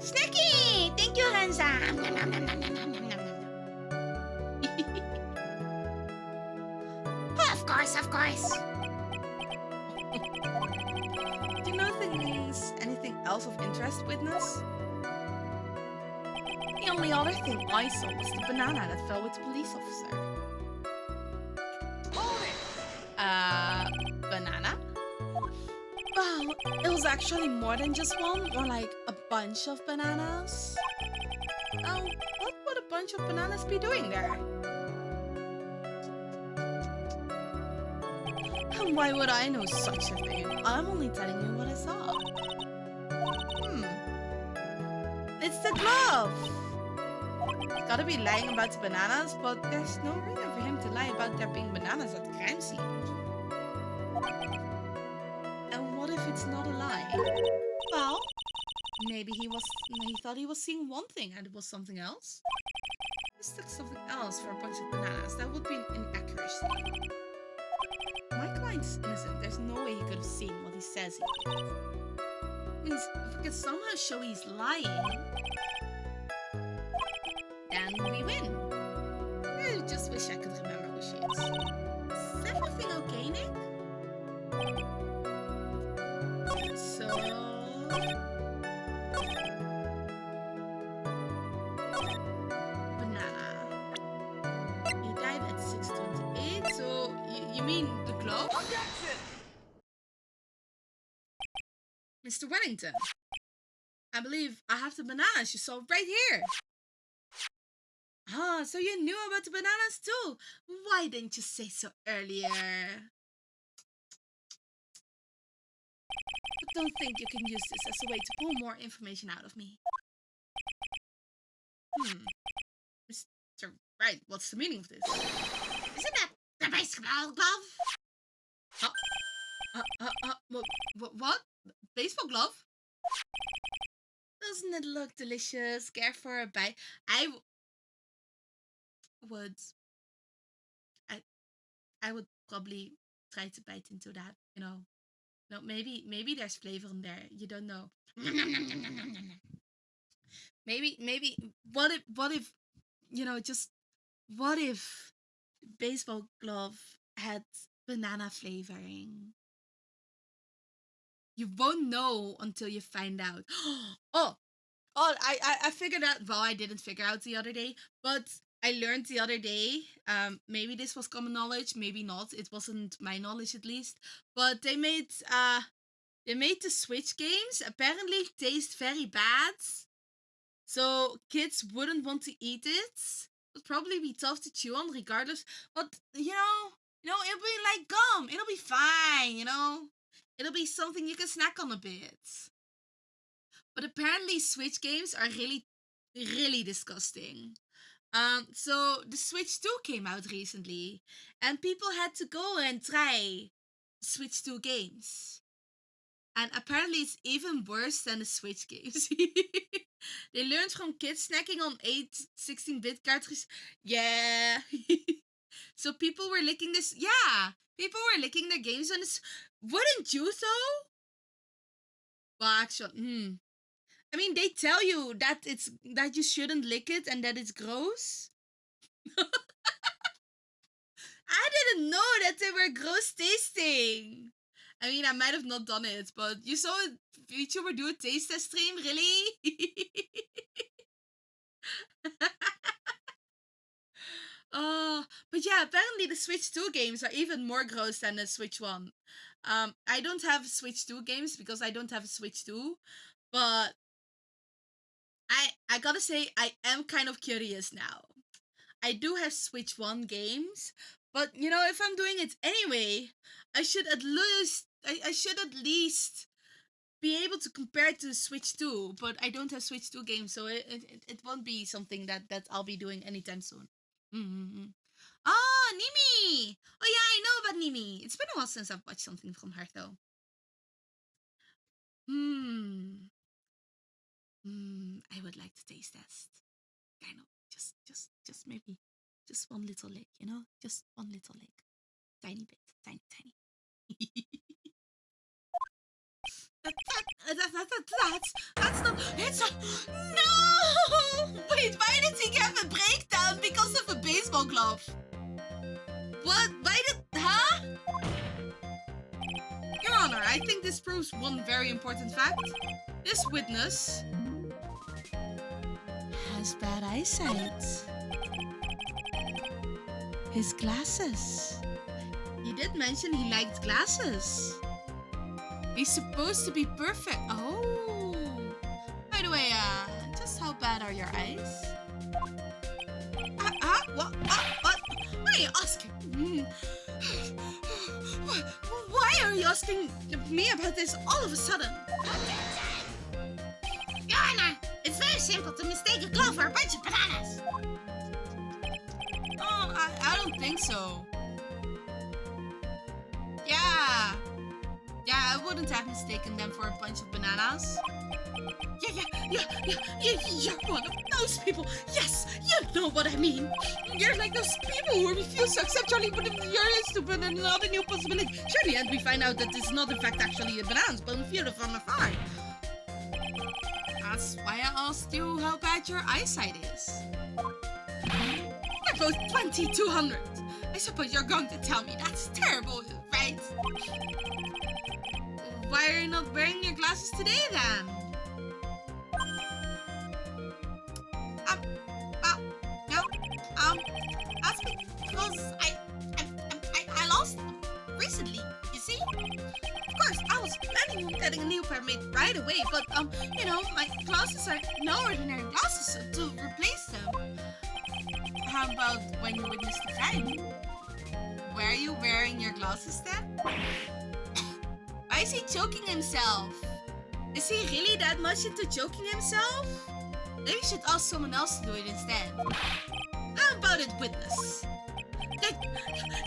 Snacky! Thank you, Hansa. Of course. Do you know anything else of interest, witness? The only other thing I saw was the banana that fell with the police officer. Banana? Well, it was actually more than just one, more like a bunch of bananas. Now, what would a bunch of bananas be doing there? And why would I know such a thing? I'm only telling you what I saw. It's the glove! He's gotta be lying about the bananas, but there's no reason for him to lie about there being bananas at the crime scene. And what if it's not a lie? Well, maybe he thought he was seeing one thing and it was something else. Mistook something else for a bunch of bananas. That would be an inaccuracy. My client's innocent. There's no way he could have seen what he says he did. Means if we can somehow show he's lying, then we win. I just wish I could remember who she is. Is everything okay, Nick? So... banana. He died at 6:28, so you mean the glove? Mr. Wellington, I believe I have the bananas you saw right here. Ah, so you knew about the bananas too. Why didn't you say so earlier? But don't think you can use this as a way to pull more information out of me. Mr. Wright, what's the meaning of this? Isn't that the baseball glove? What? Baseball glove? Doesn't it look delicious? Care for a bite? I would probably try to bite into that, you know. No, maybe there's flavor in there. You don't know. Maybe what if you know, just what if baseball glove had banana flavoring? You won't know until you find out. Oh, I figured out. Well, I didn't figure out the other day, but I learned the other day. Maybe this was common knowledge, maybe not. It wasn't my knowledge, at least. But they made the Switch games apparently taste very bad, so kids wouldn't want to eat it. It would probably be tough to chew on, regardless. But it'll be like gum. It'll be fine. It'll be something you can snack on a bit. But apparently, Switch games are really, really disgusting. So the Switch 2 came out recently, and people had to go and try Switch 2 games. And apparently it's even worse than the Switch games. They learned from kids snacking on 16-bit cartridges. Yeah. So people were licking this. Yeah. People were licking their games on this. Wouldn't you though? Well, actually, I mean, they tell you that you shouldn't lick it and that it's gross. I didn't know that they were gross tasting. I mean, I might have not done it, but you saw a VTuber do a taste test stream, really? But yeah, apparently the Switch 2 games are even more gross than the Switch 1. I don't have Switch 2 games because I don't have a Switch 2, but I gotta say, I am kind of curious now. I do have Switch 1 games, but if I'm doing it anyway, I should at least be able to compare it to Switch 2, but I don't have Switch 2 games, so it won't be something that I'll be doing anytime soon. Mm-hmm. Oh, Nimi! Oh yeah, I know about Nimi. It's been a while since I've watched something from her, though. I would like to taste test. Kind of, just maybe, just one little lick, just one little lick, tiny bit, tiny. That's not. It's not. No! Wait, why did he have a breakdown because of a baseball glove? What? Why did? Huh? Your Honor, I think this proves one very important fact. This witness has bad eyesight. His glasses. He did mention he liked glasses. He's supposed to be perfect. Oh. By the way, just how bad are your eyes? What? What are you asking? Why are you asking me about this all of a sudden? Your Honor, it's very simple to mistake a glove for a bunch of bananas. Oh, I don't think so. Yeah, I wouldn't have mistaken them for a bunch of bananas. Yeah, you're one of those people. Yes, you know what I mean. You're like those people who refuse to accept Charlie, but you're stupid and another new possibility. Surely, and we find out that it's not in fact actually a bananas, but a field from afar. That's why I asked you how bad your eyesight is. They're both 2200. I suppose you're going to tell me that's terrible, right? Why are you not wearing your glasses today then? That's because I lost them recently, you see? Of course, I was planning on getting a new pair made right away, but, my glasses are no ordinary glasses, so to replace them. How about when you witnessed the crime? Were you wearing your glasses then? Why is he choking himself? Is he really that much into choking himself? Maybe you should ask someone else to do it instead. How about it, witness?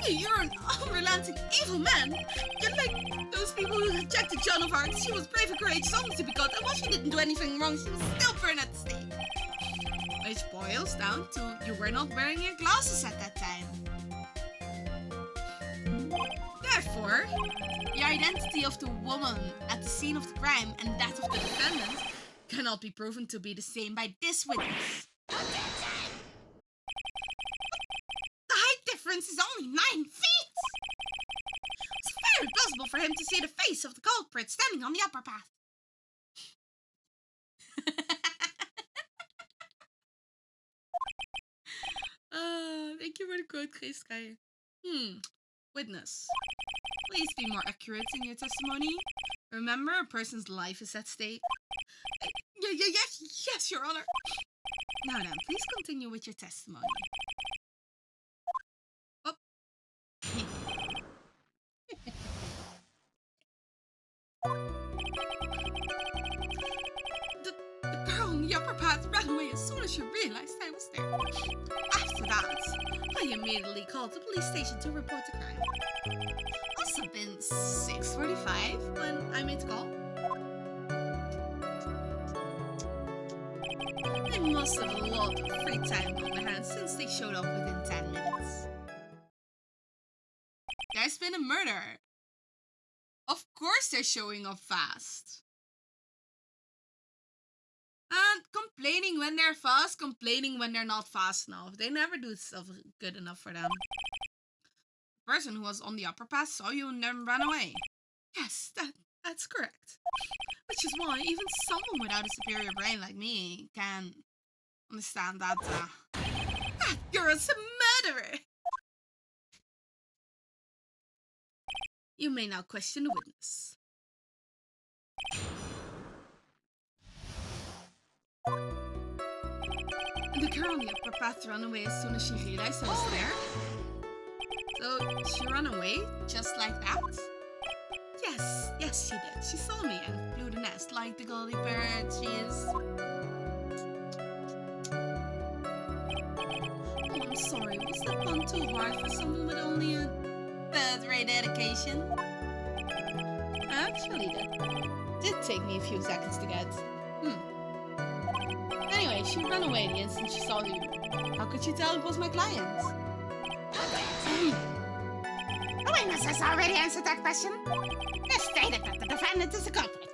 You're an unrelenting evil man. You're like those people who rejected Joan of Arc. She was brave and courageous, only to be caught, and while she didn't do anything wrong, she was still burned at the stake. Which boils down to you were not wearing your glasses at that time. Therefore, the identity of the woman at the scene of the crime and that of the defendant cannot be proven to be the same by this witness. The height difference is only 9 feet! It's very possible for him to see the face of the culprit standing on the upper path. Thank you for the quote, Geestkei. Witness. Please be more accurate in your testimony. Remember, a person's life is at stake. Yes, Your Honor. Now then, please continue with your testimony. Oh. The girl on the upper path ran away as soon as she realized I was there. After that, I immediately called the police station to report the crime. Must have been 6:45 when I made the call. They must have a lot of free time on their hands since they showed up within 10 minutes. There's been a murder. Of course they're showing up fast. And complaining when they're fast, complaining when they're not fast enough. They never do stuff good enough for them. The person who was on the upper path saw you and then ran away. Yes, that's correct. Which is why even someone without a superior brain like me can understand that that girl's a murderer. You may now question the witness. The girl on the upper path ran away as soon as she realized I was there. So she ran away just like that? Yes, she did. She saw me and flew the nest like the goldy bird she is. Oh, I'm sorry. Was that pun too hard for someone with only a third-rate education? Actually, that did take me a few seconds to get. Anyway, she ran away the instant she saw you. How could you tell it was my client? The witness has already answered that question. They stated that the defendant is the culprit.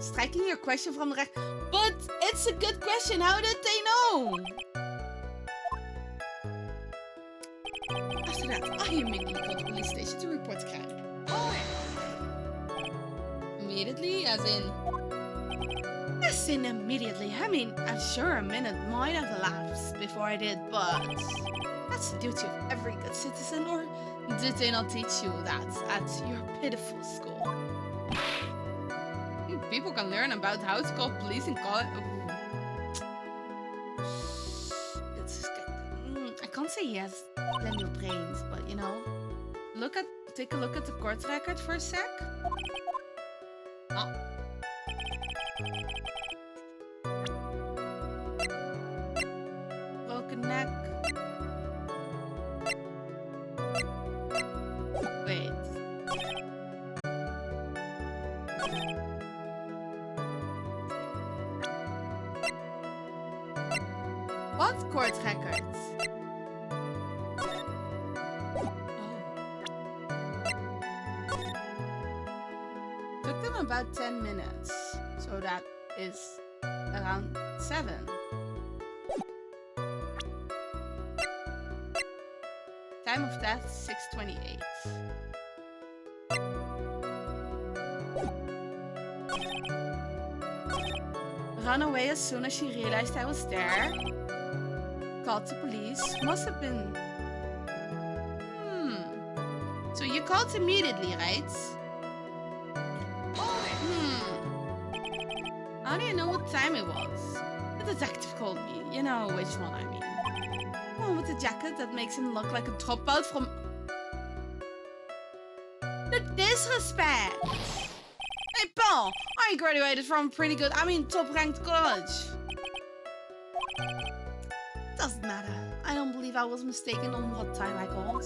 Striking your question from the recht. But it's a good question. How did they know? After that, I immediately called the police station to report the crime. Immediately, as in immediately. I mean, I'm sure a minute might have elapsed before I did, but that's the duty of every good citizen, or did they not teach you that at your pitiful school? People can learn about how to call police in college. I can't say he has plenty of brains, but you know, take a look at the court record for a sec. Oh. Broken neck. Wait. What court records? Took them about 10 minutes, so that is around 7. Time of death 6:28. Ran away as soon as she realized I was there. Called the police. Must have been. So you called immediately, right? How do you know what time it was? The detective called me. You know which one I mean. One with the jacket that makes him look like a dropout from... The disrespect! Hey, Paul! I graduated from a pretty good, top-ranked college. Doesn't matter. I don't believe I was mistaken on what time I called.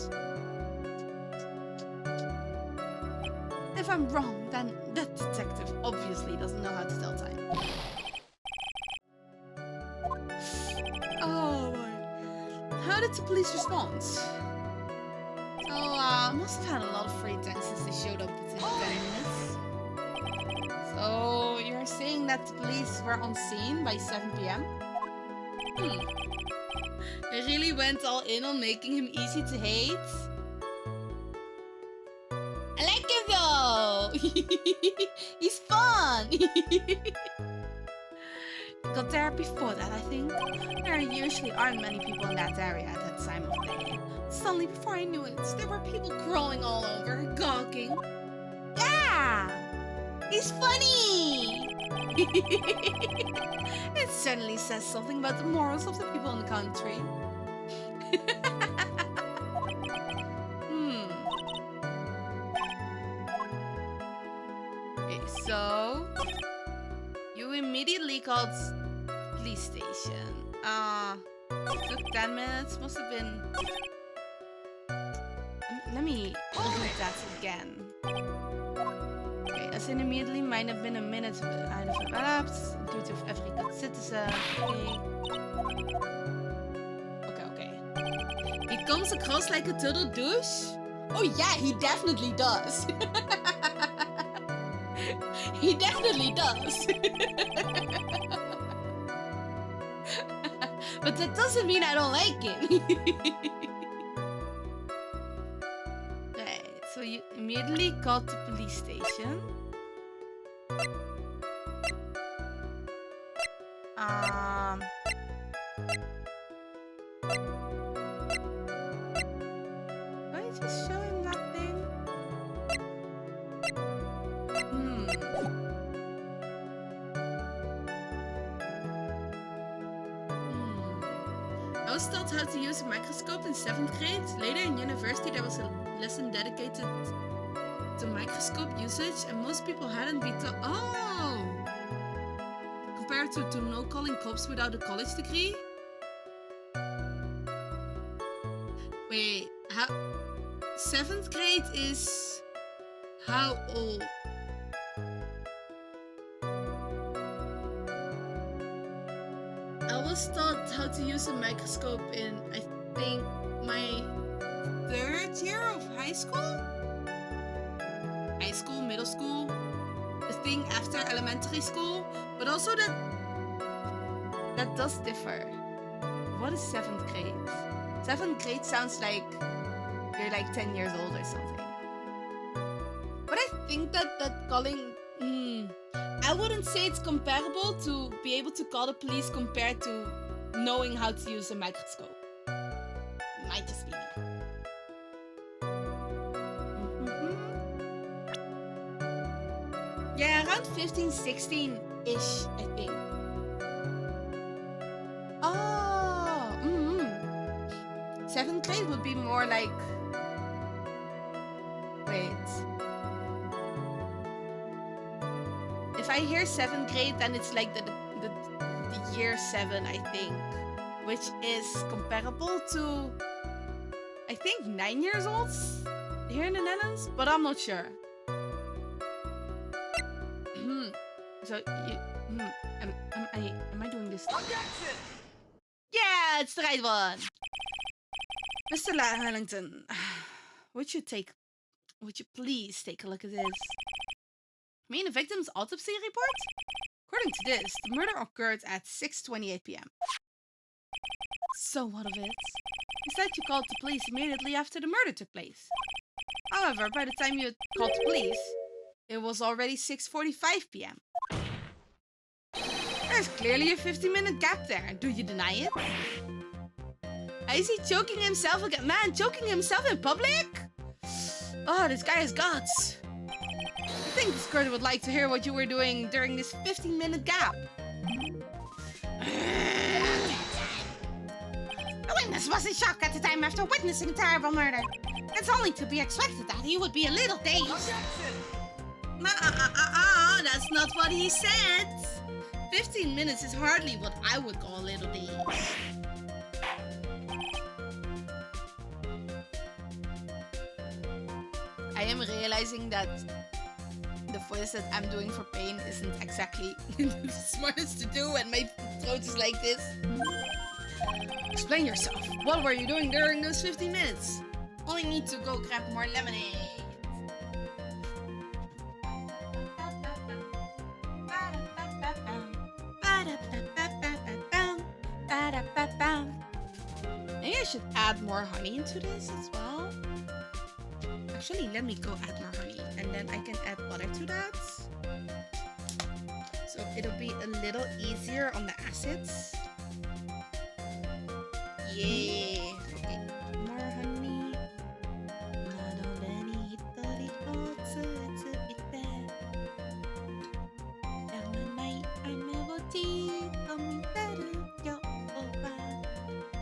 If I'm wrong, then that detective obviously doesn't know how to tell time. Oh boy. How did the police respond? So, must have had a lot of free time since they showed up within 10 minutes. So, you're saying that the police were on scene by 7 p.m.? They really went all in on making him easy to hate? He's fun. Got there before that, I think. There usually aren't many people in that area at that time of day. Suddenly, before I knew it, there were people crawling all over, gawking. Yeah! He's funny! It certainly says something about the morals of the people in the country. Okay, so... You immediately called police station. It took 10 minutes, must have been... Let me read that again. Okay, as in immediately might have been a minute I'd have elapsed, duty of every good citizen. Okay. He comes across like a total douche? Oh yeah, he definitely does. He definitely does. But that doesn't mean I don't like it. Right, so you immediately called the police station. Do I just show him that thing? I was taught how to use a microscope in 7th grade. Later in university there was a lesson dedicated to microscope usage and most people hadn't been taught. Oh! Compared to no calling cops without a college degree? Wait, how... 7th grade is... how old? I was taught how to use a microscope in, I think, my 3rd year of high school? High school, middle school, the thing after elementary school, but also that does differ. What is 7th grade? 7th grade sounds like you're like 10 years old or something. But I think that calling... I wouldn't say it's comparable to be able to call the police compared to knowing how to use a microscope. Might just be me. Yeah, around 15, 16-ish, I think. Oh, 7th grade would be more like... Wait. If I hear 7th grade, then it's like the year 7, I think. Which is comparable to, I think, 9 years old here in the Netherlands, but I'm not sure. So, am I doing this? Objection! Yeah, it's the right one. Mr. Harrington, would you please take a look at this? The victim's autopsy report? According to this, the murder occurred at 6:28 p.m. So what of it? You said you called the police immediately after the murder took place. However, by the time you called the police, it was already 6:45 p.m. There's clearly a 15-minute gap there. Do you deny it? Is he choking himself again? Man, choking himself in public? Oh, this guy has guts. I think this girl would like to hear what you were doing during this 15-minute gap. The witness was in shock at the time after witnessing a terrible murder. It's only to be expected that he would be a little dazed. Objection! That's not what he said. 15 minutes is hardly what I would call a little daze. I am realizing that the voice that I'm doing for pain isn't exactly the smartest to do and my throat is like this. Explain yourself. What were you doing during those 15 minutes? Only need to go grab more lemonade. Maybe I should add more honey into this as well. Actually, let me go add more honey and then I can add water to that. So it'll be a little easier on the acids. Yeah. Okay. More honey.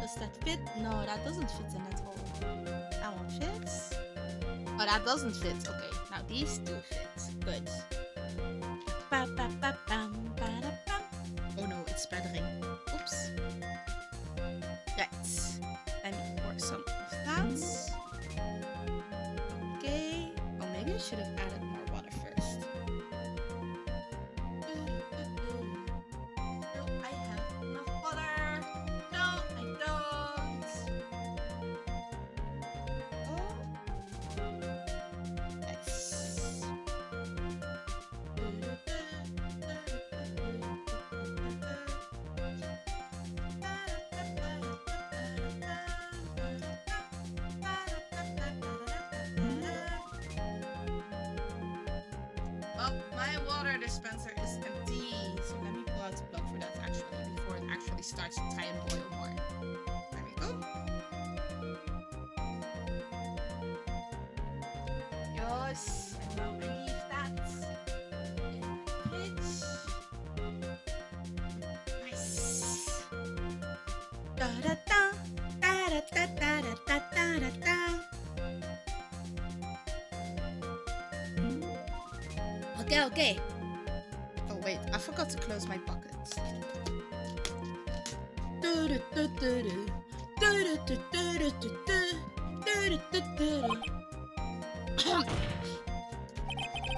Does that fit? No, that doesn't fit in at all. That one fits. Oh, that doesn't fit. Okay, now these two fit. Good. Oh no, it's splattering. Oops. Right. Let me pour some of that. Okay. Oh, maybe I should have added more water first. Do I have enough water? No, I don't. Oh. Nice. Oh, my water dispenser is empty. So let me pull out the plug for that actually before it actually starts to tie and boil more. There we go. Yes, and now I leave that in the fridge. Nice. Da da da da da da da da da da da. Okay. Oh wait, I forgot to close my buckets.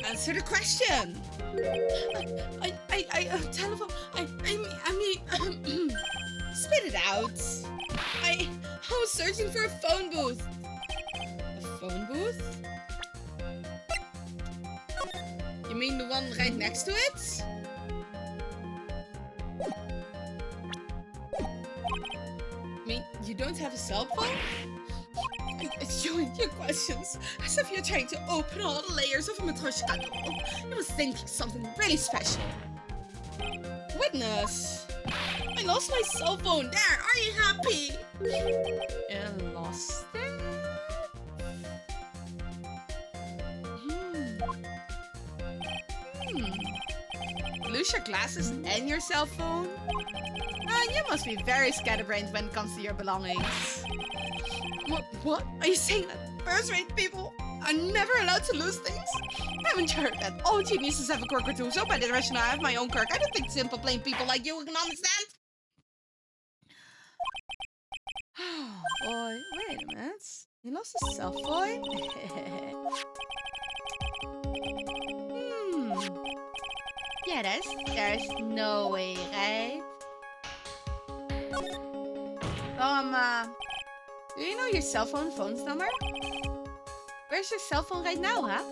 Answer the question. Telephone. I mean, spit it out. I was searching for a phone booth. A phone booth? You mean the one right next to it? I mean, you don't have a cell phone? It's showing your questions as if you're trying to open all the layers of a matryoshka doll. You must think something really special. Witness! I lost my cell phone. There, are you happy? You lost it? Lose your glasses and your cell phone? You must be very scatterbrained when it comes to your belongings. What? Are you saying that first-rate people are never allowed to lose things? Haven't you heard that all geniuses have a quirk or two? So by definition, I have my own quirk. I don't think simple, plain people like you can understand. Oh boy, wait a minute. He lost his cell phone? Yeah, there's no way, right? Do you know your cell phone's number? Where's your cell phone right now, huh?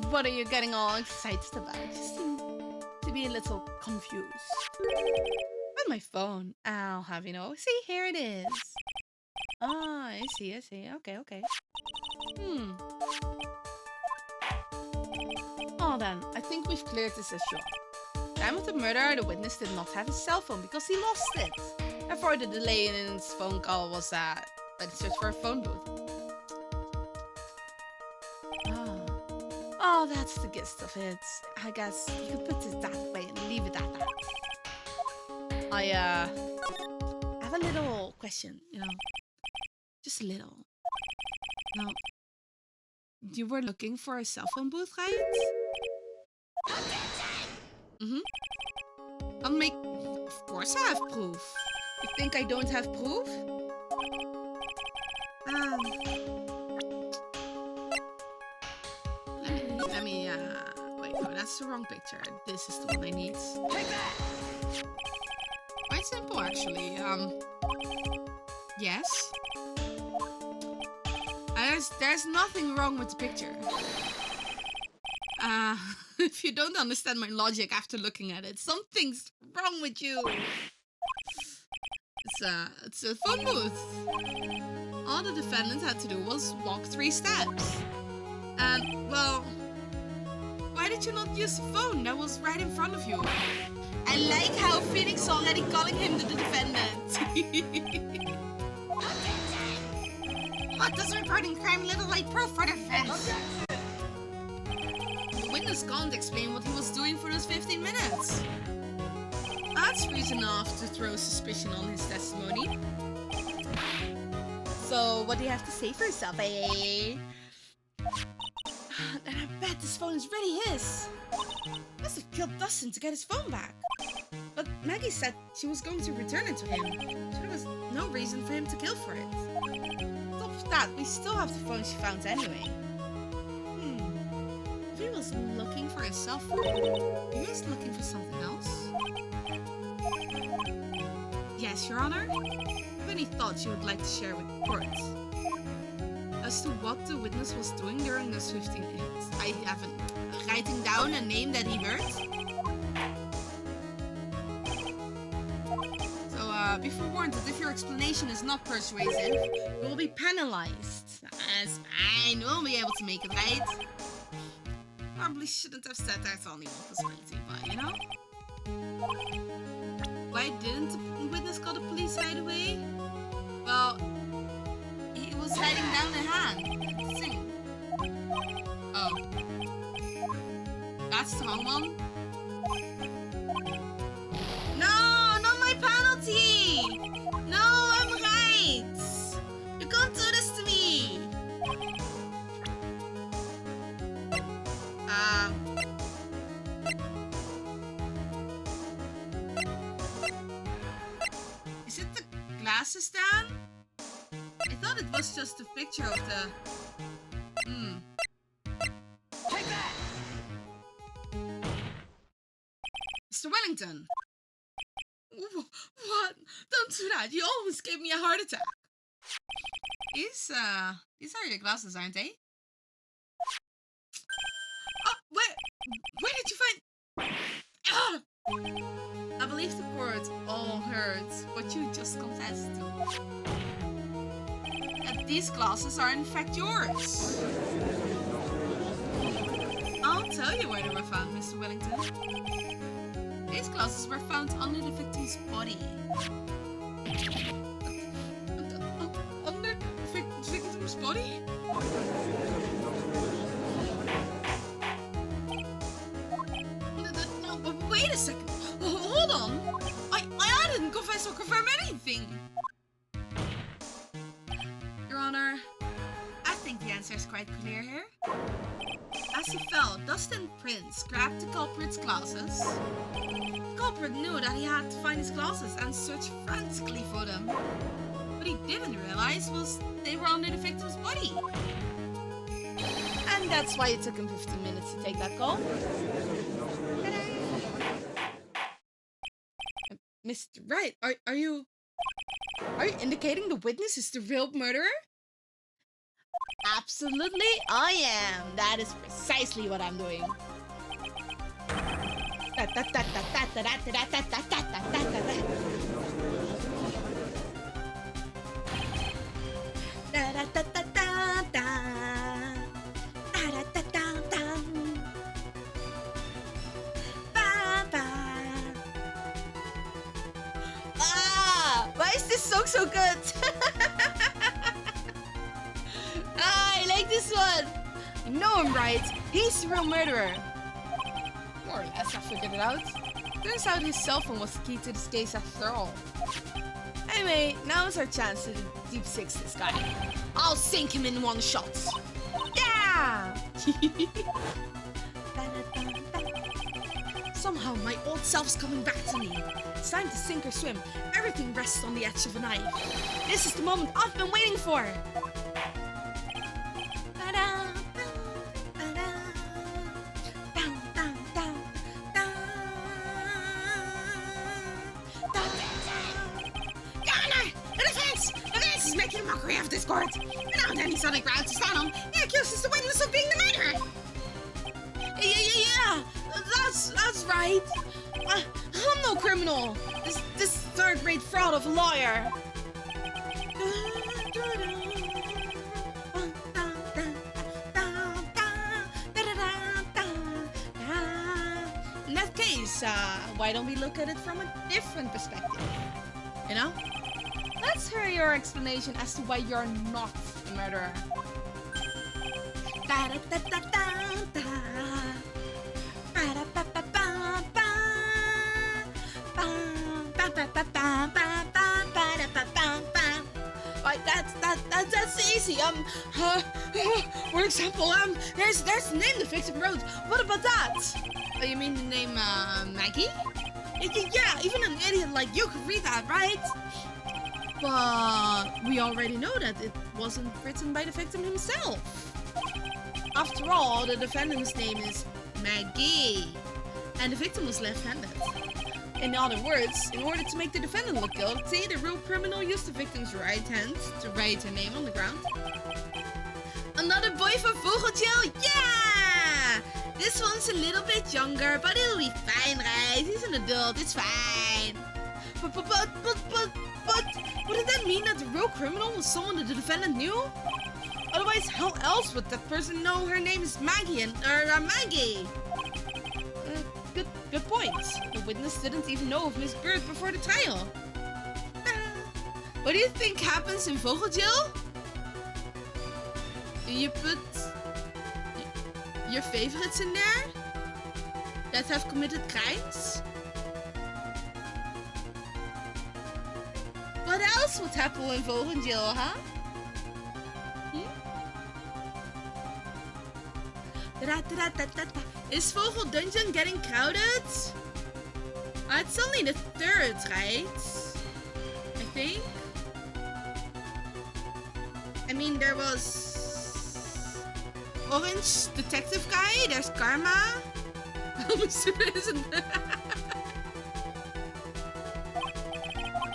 What are you getting all excited about? You seem to be a little confused. On my phone, I'll have you know. See, here it is. Ah, I see. Okay. Oh, then, I think we've cleared this issue. Time of the murder, the witness did not have his cell phone because he lost it. Therefore, the delay in his phone call was registered for a phone booth. Oh, that's the gist of it. I guess you could put it that way and leave it at that. I have a little question, just a little. Now, you were looking for a cell phone booth, right? Of course I have proof. You think I don't have proof? Let me, wait, no, that's the wrong picture. This is the one I need. Take that! Quite simple, actually. Yes? There's nothing wrong with the picture. If you don't understand my logic after looking at it, something's wrong with you. It's a phone booth. All the defendant had to do was walk 3 steps. And, well, why did you not use the phone that was right in front of you? I like how Phoenix already calling him the defendant. What does reporting crime little light proof for defense? The witness can't explain what he was doing for those 15 minutes. That's reason enough to throw suspicion on his testimony. So, what do you have to say for yourself, eh? And I bet this phone is really his. Must have killed Dustin to get his phone back. But Maggie said she was going to return it to him, so there was no reason for him to kill for it. On top of that, we still have the phone she found anyway. If he was looking for his cell phone, he was looking for something else. Yes, Your Honor? Do you have any thoughts you would like to share with the court? As to what the witness was doing during those 15 minutes. I haven't writing down a name that he heard. So, be forewarned that if your explanation is not persuasive, you will be penalized. That's fine, we'll be able to make it right. Probably shouldn't have said that's only one possibility, but you know? Why didn't the witness call the police right away? Well, he was hiding down the hand. Thing. Oh. That's the wrong one? No, not my penalty! No, I'm right! You can't do this to me! Is it the glasses stand? I thought it was just a picture of the... Take that! Mr. Wellington! What? Don't do that! You almost gave me a heart attack! These are your glasses, aren't they? Oh, where did you find... Ah! I believe the court all heard what you just confessed to. That these glasses are in fact yours. I'll tell you where they were found, Mr. Wellington. These glasses were found under the victim's body. Under the victim's body? No, but wait a second. Hold on. I didn't confess or confirm anything. Your Honor, I think the answer is quite clear here. As he fell, Dustin Prince grabbed the culprit's glasses. The culprit knew that he had to find his glasses and search frantically for them. What he didn't realize was they were under the victim's body. And that's why it took him 15 minutes to take that call. Mr. Wright, are you indicating the witness is the real murderer? Absolutely, I am. That is precisely what I'm doing. Why is this song so good? I like this one. I know him right. He's the real murderer. More or less, I figured it out. Turns out his cell phone was the key to this case after all. Anyway, now is our chance to deep six this guy. I'll sink him in one shot. Yeah! Somehow my old self's coming back to me. It's time to sink or swim. Everything rests on the edge of a knife. This is the moment I've been waiting for. Making a mockery of this court. Without any solid grounds to stand on, he accuses the witness of being the murderer. Yeah, that's right. I'm no criminal. This third-rate fraud of a lawyer. Because why don't we look at it from a different perspective? You know? Let's hear your explanation as to why you're not a murderer. Right, that's easy. For example, there's the name the victim wrote. What about that? Oh, you mean the name Maggie? Yeah, even an idiot like you could read that, right? But we already know that it wasn't written by the victim himself. After all, the defendant's name is Maggie, and the victim was left-handed. In other words, in order to make the defendant look guilty, the real criminal used the victim's right hand to write her name on the ground. Another boy for Vogelgel? Yeah! This one's a little bit younger, but it'll be fine, right? He's an adult, it's fine. But wouldn't that mean that the real criminal was someone that the defendant knew? Otherwise, how else would that person know her name is Maggie and Maggie? Good point. The witness didn't even know of Miss Bird before the trial. What do you think happens in Vogelgel? You put your favorites in there that have committed crimes? What else would happen in Vogelgel, huh? Is Vogel Dungeon getting crowded? It's only the 3rd, right? I think. I mean, there was Orange Detective Guy. There's Karma. How stupid isn't that?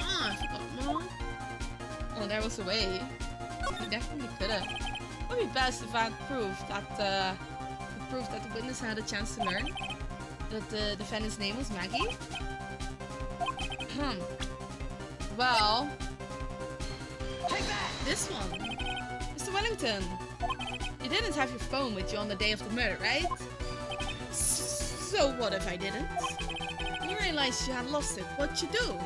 I forgot more. Oh, there was a way. We definitely could have. It would be best if I had proof that the witness had a chance to learn that the defendant's name was Maggie. Well, this one. Mr. Wellington, you didn't have your phone with you on the day of the murder, right? So what if I didn't? You realized you had lost it. What'd you do?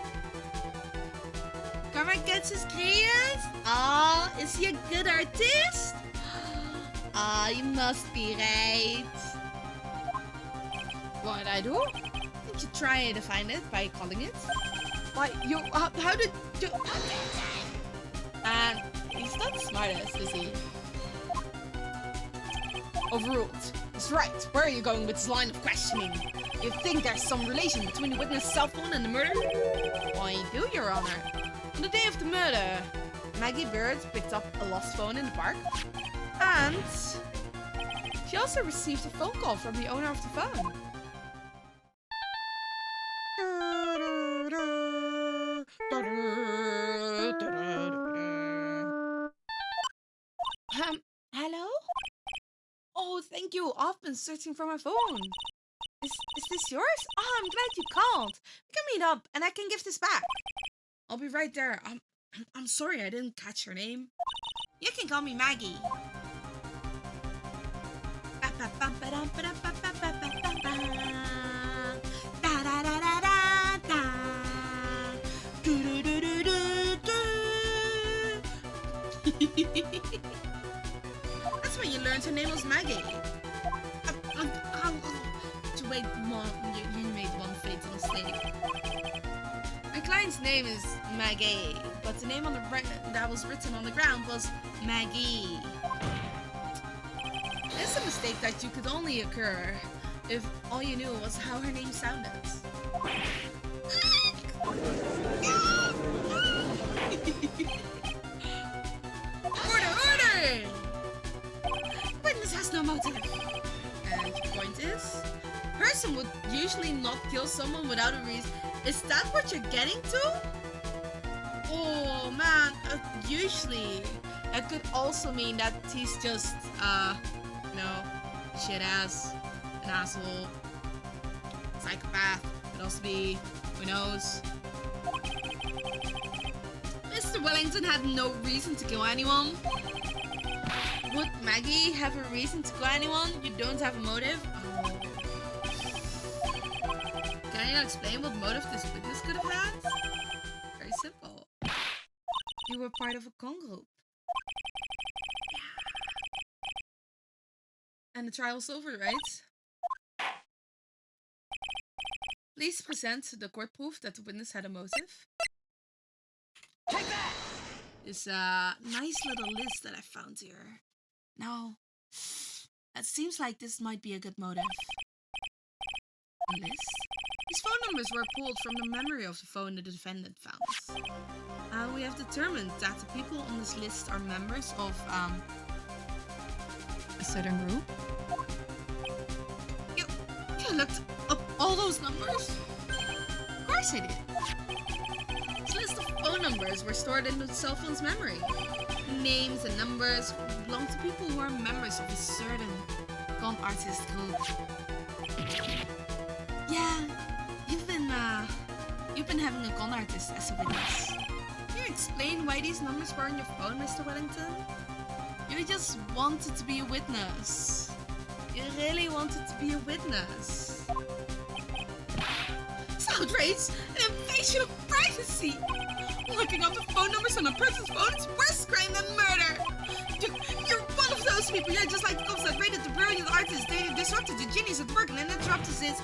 Carmack gets his creators? Oh, is he a good artist? Ah, you must be right. What'd I do? Did you try to find it by calling it? Why, you, how did you... He's not the smartest, is he? Overruled. He's right. Where are you going with this line of questioning? You think there's some relation between the witness' cell phone and the murder? Why do, Your Honor? On the day of the murder, Maggie Bird picked up a lost phone in the park. And she also received a phone call from the owner of the phone. Hello? Oh, thank you. I've been searching for my phone. Is this yours? Oh, I'm glad you called. We can meet up and I can give this back. I'll be right there. I'm sorry I didn't catch your name. You can call me Maggie. That's when you learned her name was Maggie. Wait, Mom, you made one fatal mistake. My client's name is Maggie, but the name on the that was written on the ground was Maggie. It's a mistake that you could only occur if all you knew was how her name sounded. Order! Witness has no motive. And your point is? A person would usually not kill someone without a reason. Is that what you're getting to? Oh man, usually. That could also mean that he's just, shit ass, an asshole, psychopath. Could also be, who knows. Mr. Wellington had no reason to kill anyone. Would Maggie have a reason to kill anyone? You don't have a motive? Oh. you explain what motive this witness could have had? Very simple. You were part of a con group. And the trial's over, right? Please present the court proof that the witness had a motive. Take that! This nice little list that I found here. Now, it seems like this might be a good motive. A list? These phone numbers were pulled from the memory of the phone the defendant found. We have determined that the people on this list are members of a certain group. You looked up all those numbers? Of course I did. This list of phone numbers were stored in the cell phone's memory. Names and numbers belong to people who are members of a certain con artist group. Yeah, you've been having a con artist as a witness. Can you explain why these numbers were on your phone, Mr. Wellington? You just wanted to be a witness. You really wanted to be a witness. It's outrage! An invasion of privacy! Looking up the phone numbers on a person's phone is worse crime than murder! You're one of those people. You're just like the cops that raided the brilliant artist. They disrupted the genius at work and then interrupted his...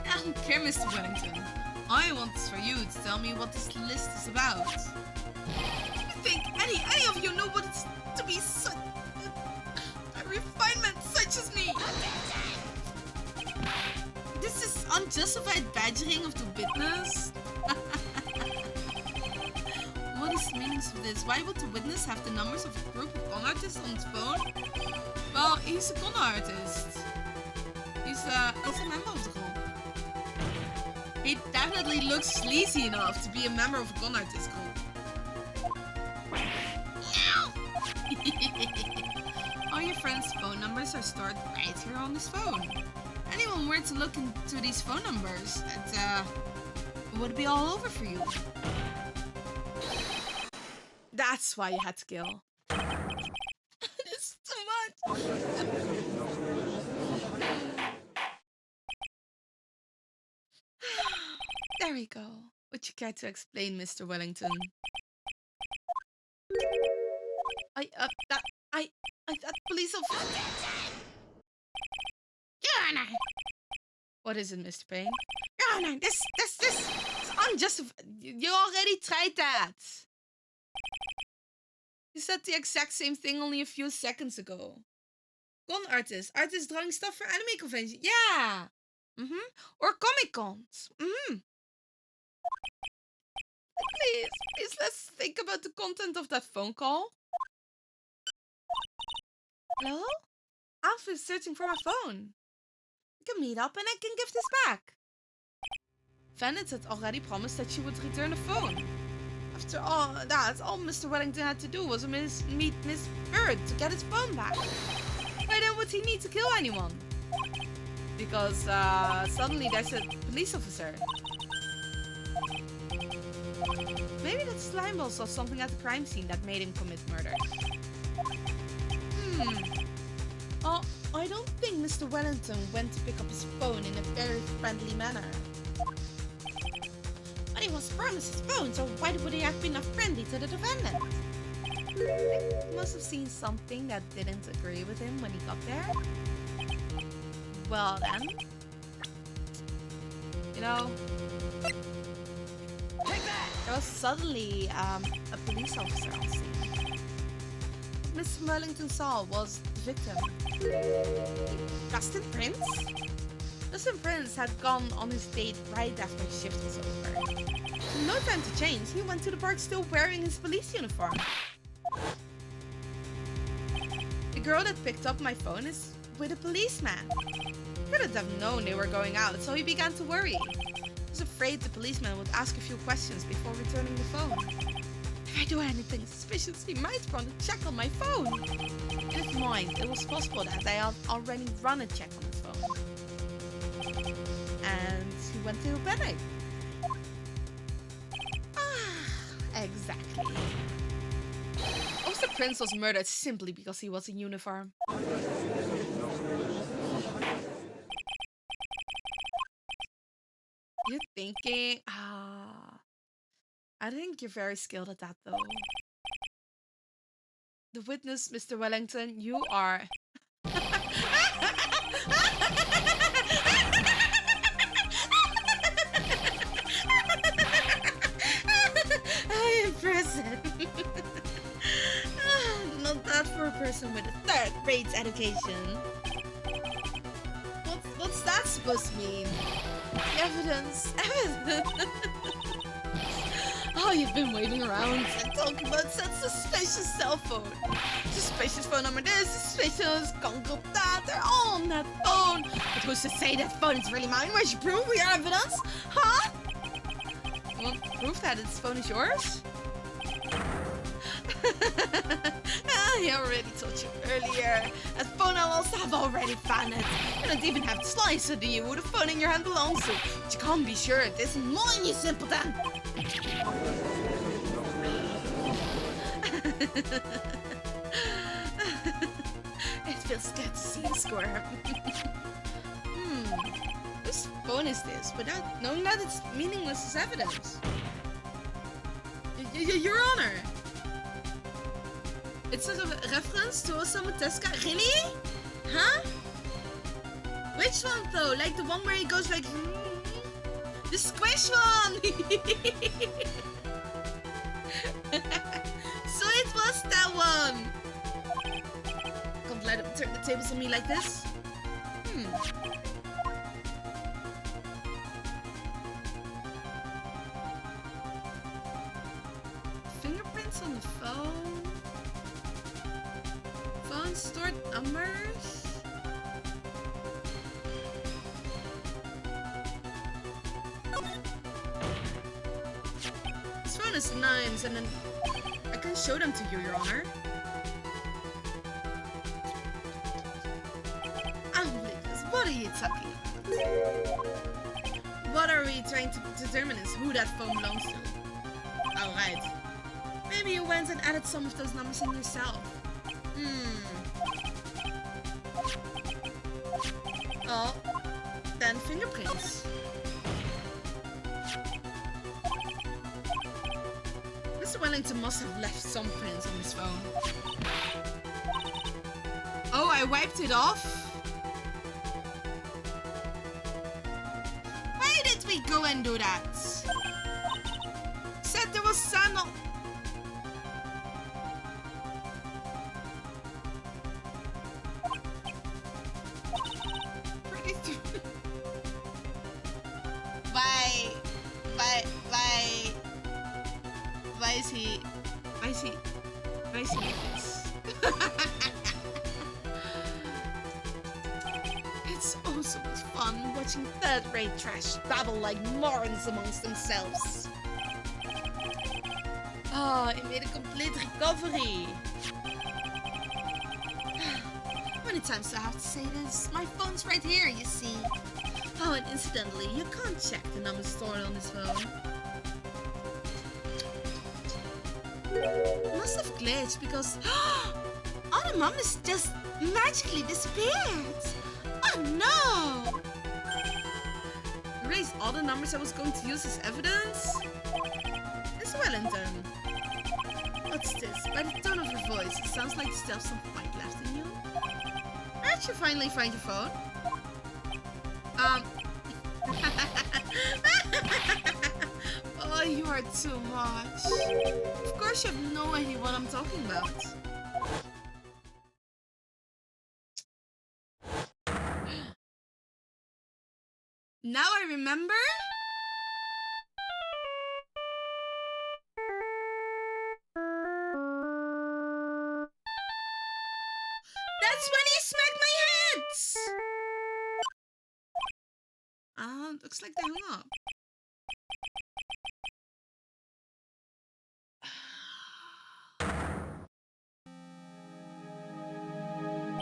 I don't care, Mr. Wellington. I want this for you to tell me what this list is about. You think any of you know what it's to be such a refinement such as me? This is unjustified badgering of the witness. What is the meaning of this? Why would the witness have the numbers of a group of con artists on his phone? Well, he's a con artist. He's a member of the group. He definitely looks sleazy enough to be a member of a con artist group. All your friends' phone numbers are stored right here on this phone. Anyone were to look into these phone numbers, it would be all over for you. That's why you had to kill. It's too much. There we go. Would you care to explain, Mr. Wellington? That police officer. Your Honor. What is it, Mr. Payne? Your Honor, this It's unjustified. You already tried that. You said the exact same thing only a few seconds ago. Con artists drawing stuff for anime conventions. Yeah. Or comic cons. Please, let's think about the content of that phone call. Hello? Alf is searching for my phone. We can meet up and I can give this back. Venice had already promised that she would return the phone. After all that, all Mr. Wellington had to do was meet Miss Bird to get his phone back. Why then would he need to kill anyone? Because suddenly there's a police officer. Maybe that slimeball saw something at the crime scene that made him commit murder. Oh, I don't think Mr. Wellington went to pick up his phone in a very friendly manner. But he was promised his phone, so why would he have been enough friendly to the defendant? He must have seen something that didn't agree with him when he got there. Well then, you know, there was suddenly a police officer on scene. What Mr. Wellington saw was the victim. Dustin Prince? Dustin Prince had gone on his date right after his shift was over. In no time to change, he went to the park still wearing his police uniform. The girl that picked up my phone is with a policeman. He couldn't have known they were going out, so he began to worry. He was afraid the policeman would ask a few questions before returning the phone. If I do anything suspicious, he might run a check on my phone. In his mind, it was possible that I had already run a check on his phone. And he went into a panic. Exactly. Officer Prince was murdered simply because he was in uniform. You're thinking, I think you're very skilled at that, though. The witness, Mr. Wellington, you are. I am prison. Not bad for a person with a third-rate education. What's that supposed to mean? Evidence. Oh, you've been waving around and talking about such suspicious cell phone. Suspicious phone number this, suspicious, contact that, they're all on that phone. But who's to say that phone is really mine? Where's your proof? Your evidence? Huh? You want proof that this phone is yours? I already told you earlier. That phone analysts have already found it. You don't even have to slice it, do you? Who the phone in your hand belongs to. But you can't be sure it isn't mine, you simpleton. It feels good to see you squirm. Whose phone is this? Without knowing that it's meaningless as evidence. Your Honor. It's a reference to Osamu Tezuka. Really? Huh? Which one though? Like the one where he goes like... The squish one! So it was that one! Can't let him turn the tables on me like this. Fingerprints on the phone. Phone stored numbers. This phone is names, and then I can show them to you, Your Honor. Unbelievable. What are you talking about? What are we trying to determine is who that phone belongs to. Alright. Maybe you went and added some of those numbers in yourself. Oh, then fingerprints. Mr. Wellington must have left some prints on his phone. Oh, I wiped it off? Why did we go and do that? Said there was sand on... Why is he this? It's oh so much fun watching third-rate trash babble like morons amongst themselves. Oh, he made a complete recovery. Many times do I have to say this? My phone's right here, you see. Oh, and incidentally, you can't check the number stored on his phone. Must have glitched because all the numbers just magically disappeared. Oh no! Erased all the numbers I was going to use as evidence? Miss Wellington. What's this? By the tone of your voice, it sounds like you still have some fight left in you. Where'd you finally find your phone? Oh, you are too much. Of course you have no idea what I'm talking about. Now I remember? That's when he smacked my head! Looks like they hung up.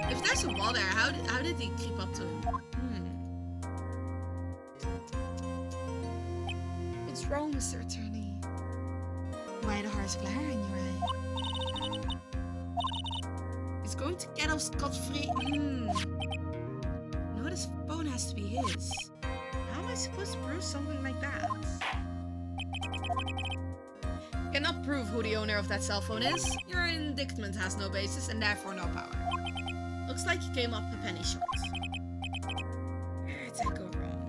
If there's a wall there, how did he keep up to it? What's wrong, Mr. Attorney? Why the harsh glare in your eye? He's going to get off scot-free. No, this phone has to be his. How am I I supposed to prove something like that? Cannot prove who the owner of that cell phone is. Your indictment has no basis and therefore no power. Looks like you came up a penny short. Where did I go wrong?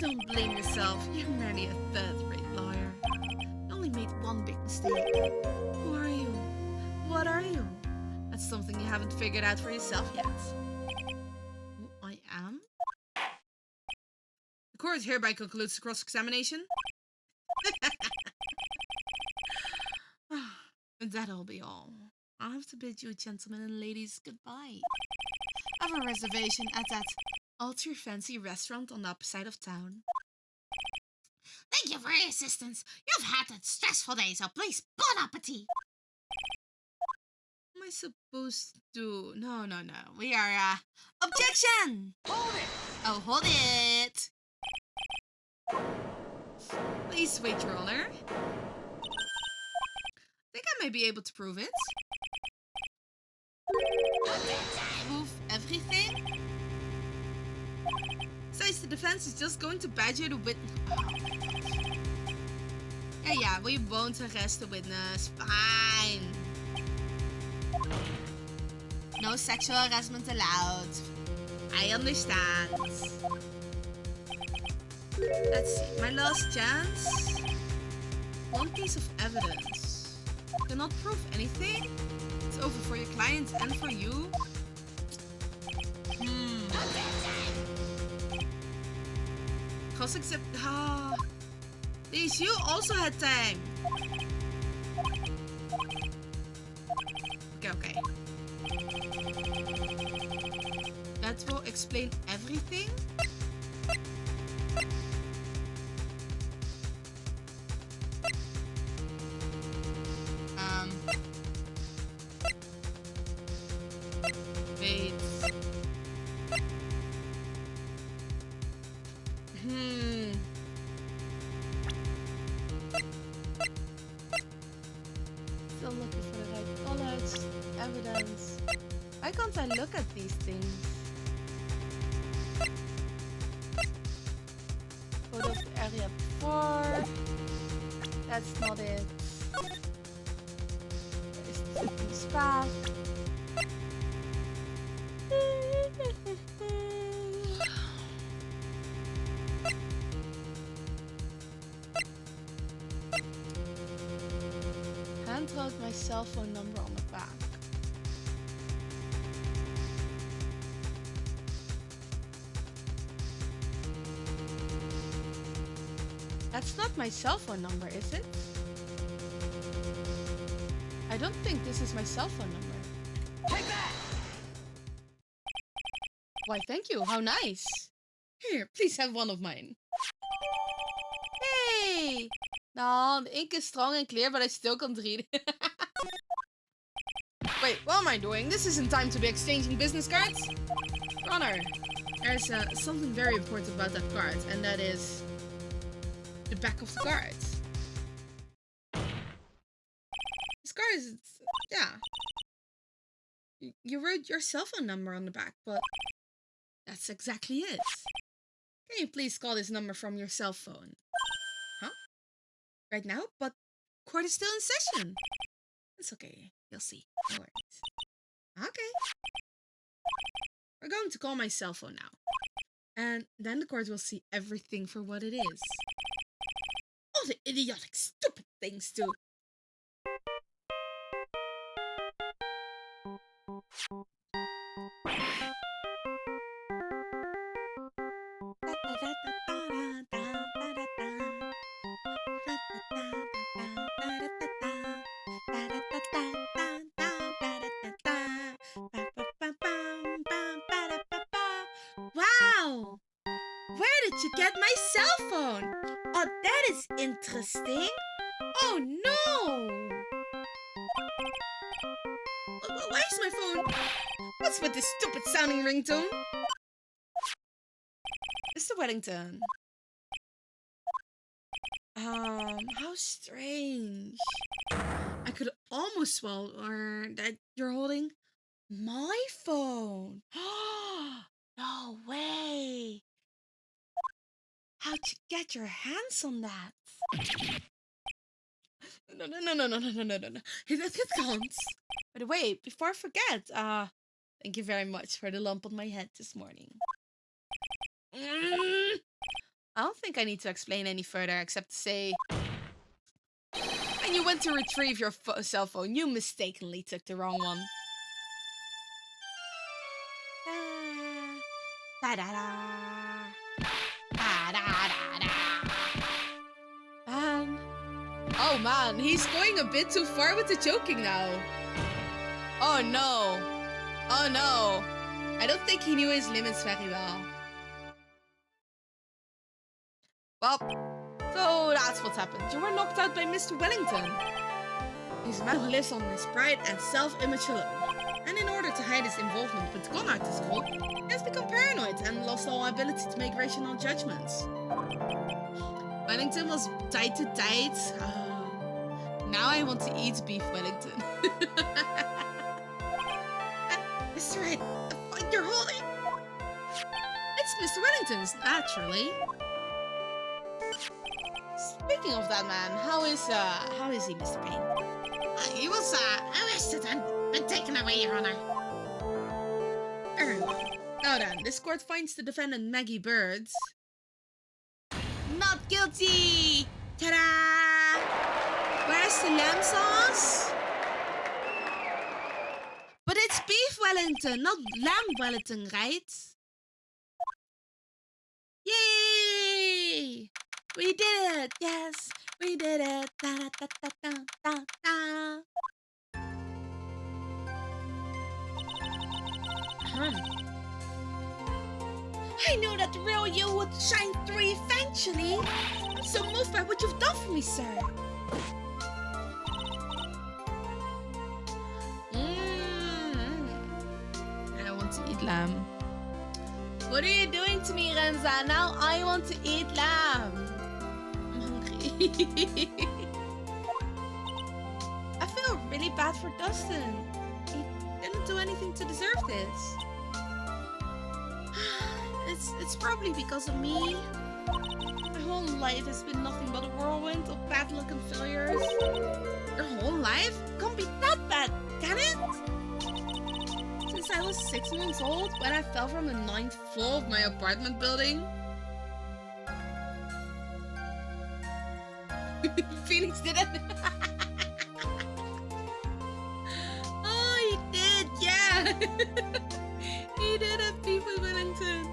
Don't blame yourself. You're merely a third-rate lawyer. You only made one big mistake. Who are you? What are you? That's something you haven't figured out for yourself yet. Who I am? The court hereby concludes the cross-examination. And that'll be all. I'll have to bid you gentlemen and ladies goodbye. I have a reservation at that ultra-fancy restaurant on the upper side of town. Thank you for your assistance. You've had a stressful day, so please, bon appetit. Am I supposed to... No. We are, Objection! Hold it! Oh, hold it! Please wait, Your Honor. I think I may be able to prove it. Prove everything? Besides, the defense is just going to badger the witness. Yeah, we won't arrest the witness. Fine. No sexual harassment allowed. I understand. Let's see. My last chance. One piece of evidence. Cannot prove anything. It's over for your client and for you. Cross-except... Please, you also had time. Okay. That will explain everything. Wait. Still looking for the right college evidence. Why can't I look at these things? Photo of the area before. That's not it. There's the spam. Hand wrote my cell phone number on the back. That's not my cell phone number, is it? I don't think this is my cell phone number. Take that! Why, thank you. How nice. Here, please have one of mine. Hey! No, the ink is strong and clear, but I still can't read. Wait, what am I doing? This isn't time to be exchanging business cards. Your Honor, there's something very important about that card, and that is the back of the card. This card is, yeah. You wrote your cell phone number on the back, but that's exactly it. Can you please call this number from your cell phone? Huh? Right now? But court is still in session. It's okay. You'll see. No worries. Okay. We're going to call my cell phone now. And then the court will see everything for what it is. All the idiotic, stupid things too. Wow! Where did you get my cell phone? Oh, that is interesting. Oh no! Why is my phone? What's with this stupid sounding ringtone? Mr. Weddington. How strange. I could almost swallow that you're holding my phone. No way. How'd you get your hands on that? No. It counts. By the way, before I forget, thank you very much for the lump on my head this morning. I don't think I need to explain any further except to say, when you went to retrieve your cell phone, you mistakenly took the wrong one. Da da da. Da da da da. Man. Oh man, he's going a bit too far with the joking now. Oh no. Oh no. I don't think he knew his limits very well. Well, so that's what's happened. You were knocked out by Mr. Wellington. He's a man who lives on his pride and self-image alone. And in order to hide his involvement with Gone Art School, he has become paranoid and lost all ability to make rational judgments. Wellington was tight to tight. Now I want to eat beef Wellington. Mr. Wright, find your holding. It's Mr. Wellington's, naturally. Speaking of that man, how is he, Mr. Payne? He was arrested and been taken away, Your Honor. Very well. Now then, this court finds the defendant Maggie Bird not guilty! Ta-da! Where's the lamb sauce? But it's beef Wellington, not lamb Wellington, right? Yay! We did it! Yes, we did it! Da da da da da da da. I knew that the real you would shine through eventually. I'm so moved by what you've done for me, sir. I want to eat lamb. What are you doing to me, Renza? Now I want to eat lamb. I'm hungry. I feel really bad for Dustin. He didn't do anything to deserve this. It's probably because of me. My whole life has been nothing but a whirlwind of bad luck and failures. Your whole life? Can't be that bad, can it? Since I was 6 months old, when I fell from the 9th floor of my apartment building. Phoenix did it. Oh, he did, yeah. He did have beef with Wellington.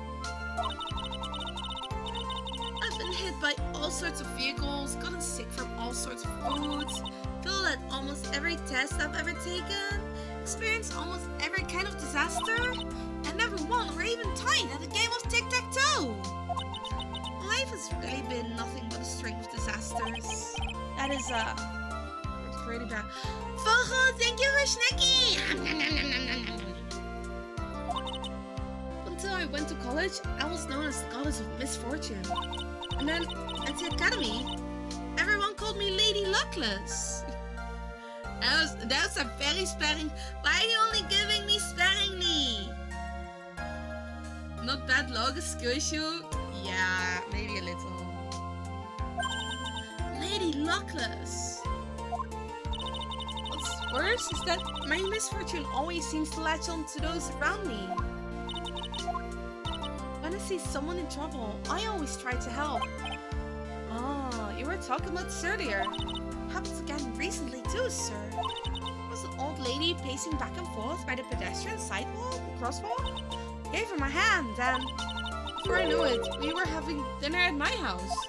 I've been hit by all sorts of vehicles, gotten sick from all sorts of foods, failed at almost every test I've ever taken, experienced almost every kind of disaster, and never won or even tied at a game of tic-tac-toe. Life has really been nothing but a string of disasters. That is, pretty bad. Vogel, thank you for snacking! Until I went to college, I was known as the goddess of misfortune. And then, at the academy, everyone called me Lady Luckless. That was a very sparing... Why are you only giving me sparingly? Not bad luck, a skill issue? Yeah, maybe a little. Lady Luckless. What's worse is that my misfortune always seems to latch on to those around me. When I see someone in trouble, I always try to help. Oh, you were talking about this earlier. Happened again recently too, sir. There was an old lady pacing back and forth by the pedestrian sidewalk, crosswalk. Gave her my hand, and before I knew it, we were having dinner at my house.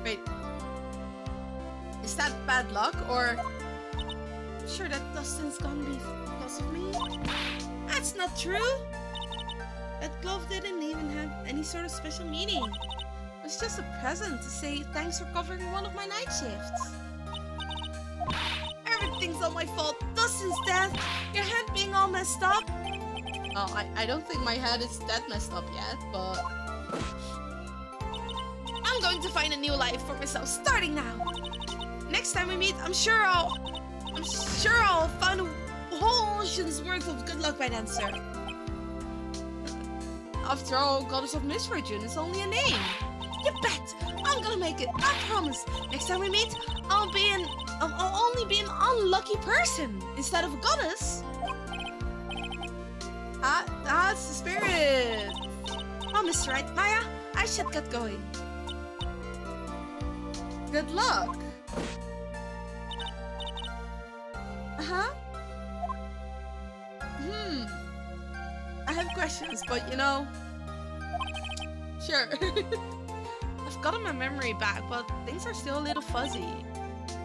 Wait, is that bad luck, or... I'm sure that Dustin's gonna be because of me? That's not true! That glove didn't even have any sort of special meaning. It was just a present to say thanks for covering one of my night shifts. Everything's all my fault. Dustin's death, your head being all messed up. Oh, I don't think my head is that messed up yet, but... I'm going to find a new life for myself starting now. Next time we meet, I'm sure I'll find a whole ocean's worth of good luck by then, sir. After all, Goddess of Misfortune is only a name. You bet! I'm gonna make it, I promise. Next time we meet, I'll only be an unlucky person instead of a goddess. It's the spirit. Oh, Mr. Wright, Maya, I should get going. Good luck. Uh-huh. I have questions, but you know... Sure. I've gotten my memory back, but things are still a little fuzzy.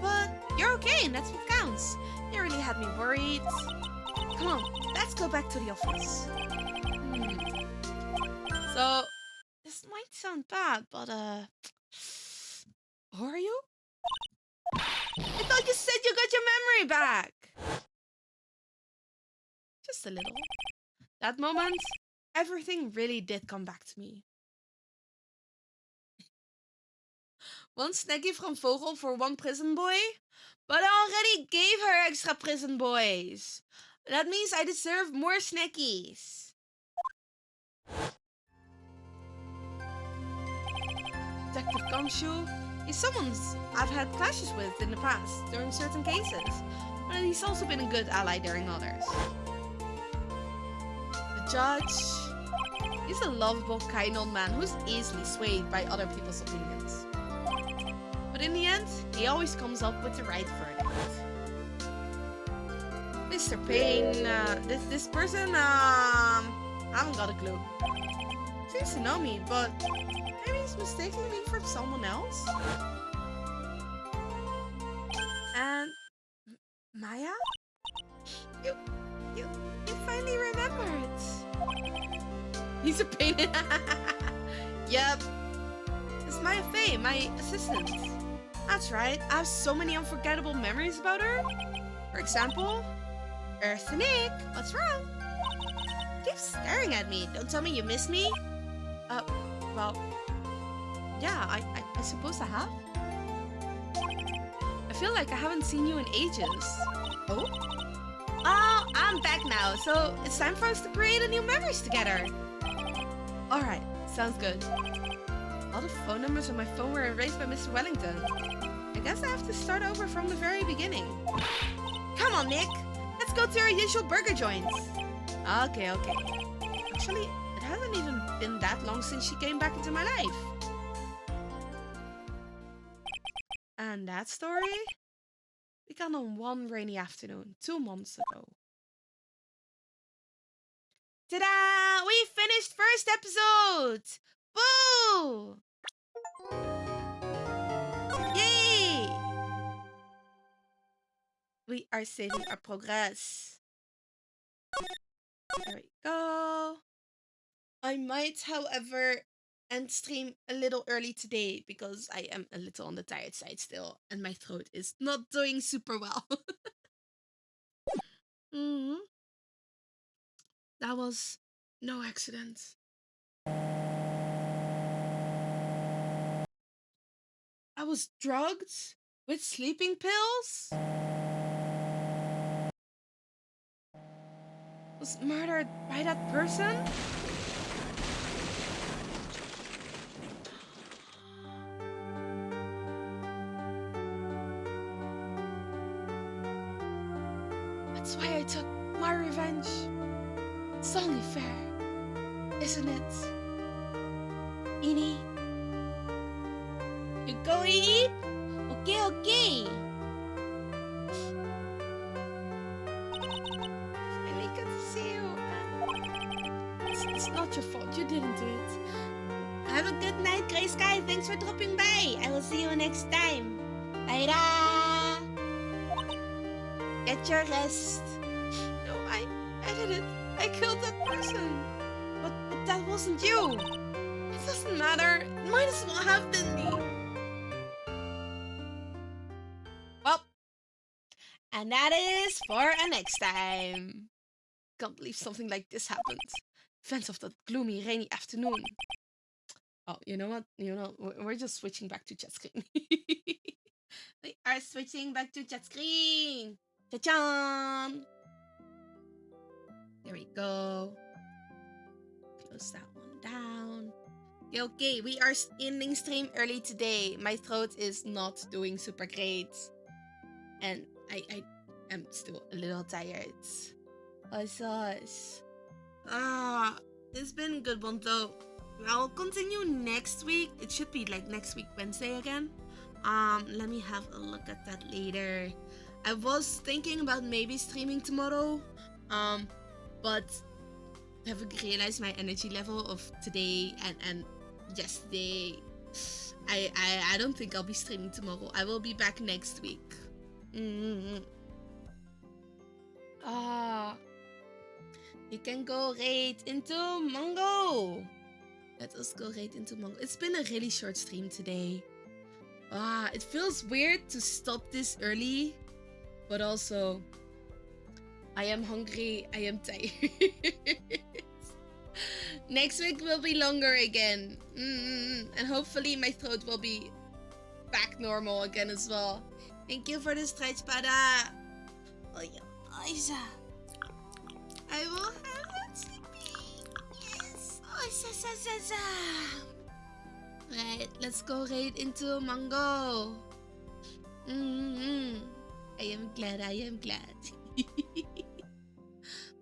But you're okay, and that's what counts. You really had me worried. Come on, let's go back to the office. So, this might sound bad, but who are you? I thought you said you got your memory back. Just a little. That moment, everything really did come back to me. One snacky from Vogel for one prison boy? But I already gave her extra prison boys. That means I deserve more snackies. Detective Gumshoe is someone I've had clashes with in the past during certain cases, but he's also been a good ally during others. The judge, he's a lovable, kind old man who's easily swayed by other people's opinions. But in the end, he always comes up with the right verdict. Mr. Payne, this person, I haven't got a clue. Seems to know me, but maybe he's mistaking me for someone else? And... Maya? You finally remembered. He's a pain. Yep. It's Maya Faye, my assistant. That's right, I have so many unforgettable memories about her. For example, Earth to Nick, what's wrong? Keep staring at me. Don't tell me you miss me. Well, yeah, I suppose I have. I feel like I haven't seen you in ages. Oh? Oh, I'm back now, so it's time for us to create a new memories together. Alright, sounds good. All the phone numbers on my phone were erased by Mr. Wellington. I guess I have to start over from the very beginning. Come on, Nick. Let's go to our usual burger joints. Okay. Actually, it hasn't even been that long since she came back into my life. And that story began on one rainy afternoon 2 months ago. Ta-da! We finished first episode! Boo! Yay! We are saving our progress. There we go. I might, however, end stream a little early today because I am a little on the tired side still and my throat is not doing super well. That was no accident. I was drugged with sleeping pills? Was murdered by that person? That's why I took my revenge. It's only fair, isn't it? Eenie? You go eat? Okay. Really good to see you. It's not your fault. You didn't do it. Have a good night, Grey Sky. Thanks for dropping by. I will see you next time. Bye. Get your rest. No, I did it. I killed that person. But that wasn't you. It doesn't matter. It might as well have been me. Well, and that is for a next time. Can't believe something like this happened. Events of that gloomy, rainy afternoon. Oh, you know what? We're just switching back to chat screen. We are switching back to chat screen. Cha-chan! There we go. Close that one down. Okay, we are ending stream early today. My throat is not doing super great. And I am still a little tired. It's been a good one though. I'll continue next week. It should be like next week, Wednesday again. Let me have a look at that later. I was thinking about maybe streaming tomorrow. But I haven't realized my energy level of today and yesterday. I don't think I'll be streaming tomorrow. I will be back next week. You can go right into Mango. Let us go right into Mango. It's been a really short stream today. It feels weird to stop this early, but also I am hungry. I am tired. Next week will be longer again. And hopefully my throat will be back normal again as well. Thank you for the stretch, Pada. Oh, yeah. Isa. I will have it, sleepy. Yes. Oh, Right, let's go right into Mango. I am glad.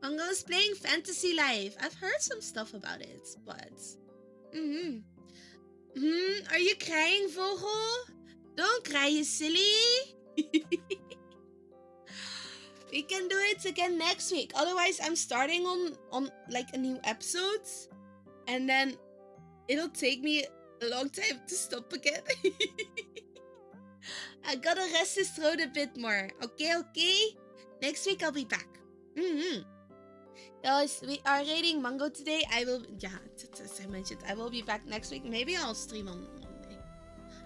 Mango is playing Fantasy Life. I've heard some stuff about it, but... Are you crying, Vogel? Don't cry, you silly. We can do it again next week. Otherwise, I'm starting on like a new episode. And then it'll take me a long time to stop again. I gotta rest his throat a bit more. Okay? Next week I'll be back. Guys, we are rating Mango today. As I mentioned, I will be back next week. Maybe I'll stream on Monday.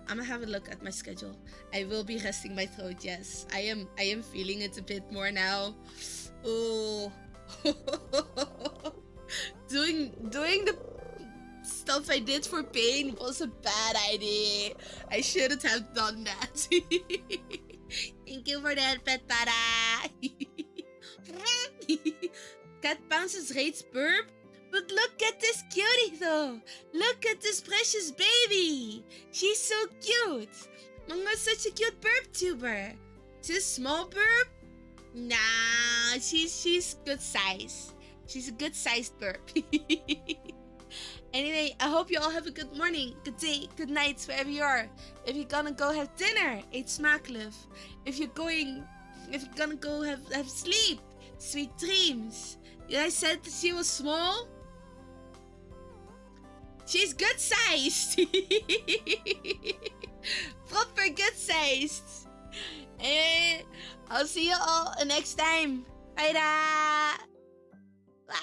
I'm gonna have a look at my schedule. I will be resting my throat, yes. I am feeling it a bit more now. Oh. Doing the stuff I did for pain was a bad idea. I shouldn't have done that. Thank you for that, Pet Para. Cat bounces rates burp. But look at this cutie though. Look at this precious baby. She's so cute. Mango's such a cute burp tuber. Too small burp? Nah, she's good size. She's a good sized burp. Anyway, I hope you all have a good morning, good day, good night, wherever you are. If you're gonna go have dinner, eat smakelijk. If you're gonna go have sleep, sweet dreams. I said that she was small. She's good sized. Proper good sized. I'll see you all next time. Bye. Bye.